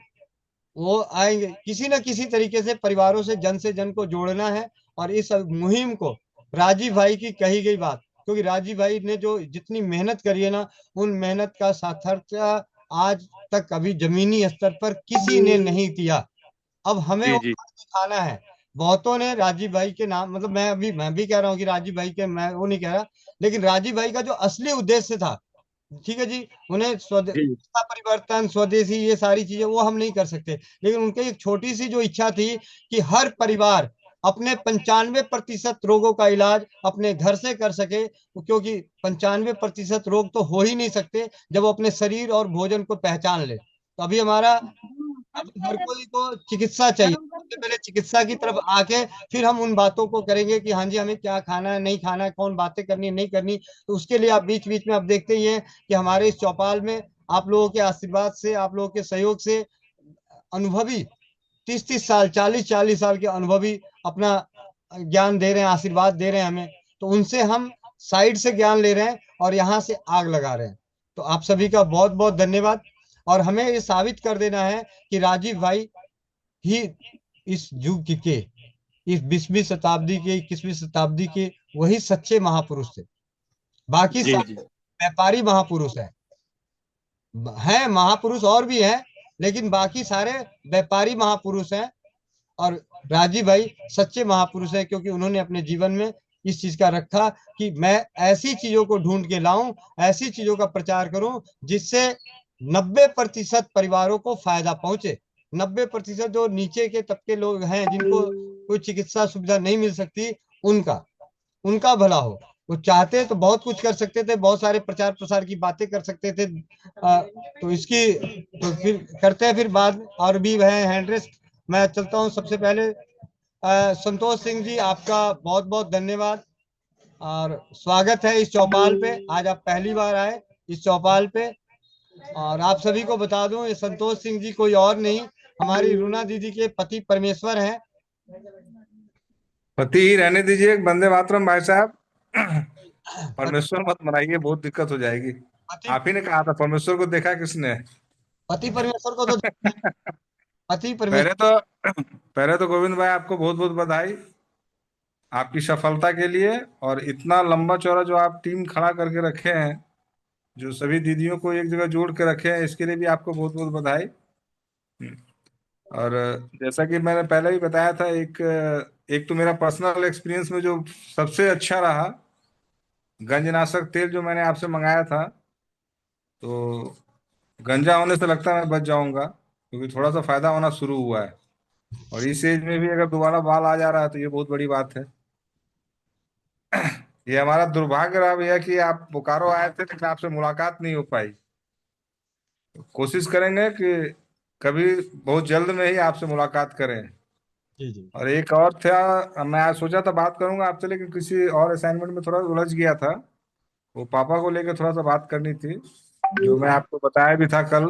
वो आएंगे। किसी न किसी तरीके से जन को जोड़ना है। और इस मुहिम को राजीव भाई की कही गई बात, क्योंकि राजीव भाई ने जो जितनी मेहनत करी है ना, उन मेहनत का सार्थक आज तक अभी जमीनी स्तर पर किसी ने नहीं किया। अब हमें वो जी दिखाना है। बहुतों ने राजीव भाई के नाम, मतलब मैं भी कह रहा हूँ कि राजीव भाई के, मैं वो नहीं कह रहा, लेकिन राजीव भाई का जो असली उद्देश्य था, ठीक है जी, उन्हें जी परिवर्तन, स्वदेशी, ये सारी चीजें वो हम नहीं कर सकते, लेकिन उनकी एक छोटी सी जो इच्छा थी कि हर परिवार अपने 95% रोगों का इलाज अपने घर से कर सके। क्योंकि 95% रोग तो हो ही नहीं सकते जब वो अपने शरीर और भोजन को पहचान ले। तो अभी हमारा, अब हर कोई को चिकित्सा चाहिए, सबसे पहले चिकित्सा की तरफ आके फिर हम उन बातों को करेंगे कि हाँ जी हमें क्या खाना है, नहीं खाना है, कौन बातें करनी है, नहीं करनी। तो उसके लिए आप बीच बीच में आप देखते ही हैं कि हमारे इस चौपाल में आप लोगों के आशीर्वाद से, आप लोगों के सहयोग से अनुभवी 30-30 साल, 40-40 साल के अनुभवी अपना ज्ञान दे रहे हैं, आशीर्वाद दे रहे हैं हमें। तो उनसे हम साइड से ज्ञान ले रहे हैं और यहाँ से आग लगा रहे हैं। तो आप सभी का बहुत बहुत धन्यवाद। और हमें ये साबित कर देना है कि राजीव भाई ही इस युग के, इस 20वीं शताब्दी के, 21वीं शताब्दी के वही सच्चे महापुरुष थे। बाकी जी सारे व्यापारी महापुरुष हैं महापुरुष और भी हैं, लेकिन बाकी सारे व्यापारी महापुरुष हैं। और राजीव भाई सच्चे महापुरुष हैं, क्योंकि उन्होंने अपने जीवन में इस चीज का रखा कि मैं ऐसी चीजों को ढूंढ के लाऊं, ऐसी चीजों का प्रचार करूं जिससे 90% परिवारों को फायदा पहुंचे। 90% जो नीचे के तबके लोग हैं जिनको कोई चिकित्सा सुविधा नहीं मिल सकती, उनका भला हो। वो चाहते तो बहुत कुछ कर सकते थे, बहुत सारे प्रचार प्रसार की बातें कर सकते थे। तो इसकी तो फिर करते हैं फिर बाद में। और भी है हैंड रेस्ट, मैं चलता हूँ। सबसे पहले संतोष सिंह जी, आपका बहुत बहुत धन्यवाद और स्वागत है इस चौपाल पे। आज आप पहली बार आए इस चौपाल पे। और आप सभी को बता दूं, ये संतोष सिंह जी कोई और नहीं, हमारी रूना दीदी के पति परमेश्वर हैं। पति ही रहने दीजिए, वंदे मातरम भाई साहब। परमेश्वर मत मनाइए, बहुत दिक्कत हो जाएगी। आप ही ने कहा था, परमेश्वर को देखा किसने? पति परमेश्वर को तो पति परमेश्वर। पहले तो गोविंद भाई आपको बहुत बहुत बधाई आपकी सफलता के लिए, और इतना लंबा चौड़ा जो आप टीम खड़ा करके रखे हैं, जो सभी दीदियों को एक जगह जोड़ के रखे हैं, इसके लिए भी आपको बहुत बहुत बधाई। और जैसा कि मैंने पहले ही बताया था, एक तो मेरा पर्सनल एक्सपीरियंस में जो सबसे अच्छा रहा, गंजनाशक तेल जो मैंने आपसे मंगाया था, तो गंजा होने से लगता है मैं बच जाऊंगा, क्योंकि थोड़ा सा फायदा होना शुरू हुआ है। और इस एज में भी अगर दोबारा बाल आ जा रहा है तो ये बहुत बड़ी बात है। ये हमारा दुर्भाग्य रहा भैया कि आप बोकारो आए थे लेकिन आपसे मुलाकात नहीं हो पाई। कोशिश करेंगे कि कभी बहुत जल्द में ही आपसे मुलाकात करें। जी जी। और एक और था, मैं आज सोचा था बात करूंगा आपसे, लेकिन किसी और असाइनमेंट में थोड़ा उलझ गया था। वो पापा को लेकर थोड़ा सा बात करनी थी, जो मैं आपको बताया भी था कल।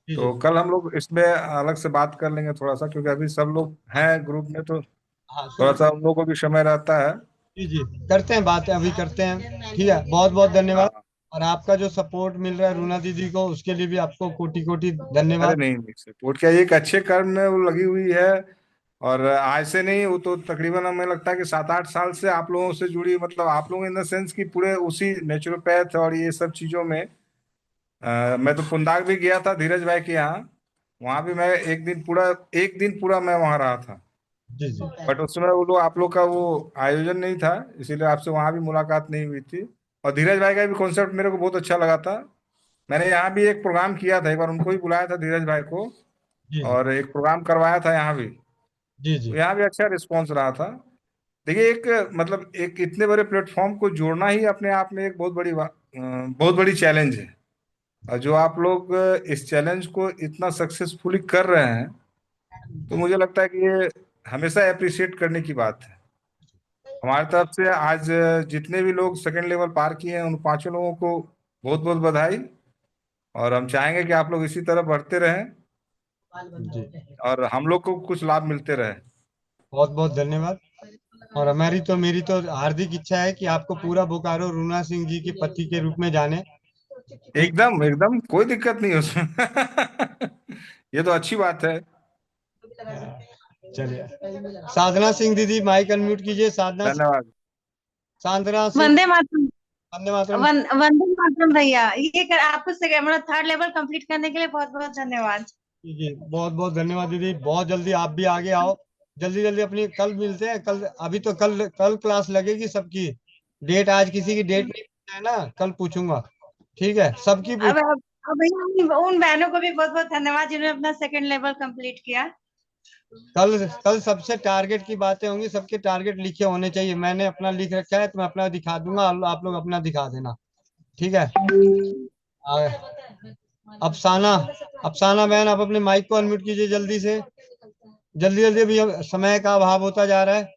तो कल हम लोग इसमें अलग से बात कर लेंगे थोड़ा सा, क्योंकि अभी सब लोग हैं ग्रुप में, तो थोड़ा सा उन लोगों को भी समय रहता है। जी जी, करते हैं बातें, अभी करते हैं। ठीक है, बहुत बहुत धन्यवाद। और आपका जो सपोर्ट मिल रहा है रूना दीदी को, उसके लिए भी आपको कोटि कोटि अरे धन्यवाद। नहीं, सपोर्ट क्या, एक अच्छे कर्म में वो लगी हुई है। और आज से नहीं, वो तो तकरीबन हमें लगता है कि 7-8 साल से आप लोगों से जुड़ी, मतलब आप लोग इन द सेंस कि पूरे उसी नेचुरोपैथ और ये सब चीजों में। मैं तो पुंदाग भी गया था धीरज भाई के यहाँ, वहां भी मैं एक दिन पूरा मैं वहां रहा था। जी जी। बट उसमें वो लोग, आप लोग का वो आयोजन नहीं था, इसीलिए आपसे वहां भी मुलाकात नहीं हुई थी। और धीरज भाई का भी कॉन्सेप्ट मेरे को बहुत अच्छा लगा था। मैंने यहाँ भी एक प्रोग्राम किया था, एक बार उनको भी बुलाया था धीरज भाई को, और एक प्रोग्राम करवाया था यहाँ भी। जी जी। तो यहाँ भी अच्छा रिस्पॉन्स रहा था। देखिए, एक इतने बड़े प्लेटफॉर्म को जोड़ना ही अपने आप में एक बहुत बड़ी चैलेंज है। और जो आप लोग इस चैलेंज को इतना सक्सेसफुली कर रहे हैं, तो मुझे लगता है कि ये हमेशा अप्रिशिएट करने की बात है। हमारी तरफ से आज जितने भी लोग सेकंड लेवल पार किए हैं, उन 5 लोगों को बहुत बहुत बधाई। और हम चाहेंगे कि आप लोग इसी तरह बढ़ते रहें और हम लोग को कुछ लाभ मिलते रहे। बहुत बहुत धन्यवाद। और मेरी तो हार्दिक इच्छा है कि आपको पूरा बोकारो रूना सिंह जी के पति के रूप में जाने। एकदम एकदम, कोई दिक्कत नहीं उसमें। ये तो अच्छी बात है। चलिए, साधना सिंह दीदी माइक अनम्यूट कीजिए। धन्यवाद। साधना सिंह। वंदे मातरम। वंदे मातरम। वंदे मातरम भैया, आपको मतलब 3rd लेवल कंप्लीट करने के लिए बहुत बहुत धन्यवाद। जी, बहुत बहुत धन्यवाद दीदी। बहुत जल्दी आप भी आगे आओ, जल्दी जल्दी अपनी, कल मिलते हैं। कल अभी तो कल क्लास लगेगी सबकी। डेट आज किसी की डेट नहीं है ना, कल पूछूंगा। ठीक है, सबकी अब भैया उन बहनों को भी बहुत बहुत धन्यवाद जिन्होंने अपना 2nd लेवल कंप्लीट किया। कल सबसे टारगेट की बातें होंगी, सबके टारगेट लिखे होने चाहिए। मैंने अपना लिख रखा है, तो मैं अपना दिखा दूंगा, आप लोग अपना दिखा देना। ठीक है। अफसाना बहन, आप अपने माइक को अनम्यूट कीजिए जल्दी से, जल्दी जल्दी, अभी समय का अभाव होता जा रहा है।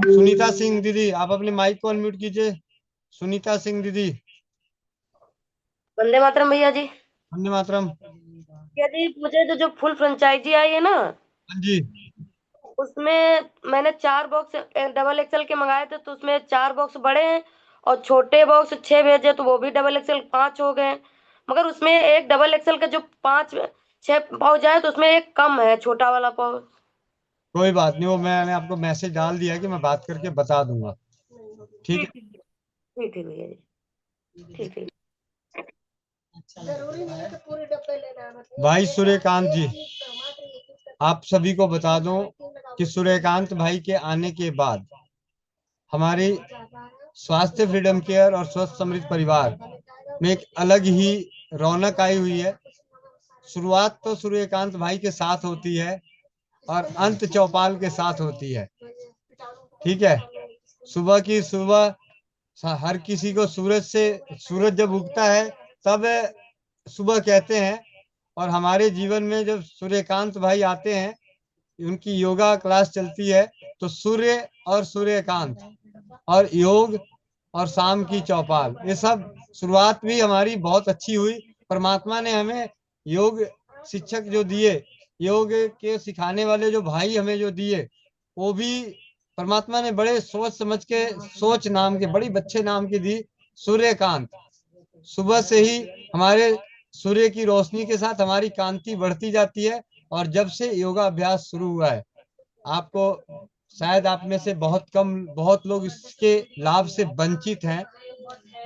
सुनीता सिंह दीदी, आप अपने माइक को अनम्यूट कीजिए। सुनीता सिंह दीदी। वंदे मातरम भैया जी। वंदे मातरम। यदि मुझे जो फुल फ्रेंचाइजी आई है ना, हाँ जी, उसमें मैंने 4 बॉक्स डबल एक्सएल के मंगाए थे, तो उसमें 4 बॉक्स बड़े हैं और छोटे बॉक्स 6 भेजे, तो वो भी डबल एक्सएल 5 हो गए। मगर उसमें एक डबल एक्सएल का जो 5-6 पाउच आए, तो उसमें एक कम है, छोटा वाला पाउच। कोई बात नहीं, वो मैंने आपको मैसेज डाल दिया कि मैं बात करके बता दूंगा। ठीक है, ठीक है भैया जी, ठीक है। भाई सूर्यकांत जी, आप सभी को बता दूं कि सूर्यकांत भाई के आने के बाद हमारी स्वास्थ्य फ्रीडम केयर और स्वस्थ समृद्ध परिवार में एक अलग ही रौनक आई हुई है। शुरुआत तो सूर्यकांत भाई के साथ होती है और अंत चौपाल के साथ होती है। ठीक है, सुबह की सुबह हर किसी को सूरज जब उगता है तब सुबह कहते हैं, और हमारे जीवन में जब सूर्यकांत भाई आते हैं, उनकी योगा क्लास चलती है, तो सूर्य और सूर्यकांत और योग और शाम की चौपाल, ये सब शुरुआत भी हमारी बहुत अच्छी हुई। परमात्मा ने हमें योग शिक्षक जो दिए, योग के सिखाने वाले जो भाई हमें जो दिए, वो भी परमात्मा ने बड़े सोच समझ के, सोच नाम के बड़ी बच्चे नाम की दी। सूर्यकांत, सुबह से ही हमारे सूर्य की रोशनी के साथ हमारी कांति बढ़ती जाती है। और जब से योगा अभ्यास शुरू हुआ है, आपको शायद आप में से बहुत लोग इसके लाभ से वंचित हैं।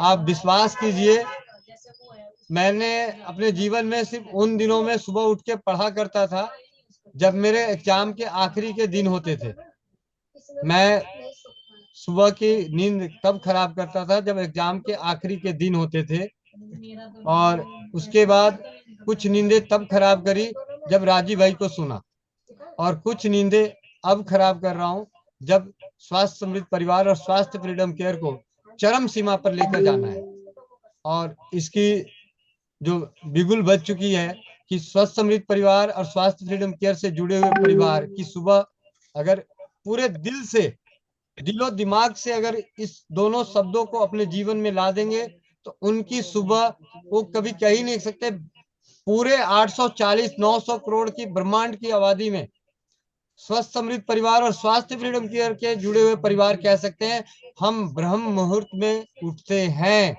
आप विश्वास कीजिए, मैंने अपने जीवन में सिर्फ उन दिनों में सुबह उठ के पढ़ा करता था जब मेरे एग्जाम के आखिरी के दिन होते थे। मैं सुबह की नींद तब खराब करता था जब एग्जाम के आखिरी के दिन होते थे, और उसके बाद कुछ नींदें तब खराब करी जब राजीव भाई को सुना, और कुछ नींदें अब खराब कर रहा हूँ जब स्वास्थ्य समृद्ध परिवार और स्वास्थ्य फ्रीडम केयर को चरम सीमा पर लेकर जाना है। और इसकी जो बिगुल बज चुकी है कि स्वास्थ्य समृद्ध परिवार और स्वास्थ्य फ्रीडम केयर से जुड़े हुए परिवार की सुबह अगर पूरे दिल से, दिलो दिमाग से अगर इस दोनों शब्दों को अपने जीवन में ला देंगे तो उनकी सुबह वो कभी कह ही नहीं सकते। पूरे 840-900 करोड़ की ब्रह्मांड की आबादी में स्वस्थ समृद्ध परिवार और स्वास्थ्य फ्रीडम केयर के जुड़े हुए परिवार कह सकते हैं, हम ब्रह्म मुहूर्त में उठते हैं।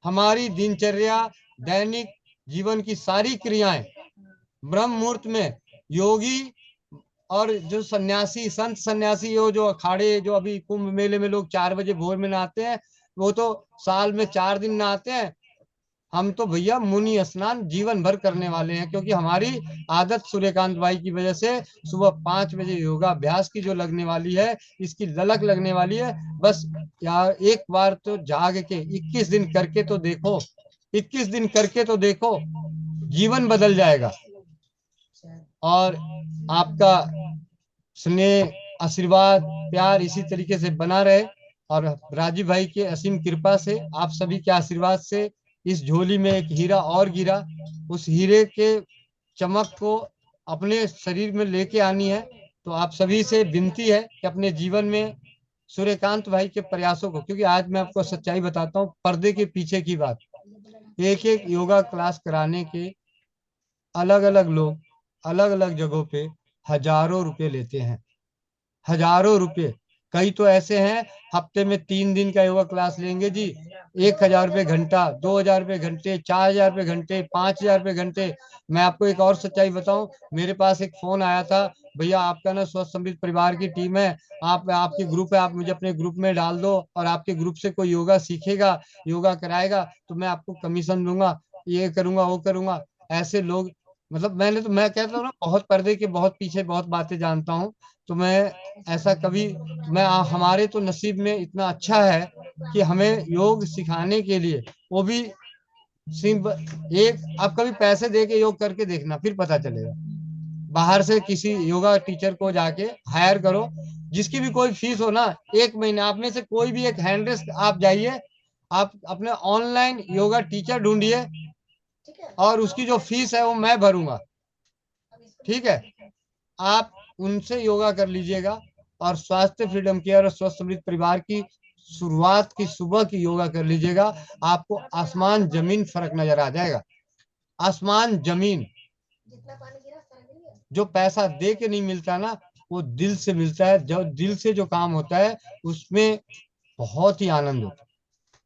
हमारी दिनचर्या, दैनिक जीवन की सारी क्रियाएं ब्रह्म मुहूर्त में। योगी और जो सन्यासी, संत सन्यासी हो, जो अखाड़े, जो अभी कुंभ मेले में लोग 4 बजे भोर में नहाते हैं, वो तो साल में 4 दिन नहाते हैं। हम तो भैया मुनि स्नान जीवन भर करने वाले हैं, क्योंकि हमारी आदत सूर्यकांत भाई की वजह से सुबह 5 बजे योगाभ्यास की जो लगने वाली है, इसकी ललक लगने वाली है। बस यार एक बार तो जाग के 21 दिन करके तो देखो, 21 दिन करके तो देखो, जीवन बदल जाएगा। और आपका स्नेह, आशीर्वाद, प्यार इसी तरीके से बना रहे, और राजीव भाई के असीम कृपा से, आप सभी के आशीर्वाद से इस झोली में एक हीरा और गिरा। उस हीरे के चमक को अपने शरीर में लेके आनी है। तो आप सभी से विनती है कि अपने जीवन में सूर्यकांत भाई के प्रयासों को, क्योंकि आज मैं आपको सच्चाई बताता हूँ, पर्दे के पीछे की बात, एक एक योगा क्लास कराने के अलग अलग लोग अलग अलग जगहों पे हजारों रुपए लेते हैं, हजारों रुपए। कई तो ऐसे हैं हफ्ते में 3 दिन का योगा क्लास लेंगे जी, 1000 रुपये घंटा, 2000 रुपये घंटे, 4000 रुपये घंटे, 5000 रुपये घंटे। मैं आपको एक और सच्चाई बताऊं, मेरे पास एक फोन आया था, भैया आपका ना स्वस्थ समृद्ध परिवार की टीम है, आपके ग्रुप है, आप मुझे अपने ग्रुप में डाल दो, और आपके ग्रुप से कोई योगा सीखेगा, योगा कराएगा तो मैं आपको कमीशन दूंगा, ये करूंगा वो करूंगा। ऐसे लोग, मतलब मैं कहता हूँ ना, बहुत पर्दे के बहुत पीछे बहुत बातें जानता हूँ। तो मैं ऐसा कभी, हमारे तो नसीब में इतना अच्छा है कि हमें योग सिखाने के लिए, वो भी सिर्फ आप कभी पैसे दे के योग करके देखना, फिर पता चलेगा। बाहर से किसी योगा टीचर को जाके हायर करो, जिसकी भी कोई फीस हो ना, 1 महीने आप में से कोई भी एक हैंडरेस्ट आप जाइए, आप अपने ऑनलाइन योगा टीचर ढूंढिए, और उसकी जो फीस है वो मैं भरूंगा। ठीक है, आप उनसे योगा कर लीजिएगा, और स्वास्थ्य फ्रीडम केयर और स्वस्थ समृद्ध परिवार की शुरुआत की सुबह की योगा कर लीजिएगा। आपको आसमान जमीन फर्क नजर आ जाएगा, आसमान जमीन। जो पैसा दे के नहीं मिलता ना, वो दिल से मिलता है। जो दिल से जो काम होता है उसमें बहुत ही आनंद होता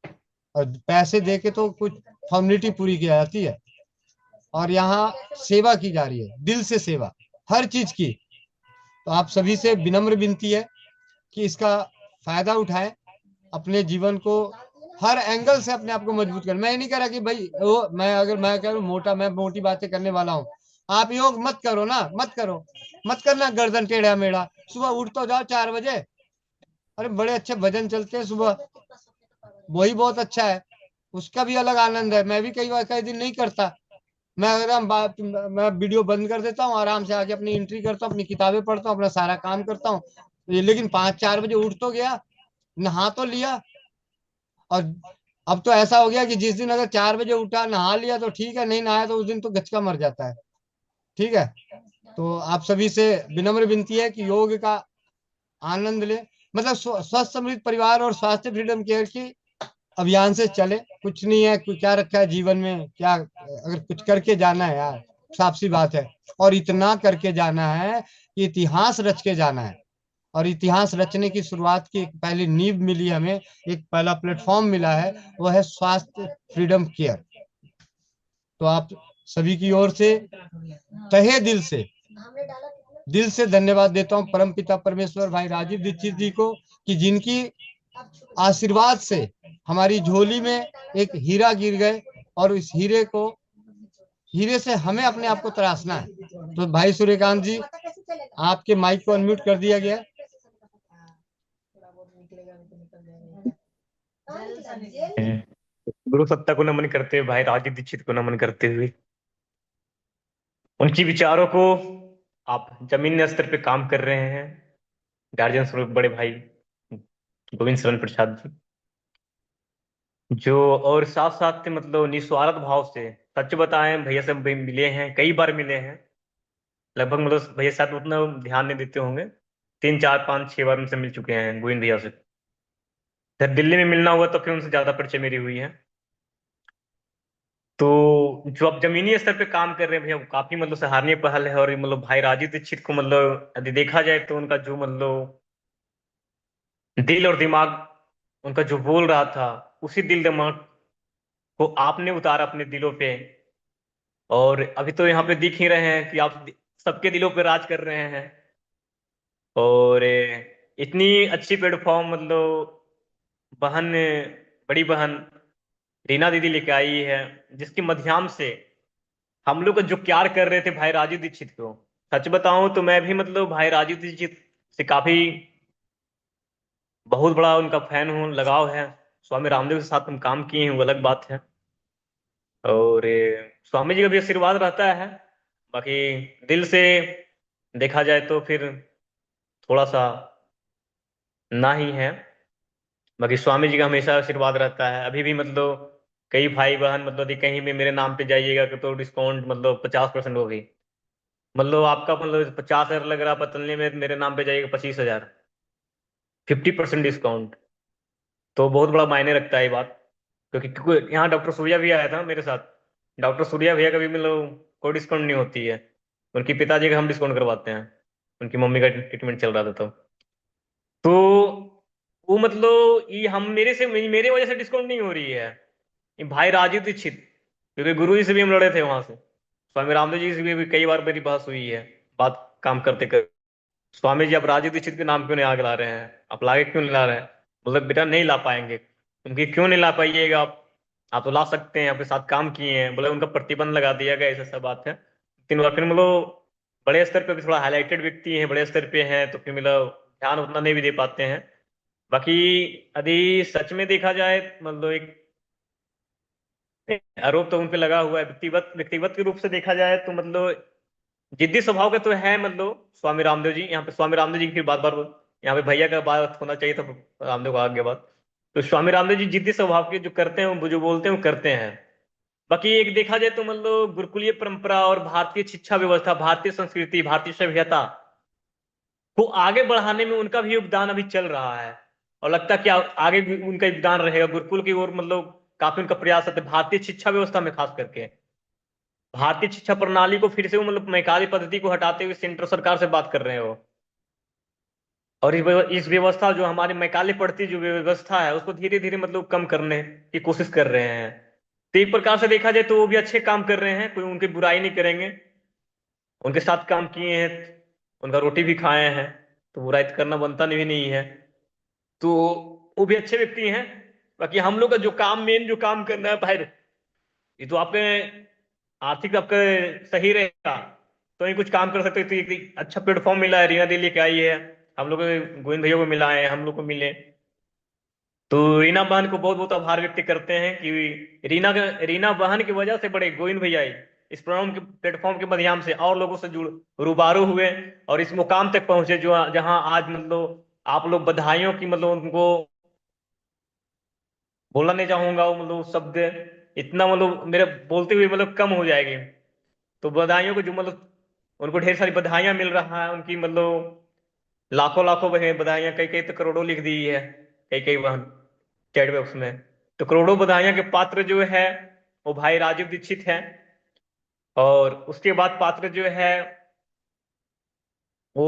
है, और पैसे दे के तो कुछ फॉर्मेलिटी पूरी की जाती है, और यहाँ सेवा की जा रही है, दिल से सेवा हर चीज की। तो आप सभी से विनम्र विनती है कि इसका फायदा उठाएं, अपने जीवन को हर एंगल से अपने आप को मजबूत करें। मैं नहीं कह रहा कि भाई मैं कह रहा हूँ मैं मोटी बातें करने वाला हूँ। आप योग मत करो ना, मत करना गर्दन टेढ़ा मेढ़ा। सुबह उठ तो जाओ 4 बजे, अरे बड़े अच्छे भजन चलते हैं सुबह, वही बहुत अच्छा है। उसका भी अलग आनंद है। मैं भी कई दिन नहीं करता, मैं एकदम बात, मैं वीडियो बंद कर देता हूँ, आराम से आके अपनी एंट्री करता हूँ, अपनी किताबें पढ़ता हूँ, अपना सारा काम करता हूँ। लेकिन 5-4 बजे उठ तो गया, नहा तो लिया। और अब तो ऐसा हो गया कि जिस दिन अगर 4 बजे उठा, नहा लिया तो ठीक है, नहीं नहाया तो उस दिन तो गचका मर जाता है। ठीक है, तो आप सभी से विनम्र विनती है कि योग का आनंद ले, मतलब स्वस्थ समृद्ध परिवार और स्वास्थ्य फ्रीडम केयर की अभियान से चले। कुछ नहीं है, क्या रखा है जीवन में, क्या अगर कुछ करके जाना है यार, साफ सी बात है। और इतना करके जाना है कि इतिहास रच के जाना है। और इतिहास रचने की शुरुआत की एक पहली नींव मिली हमें, एक पहला प्लेटफॉर्म मिला है, वो है स्वास्थ्य फ्रीडम केयर। तो आप सभी की ओर से तहे दिल से धन्यवाद देता हूँ परम पिता परमेश्वर भाई राजीव दीक्षित जी को, कि जिनकी आशीर्वाद से हमारी झोली में एक हीरा गिर गए, और इस हीरे से हमें अपने आप को तराशना है। तो भाई सूर्यकांत जी, आपके माइक को अनम्यूट कर दिया गया। गुरु सत्ता को नमन करते हुए, भाई राजीव दीक्षित को नमन करते हुए, उनकी विचारों को आप जमीनी स्तर पे काम कर रहे हैं, गार्जियन स्वरूप बड़े भाई गोविंद शरण प्रसाद जी, जो और साथ साथ मतलब निस्वार्थ भाव से, सच बताएं भैया से मिले हैं, कई बार मिले हैं, लगभग मतलब भैया साथ उतना ध्यान नहीं देते होंगे, 3-4-5-6 बार उनसे मिल चुके हैं गोविंद भैया से। जब दिल्ली में मिलना हुआ तो फिर उनसे ज्यादा परिचय मेरी हुई है। तो जो अब जमीनी स्तर पे काम कर रहे हैं भैया, वो काफी मतलब सराहनीय पहल है। और मतलब भाई राजीव दीक्षित को मतलब यदि देखा जाए तो उनका जो मतलब दिल और दिमाग, उनका जो बोल रहा था, उसी दिल दिमाग को आपने उतारा अपने दिलों पे। और अभी तो यहाँ पे दिख ही रहे हैं कि आप सबके दिलों पे राज कर रहे हैं। और इतनी अच्छी प्लेटफॉर्म मतलब बहन, बड़ी बहन रीना दीदी लेके आई है, जिसके माध्यम से हम लोग जो प्यार कर रहे थे भाई राजीव दीक्षित को, सच बताऊं तो मैं भी मतलब भाई राजीव दीक्षित से काफी बहुत बड़ा उनका फैन हूँ, लगाव है। स्वामी रामदेव के साथ हम काम किए हैं, वो अलग बात है। और स्वामी जी का भी आशीर्वाद रहता है। बाकी दिल से देखा जाए तो फिर थोड़ा सा ना ही है। बाकी स्वामी जी का हमेशा आशीर्वाद रहता है। अभी भी मतलब कई भाई बहन मतलब यदि कहीं भी मेरे नाम पे जाइएगा तो डिस्काउंट मतलब 50% होगी। मतलब आपका मतलब 50,000 लग रहा पतंजलि में, मेरे नाम पे जाइएगा 25,000, 50% डिस्काउंट। तो बहुत बड़ा मायने रखता है ये बात। क्योंकि यहाँ डॉक्टर सूर्या भी आया था मेरे साथ। डॉक्टर सूर्या भैया का भी मतलब कोई डिस्काउंट नहीं होती है, उनकी पिताजी का हम डिस्काउंट करवाते हैं, उनकी मम्मी का ट्रीटमेंट चल रहा था तो वो मतलब ये हम मेरे वजह से डिस्काउंट नहीं हो रही है। ये भाई राजीव दीक्षित, क्योंकि गुरु जी से भी हम लड़े थे वहां से, स्वामी रामदेव जी से भी कई बार मेरी बहस हुई है, बात काम करते कर। स्वामी जी आप राजीव दीक्षित के नाम क्यों नहीं आग ला रहे हैं, आप लागे क्यों नहीं ला रहे हैं? मतलब बेटा नहीं ला पाएंगे। उनकी क्यों नहीं ला पाइएगा आप तो ला सकते हैं, आपके साथ काम किए हैं। बोले उनका प्रतिबंध लगा दिया गया, ऐसा सब बात है। लेकिन फिर मतलब बड़े स्तर पे भी थोड़ा हाईलाइटेड व्यक्ति हैं, बड़े स्तर पे हैं, तो फिर मतलब ध्यान उतना नहीं भी दे पाते हैं। बाकी यदि सच में देखा जाए मतलब एक आरोप तो उन पे लगा हुआ है, व्यक्तिगत के रूप से देखा जाए तो मतलब जिद्दी स्वभाव के तो है मतलब स्वामी रामदेव जी। यहाँ पे स्वामी रामदेव जी की फिर बात बार यहाँ पे भैया का बात होना चाहिए था, रामदेव को आगे बात। तो स्वामी रामदेव जी जिद्दी स्वभाव के जो करते हैं, वो जो बोलते हैं वो करते हैं। बाकी एक देखा जाए तो मतलब गुरुकुलीय परंपरा और भारतीय शिक्षा व्यवस्था, भारतीय संस्कृति, भारतीय सभ्यता को आगे बढ़ाने में उनका भी योगदान अभी चल रहा है। और लगता है कि आगे भी उनका योगदान रहेगा गुरुकुल की ओर, मतलब काफी उनका प्रयास है भारतीय शिक्षा व्यवस्था में। खास करके भारतीय शिक्षा प्रणाली को फिर से वो मतलब मैकाली पद्धति को हटाते हुए सेंट्रल सरकार से बात कर रहे हो। और इस व्यवस्था जो हमारी मैकाली पढ़ती जो व्यवस्था है, उसको धीरे धीरे मतलब कम करने की कोशिश कर रहे हैं। तो एक प्रकार से देखा जाए तो वो भी अच्छे काम कर रहे हैं, कोई उनकी बुराई नहीं करेंगे। उनके साथ काम किए हैं, उनका रोटी भी खाए हैं, तो बुराई करना बनता नहीं है। तो वो भी अच्छे व्यक्ति हैं। बाकी हम लोग का जो काम, मेन जो काम करना है भाई, ये तो आपके आर्थिक आपका सही रहेगा तो ही कुछ काम कर सकते हो। तो एक अच्छा प्लेटफॉर्म मिला है, रीना दिल्ली के आई है, हम लोग गोविंद भैया को मिला है, हम लोग को मिले। तो रीना बहन को बहुत बहुत आभार व्यक्त करते हैं कि रीना बहन की वजह से बड़े गोविंद भैया इस प्लेटफॉर्म के माध्यम से और लोगों से रूबारू हुए और इस मुकाम तक पहुंचे जो जहां आज मतलब आप लोग बधाइयों की मतलब उनको बोलना नहीं चाहूंगा, वो मतलब शब्द इतना मतलब मेरे बोलते हुए मतलब कम हो जाएगी। तो बधाइयों को जो मतलब उनको ढेर सारी बधाइयां मिल रहा है, उनकी मतलब लाखों लाखों बधाइयां, कई कई तो करोड़ों लिख दी है कई कई बहन चैट बॉक्स में। तो करोड़ों बधाइयां के पात्र जो है वो भाई राजीव दीक्षित है, और उसके बाद पात्र जो है वो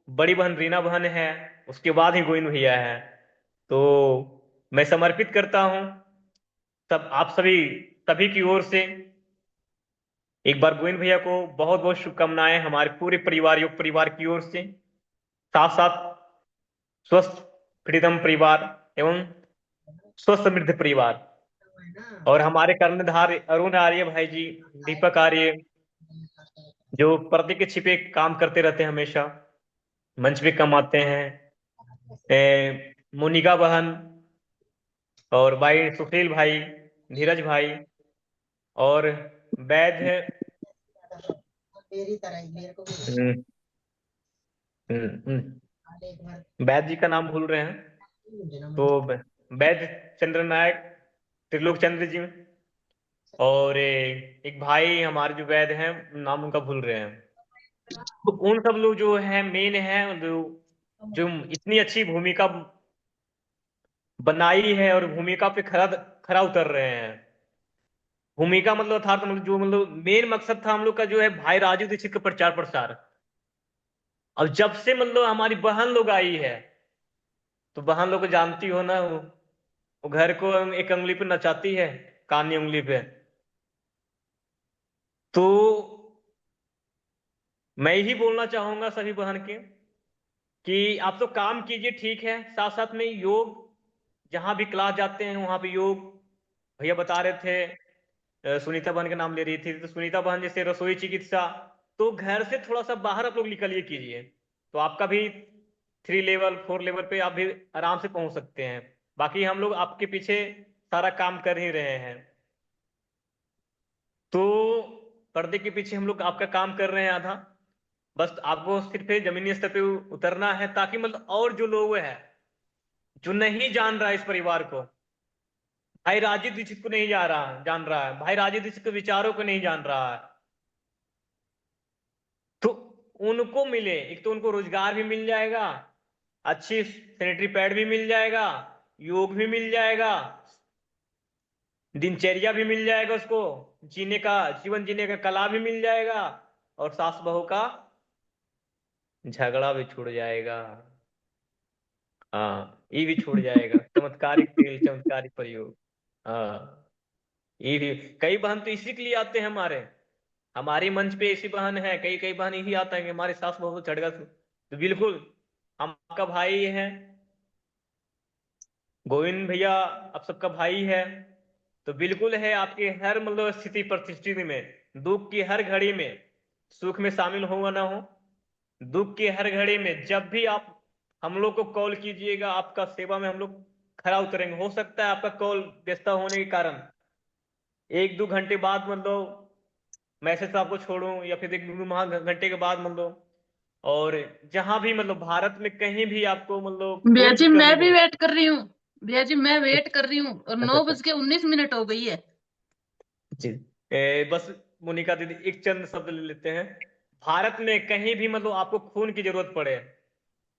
बड़ी बहन रीना बहन है, उसके बाद ही गोविंद भैया है। तो मैं समर्पित करता हूं सब आप सभी की ओर से एक बार गोविंद भैया को बहुत बहुत शुभकामनाएं हमारे पूरे योग परिवार की ओर से, साथ साथ स्वस्थ प्रीतम परिवार एवं स्वस्थ समृद्ध परिवार, और हमारे कर्णधार अरुण आर्य भाई जी, दीपक आर्य जो पर्दे के छिपे काम करते रहते हैं, हमेशा मंच पे कम आते हैं, मोनिका बहन और भाई सुशील भाई, धीरज भाई और वैद्य वैद्य जी का नाम भूल रहे हैं, तो वैद्य चंद्र नायक, त्रिलोक चंद्र जी, और एक भाई हमारे जो वैद्य हैं नाम उनका भूल रहे हैं। तो उन सब लोग जो है मेन है जो इतनी अच्छी भूमिका बनाई है और भूमिका पे खरा खरा उतर रहे हैं। भूमिका मतलब था तो जो मतलब मेन मकसद था हम लोग का जो है भाई राजीव दीक्षित का प्रचार प्रसार। अब जब से मतलब हमारी बहन लोग आई है, तो बहन लोग को जानती हो ना, वो घर को एक उंगली पे नचाती है, कानी उंगली पे। तो मैं यही बोलना चाहूंगा सभी बहन के कि आप तो काम कीजिए, ठीक है, साथ साथ में योग जहां भी क्लास जाते हैं वहां पे योग। भैया बता रहे थे सुनीता बहन का नाम ले रही थी, तो सुनीता बहन जैसे रसोई चिकित्सा, तो घर से थोड़ा सा बाहर आप लोग निकलिए कीजिए, तो आपका भी 3 लेवल 4 लेवल पे आप भी आराम से पहुंच सकते हैं। बाकी हम लोग आपके पीछे सारा काम कर ही रहे हैं। तो पर्दे के पीछे हम लोग आपका काम कर रहे हैं आधा, बस आपको सिर्फ जमीनी स्तर पे उतरना है, ताकि मतलब और जो लोग हैं जो नहीं जान रहा है इस परिवार को, भाई राजीव दीक्षित को नहीं जान रहा है, भाई राजीव दीक्षित के विचारों को नहीं जान रहा है, तो उनको मिले। एक तो उनको रोजगार भी मिल जाएगा, अच्छी सैनिटरी पैड भी मिल जाएगा, योग भी मिल जाएगा, दिनचर्या भी मिल जाएगा, उसको जीवन जीने का कला भी मिल जाएगा, और सास बहू का झगड़ा भी छूट जाएगा। हाँ, ये भी छूट जाएगा। चमत्कारिक तेल, चमत्कारिक प्रयोग। हाँ, ये भी कई बहन तो इसी के लिए आते हैं हमारी मंच पे ऐसी बहन है, कई कई बहन यही आता है कि हमारे सास बहू को झगड़ा। तो बिल्कुल हम आपका भाई है, गोविंद भैया आप सबका भाई है, तो बिल्कुल है आपकी हर मतलब स्थिति परिस्थिति में, दुख की हर घड़ी में, सुख में शामिल हो ना हो, दुख की हर घड़ी में जब भी आप हम लोग को कॉल कीजिएगा, आपका सेवा में हम लोग खरा उतरेंगे। हो सकता है आपका कॉल व्यस्त होने के कारण 1-2 घंटे बाद मतलब मैसेज आपको छोड़ूं, या फिर 1-2 घंटे के बाद मतलब, और जहां भी मतलब भारत में कहीं भी आपको मतलब भैया कॉल जी भी मैं करनी भी हो। वेट कर रही हूँ। भैया जी मैं वेट कर रही हूँ, और 9:19 हो गई है। जी, बस मोनिका दीदी एक चंद शब्द ले लेते हैं। भारत में कहीं भी मतलब आपको खून की जरूरत पड़े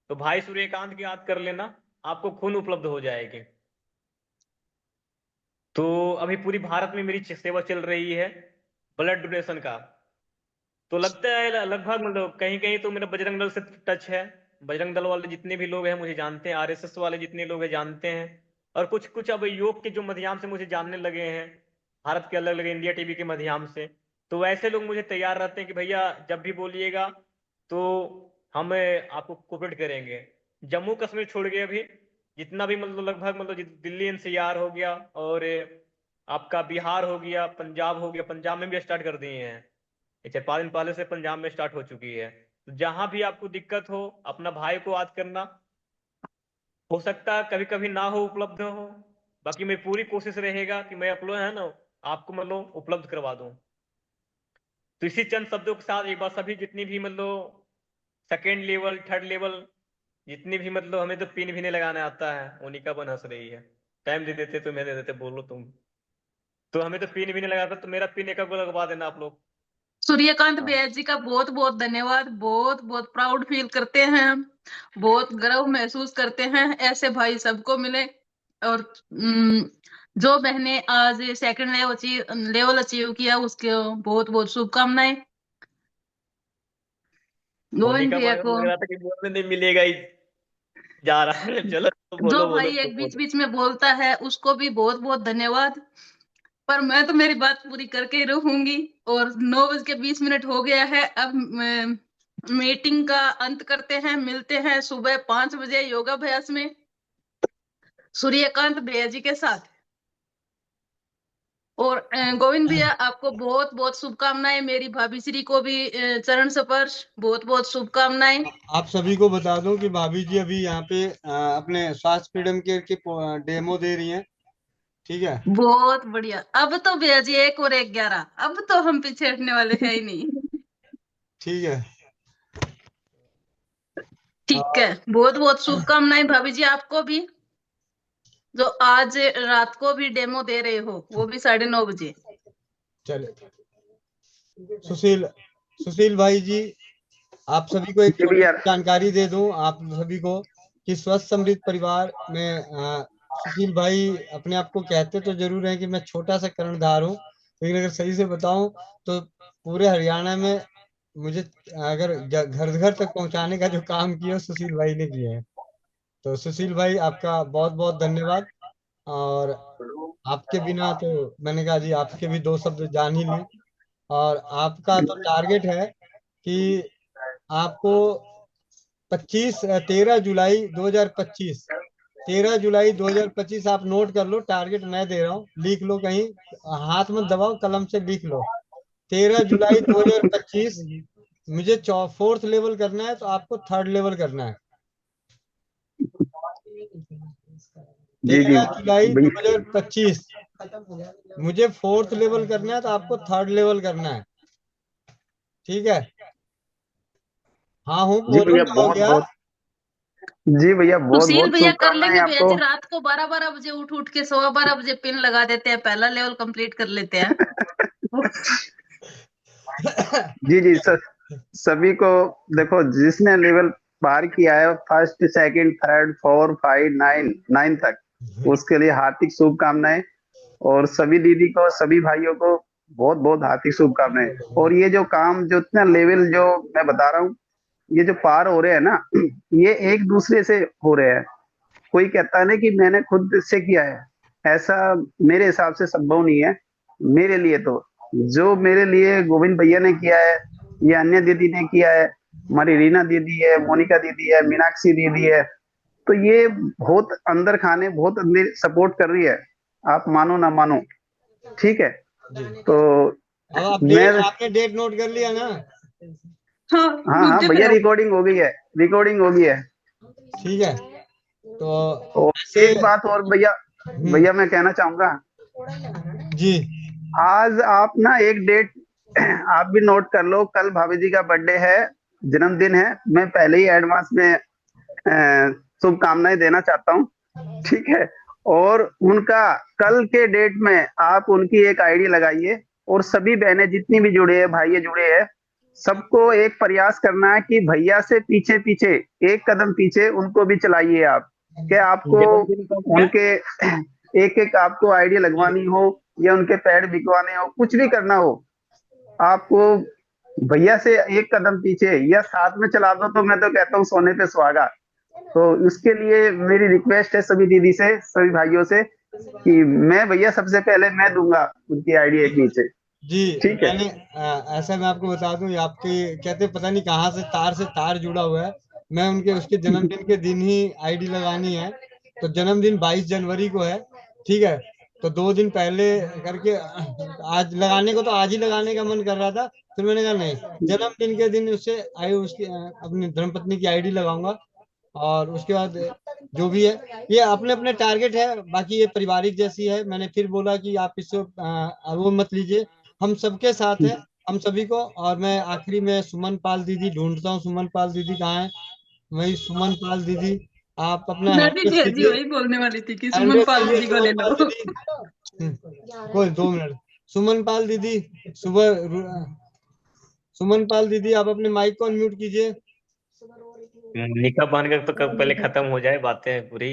तो भाई सूर्यकांत की याद कर लेना, आपको खून उपलब्ध हो जाएगी। तो अभी पूरी भारत में मेरी सेवा चल रही है ब्लड डोनेशन का। तो लगता है लगभग मतलब कहीं कहीं तो मेरा बजरंग दल से टच है। बजरंग दल वाले जितने भी लोग हैं मुझे जानते हैं, आरएसएस वाले जितने लोग हैं जानते हैं, और कुछ कुछ अब योग के जो माध्यम से मुझे जानने लगे हैं, भारत के अलग अलग इंडिया टीवी के माध्यम से। तो वैसे लोग मुझे तैयार रहते हैं कि भैया जब भी बोलिएगा तो हम आपको कोऑपरेट करेंगे। जम्मू कश्मीर छोड़ के अभी जितना भी मतलब लगभग मतलब दिल्ली एनसीआर हो गया, और आपका बिहार हो गया, पंजाब हो गया, पंजाब में भी स्टार्ट कर दिए हैं, 4-5 दिन पहले से पंजाब में स्टार्ट हो चुकी है। तो जहां भी आपको दिक्कत हो अपना भाई को याद करना, हो सकता है कभी कभी ना हो, उपलब्ध हो, बाकी मेरी पूरी कोशिश रहेगा कि मैं अपलोड है ना आपको मतलब उपलब्ध करवा दूं। तो इसी चंद शब्दों के साथ एक बार सभी जितनी भी मतलब सेकेंड लेवल, थर्ड लेवल, जितनी भी मतलब हमें तो पिन भी नहीं लगाने आता है, उन्हीं का बन हंस रही है। टाइम दे देते तो मैं दे देते, बोलो तुम। तो हमें तो पिन भी नहीं लगाता, तो मेरा पिन एक को लगवा देना आप लोग। सूर्यकांत भैया जी का बहुत बहुत धन्यवाद। बहुत बहुत प्राउड फील करते हैं हम, बहुत गर्व महसूस करते हैं ऐसे भाई सबको मिले। और जो बहने आज सेकंड लेवल अचीव किया उसके बहुत बहुत शुभकामनाएं। उन्हीं गोविंद का भैया मन को, लग रहा था कि बोलने नहीं मिलेगा ही, जा रहा है चलो तो जो बोलो बोलो भाई तो एक बीच बोलो। बीच में बोलता है उसको भी बहुत बहुत धन्यवाद। पर मैं तो मेरी बात पूरी करके ही रहूंगी। और 9:20 हो गया है। अब मीटिंग का अंत करते हैं। मिलते हैं सुबह 5 बजे योगाभ्यास में सूर्यकांत भैया जी के साथ। और गोविंद भैया आपको बहुत बहुत शुभकामनाएं। मेरी भाभी श्री को भी चरण स्पर्श बहुत बहुत शुभकामनाएं। आप सभी को बता दूं कि भाभी जी अभी यहाँ पे अपने स्वास्थ्य फ्रीडम केयर की डेमो दे रही हैं। ठीक है, बहुत बढ़िया। अब तो भैया जी 1 और 1 11, अब तो हम पीछे हटने वाले हैं ही नहीं। ठीक है। ठीक है, बहुत बहुत शुभकामनाएं भाभी जी आपको भी, जो आज रात को भी डेमो दे रहे हो, वो भी 9:30 बजे। चले, सुशील भाई जी, आप सभी को एक छोटी सी जानकारी दे दूं आप सभी को कि स्वस्थ समृद्ध परिवार में सुशील भाई अपने आप को कहते तो जरूर हैं कि मैं छोटा सा कर्णधार हूं, लेकिन अगर सही से बताऊं तो पूरे हरियाणा में मुझे अगर घर घर तक पहुंचाने का जो काम किया सुशील भाई ने किया है। तो सुशील भाई आपका बहुत बहुत धन्यवाद। और आपके बिना तो मैंने कहा जी आपके भी दो शब्द जान ही लें। और आपका तो टारगेट है कि आपको 13 जुलाई 2025, 13 जुलाई 2025 आप नोट कर लो, टारगेट मैं दे रहा हूँ, लिख लो कहीं, हाथ मत दबाओ, कलम से लिख लो। 13 जुलाई 2025 मुझे 4th लेवल करना है, तो आपको 3rd लेवल करना है। जी जी 13 जुलाई 2025 मुझे 4th लेवल करना है, तो आपको 3rd लेवल करना है। ठीक है, हाँ हूँ जी बोलो भैया, क्या हो बहुत गया। बहुत जी भैया, बहुत सुशील बहुत भैया कर शुभकामनाएं लेंगे भैया जी, आपको। रात को 12 बजे उठ के 12:15 बजे पिन लगा देते हैं, पहला लेवल कंप्लीट कर लेते हैं। जी जी सभी को देखो, जिसने लेवल पार किया है फर्स्ट, सेकंड, थर्ड, 4, 5, 9 तक, उसके लिए हार्दिक शुभकामनाएं। और सभी दीदी को, सभी भाइयों को बहुत बहुत हार्दिक शुभकामनाएं। और ये जो काम, जो इतना लेवल जो मैं बता रहा हूँ, ये जो पार हो रहे हैं ना, ये एक दूसरे से हो रहे हैं। कोई कहता है ना कि मैंने खुद से किया है, ऐसा मेरे हिसाब से संभव नहीं है। मेरे लिए तो, जो मेरे लिए गोविंद भैया ने किया है, या अन्य दीदी ने किया है, हमारी रीना दीदी है, मोनिका दीदी है, मीनाक्षी दीदी है, तो ये बहुत अंदर खाने, बहुत अंदर सपोर्ट कर रही है, आप मानो ना मानो। ठीक है, तो अब मैं, आपने डेट नोट कर लिया ना। हाँ हाँ भैया, रिकॉर्डिंग हो गई है, रिकॉर्डिंग हो गई है। ठीक है, तो और एक बात और भैया, भैया मैं कहना चाहूंगा जी, आज आप ना एक डेट आप भी नोट कर लो, कल भाभी जी का बर्थडे है, जन्मदिन है। मैं पहले ही एडवांस में शुभकामनाएं देना चाहता हूँ। ठीक है, और उनका कल के डेट में आप उनकी एक आईडी लगाइए, और सभी बहनें जितनी भी जुड़े हैं, भाई जुड़े हैं, सबको एक प्रयास करना है कि भैया से पीछे पीछे, एक कदम पीछे उनको भी चलाइए आप। क्या आपको उनके एक एक आपको आईडी लगवानी हो, या उनके पैड बिकवाने हो, कुछ भी करना हो, आपको भैया से एक कदम पीछे या साथ में चला दो, तो मैं तो कहता हूँ सोने पे सुहागा। तो इसके लिए मेरी रिक्वेस्ट है सभी दीदी से, सभी भाइयों से, कि मैं भैया सबसे पहले मैं दूंगा उनकी आईडी एक नीचे। जी ठीक है, मैंने ऐसा मैं आपको बता दूं, आपके कहते पता नहीं कहाँ से तार जुड़ा हुआ है। मैं उनके उसके जन्मदिन के दिन ही आईडी लगानी है, तो जन्मदिन 22 जनवरी को है। ठीक है, तो 2 दिन पहले करके आज लगाने को, तो आज ही लगाने का मन कर रहा था, फिर मैंने कहा नहीं, जन्मदिन के दिन उससे उसकी अपनी धर्मपत्नी की आईडी लगाऊंगा। और उसके बाद जो भी है ये अपने अपने टारगेट है, बाकी ये पारिवारिक जैसी है। मैंने फिर बोला कि आप इसको वो मत लीजिए, हम सबके साथ हैं, हम सभी को। और मैं आखिरी में सुमन पाल दीदी ढूंढता हूँ, सुमन पाल दीदी कहाँ है? वही सुमन पाल दीदी, आप अपना मैं भी एड्रेस जी दीजिए, वही बोलने वाली थी कि सुमन एड्रेस पाल दीजिए दीदी को ले सुमन पाल लो। दीदी। कोई 2 मिनट, सुमन पाल दीदी सुमन पाल दीदी आप अपने माइक को अनम्यूट कीजिए। निकाह बांध कर तो कब पहले खत्म हो जाए बातें पूरी।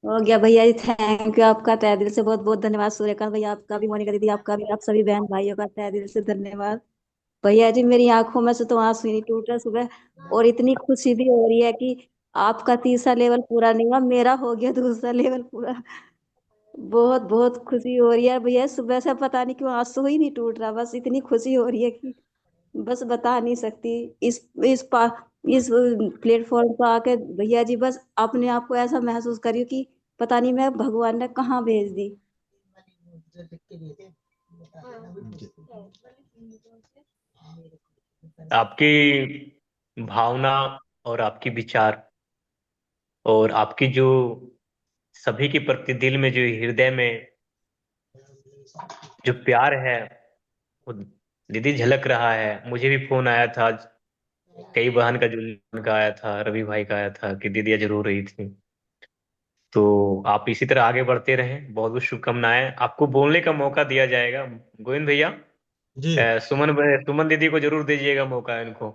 हो गया भैया जी, थैंक यू आपका तहे दिल से, बहुत बहुत धन्यवाद सूर्यकांत भैया आपका भी, मोनिका दीदी आपका भी, आप सभी बहन भाइयों का तहे दिल से धन्यवाद। भैया जी मेरी आंखों में से तो आंसू ही नहीं टूट रहा सुबह, और इतनी खुशी भी हो रही है कि आपका तीसरा लेवल पूरा नहीं हुआ, मेरा हो गया दूसरा लेवल पूरा। बहुत बहुत खुशी हो रही है भैया, सुबह से पता नहीं क्यों आंसू ही नहीं टूट रहा, बस इतनी खुशी हो रही है कि बस बता नहीं सकती। इस प्लेटफॉर्म पर आके भैया जी बस अपने आप को ऐसा महसूस करी कि पता नहीं मैं भगवान ने कहाँ भेज दी। आपकी भावना और आपकी विचार और आपकी जो सभी के प्रति दिल में जो हृदय में जो प्यार है वो दीदी झलक रहा है। मुझे भी फोन आया था आज, कई बहन का जो का आया था, रवि भाई का आया था कि दीदी जरूर रही थी। तो आप इसी तरह आगे बढ़ते रहें, बहुत बहुत शुभकामनाएं। आपको बोलने का मौका दिया जाएगा गोविंद भैया। जी सुमन दीदी को जरूर दीजिएगा मौका, इनको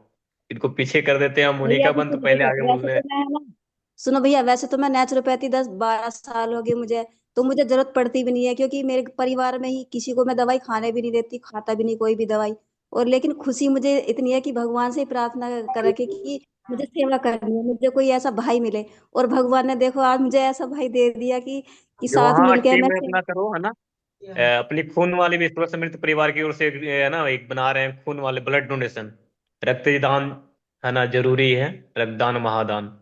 इनको पीछे कर देते हैं। भैया मोनिका जी बन तो सुनो, पहले आगे बोल वैसे रहे तो हैं। मैं है ना, सुनो भैया, वैसे तो मैं नेचुरोपैथी 10-12 साल हो गए मुझे, तो मुझे जरूरत पड़ती भी नहीं है, क्योंकि मेरे परिवार में ही किसी को मैं दवाई खाने भी नहीं देती, खाता भी नहीं कोई भी दवाई। और लेकिन खुशी मुझे इतनी है कि भगवान से ही प्रार्थना कर रखी कि मुझे सेवा करनी है, मुझे कोई ऐसा भाई मिले। और भगवान ने देखो आज मुझे ऐसा भाई दे दिया कि जो साथ वहाँ मिलके टीम मैं में अपना करो, है ना। अपनी खून वाले भी स्वस्थ समृद्ध परिवार की ओर से है ना, एक बना रहे हैं खून वाले ब्लड डोनेशन, रक्तदान, है ना, जरूरी है, रक्तदान महादान।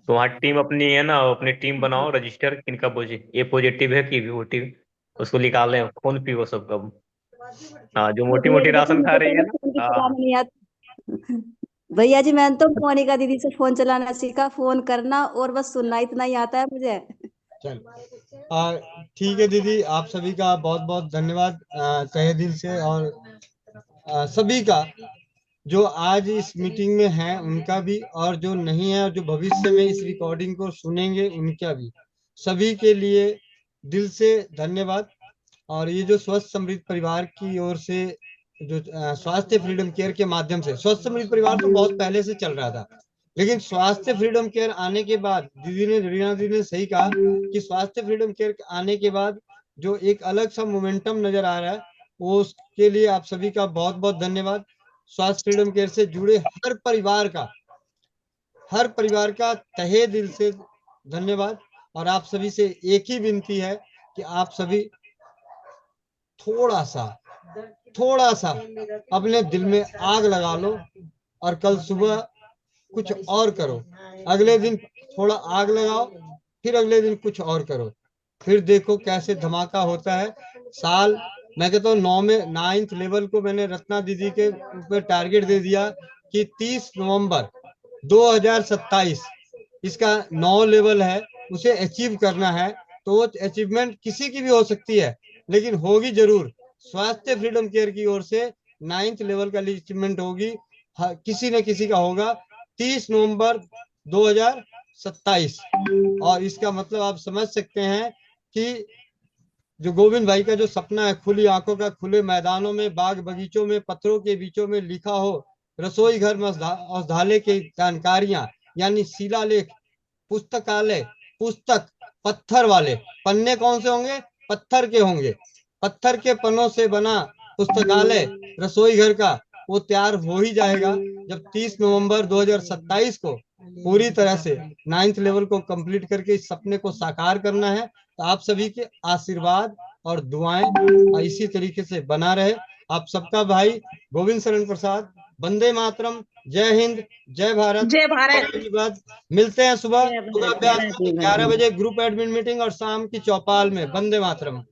तो वहाँ टीम अपनी है ना, अपनी टीम बनाओ, रजिस्टर किनका ए पॉजिटिव है कि पॉजिटिव, उसको निकालें, खून पियो सबका। हाँ, जो मोटी मोटी लेकिन राशन खा मुझे तो रही है ना ना। फोन भी हाँ, चलाना नहीं आता। भैया जी मैंने तो मोनिका दीदी से फोन चलाना सीखा, फोन करना और बस सुनना, इतना ही आता है मुझे। चल ठीक है दीदी, आप सभी का बहुत बहुत धन्यवाद तहे दिल से। और सभी का जो आज इस मीटिंग में है उनका भी, और जो नहीं है और जो भविष्य में इस रिकॉर्डिंग को सुनेंगे उनका भी, सभी के लिए दिल से धन्यवाद। और ये जो स्वस्थ समृद्ध परिवार की ओर से जो स्वास्थ्य फ्रीडम केयर के माध्यम से, स्वस्थ समृद्ध परिवार तो बहुत पहले से चल रहा था, लेकिन स्वास्थ्य फ्रीडम केयर आने के बाद रीना दीदी ने सही कहा कि स्वास्थ्य फ्रीडम केयर आने के बाद जो एक अलग सा मोमेंटम नजर आ रहा है, वो उसके लिए आप सभी का बहुत बहुत धन्यवाद। स्वास्थ्य फ्रीडम केयर से जुड़े हर परिवार का तहे दिल से धन्यवाद। और आप सभी से एक ही विनती है कि आप सभी थोड़ा सा अपने दिल में आग लगा लो, और कल सुबह कुछ और करो। अगले दिन थोड़ा आग लगाओ, फिर अगले दिन कुछ और करो, फिर देखो कैसे धमाका होता है। साल मैं कहता हूँ 9th लेवल को मैंने रत्ना दीदी के ऊपर टारगेट दे दिया कि 30 नवंबर 2027 इसका 9 लेवल है, उसे अचीव करना है। तो वो अचीवमेंट किसी की भी हो सकती है, लेकिन होगी जरूर। स्वास्थ्य फ्रीडम केयर की ओर से 9th लेवल का अचीवमेंट होगी, किसी न किसी का होगा 30 नवंबर 2027। और इसका मतलब आप समझ सकते हैं कि जो गोविंद भाई का जो सपना है, खुली आंखों का, खुले मैदानों में, बाग बगीचों में, पत्थरों के बीचों में लिखा हो रसोई घर में औषधालय की जानकारियां, यानी शिलालेख, पुस्तकालय, पुस्तक, पत्थर वाले पन्ने कौन से होंगे? पत्थर के होंगे। पत्थर के पन्नों से बना पुस्तकालय रसोई घर का वो तैयार हो ही जाएगा जब 30 नवंबर 2027 को पूरी तरह से 9th लेवल को कंप्लीट करके इस सपने को साकार करना है। तो आप सभी के आशीर्वाद और दुआएं इसी तरीके से बना रहे। आप सबका भाई गोविंद शरण प्रसाद, वंदे मातरम, जय हिंद, जय भारत। जय भारत। मिलते हैं सुबह 11 बजे ग्रुप एडमिन मीटिंग और शाम की चौपाल में। वंदे मातरम।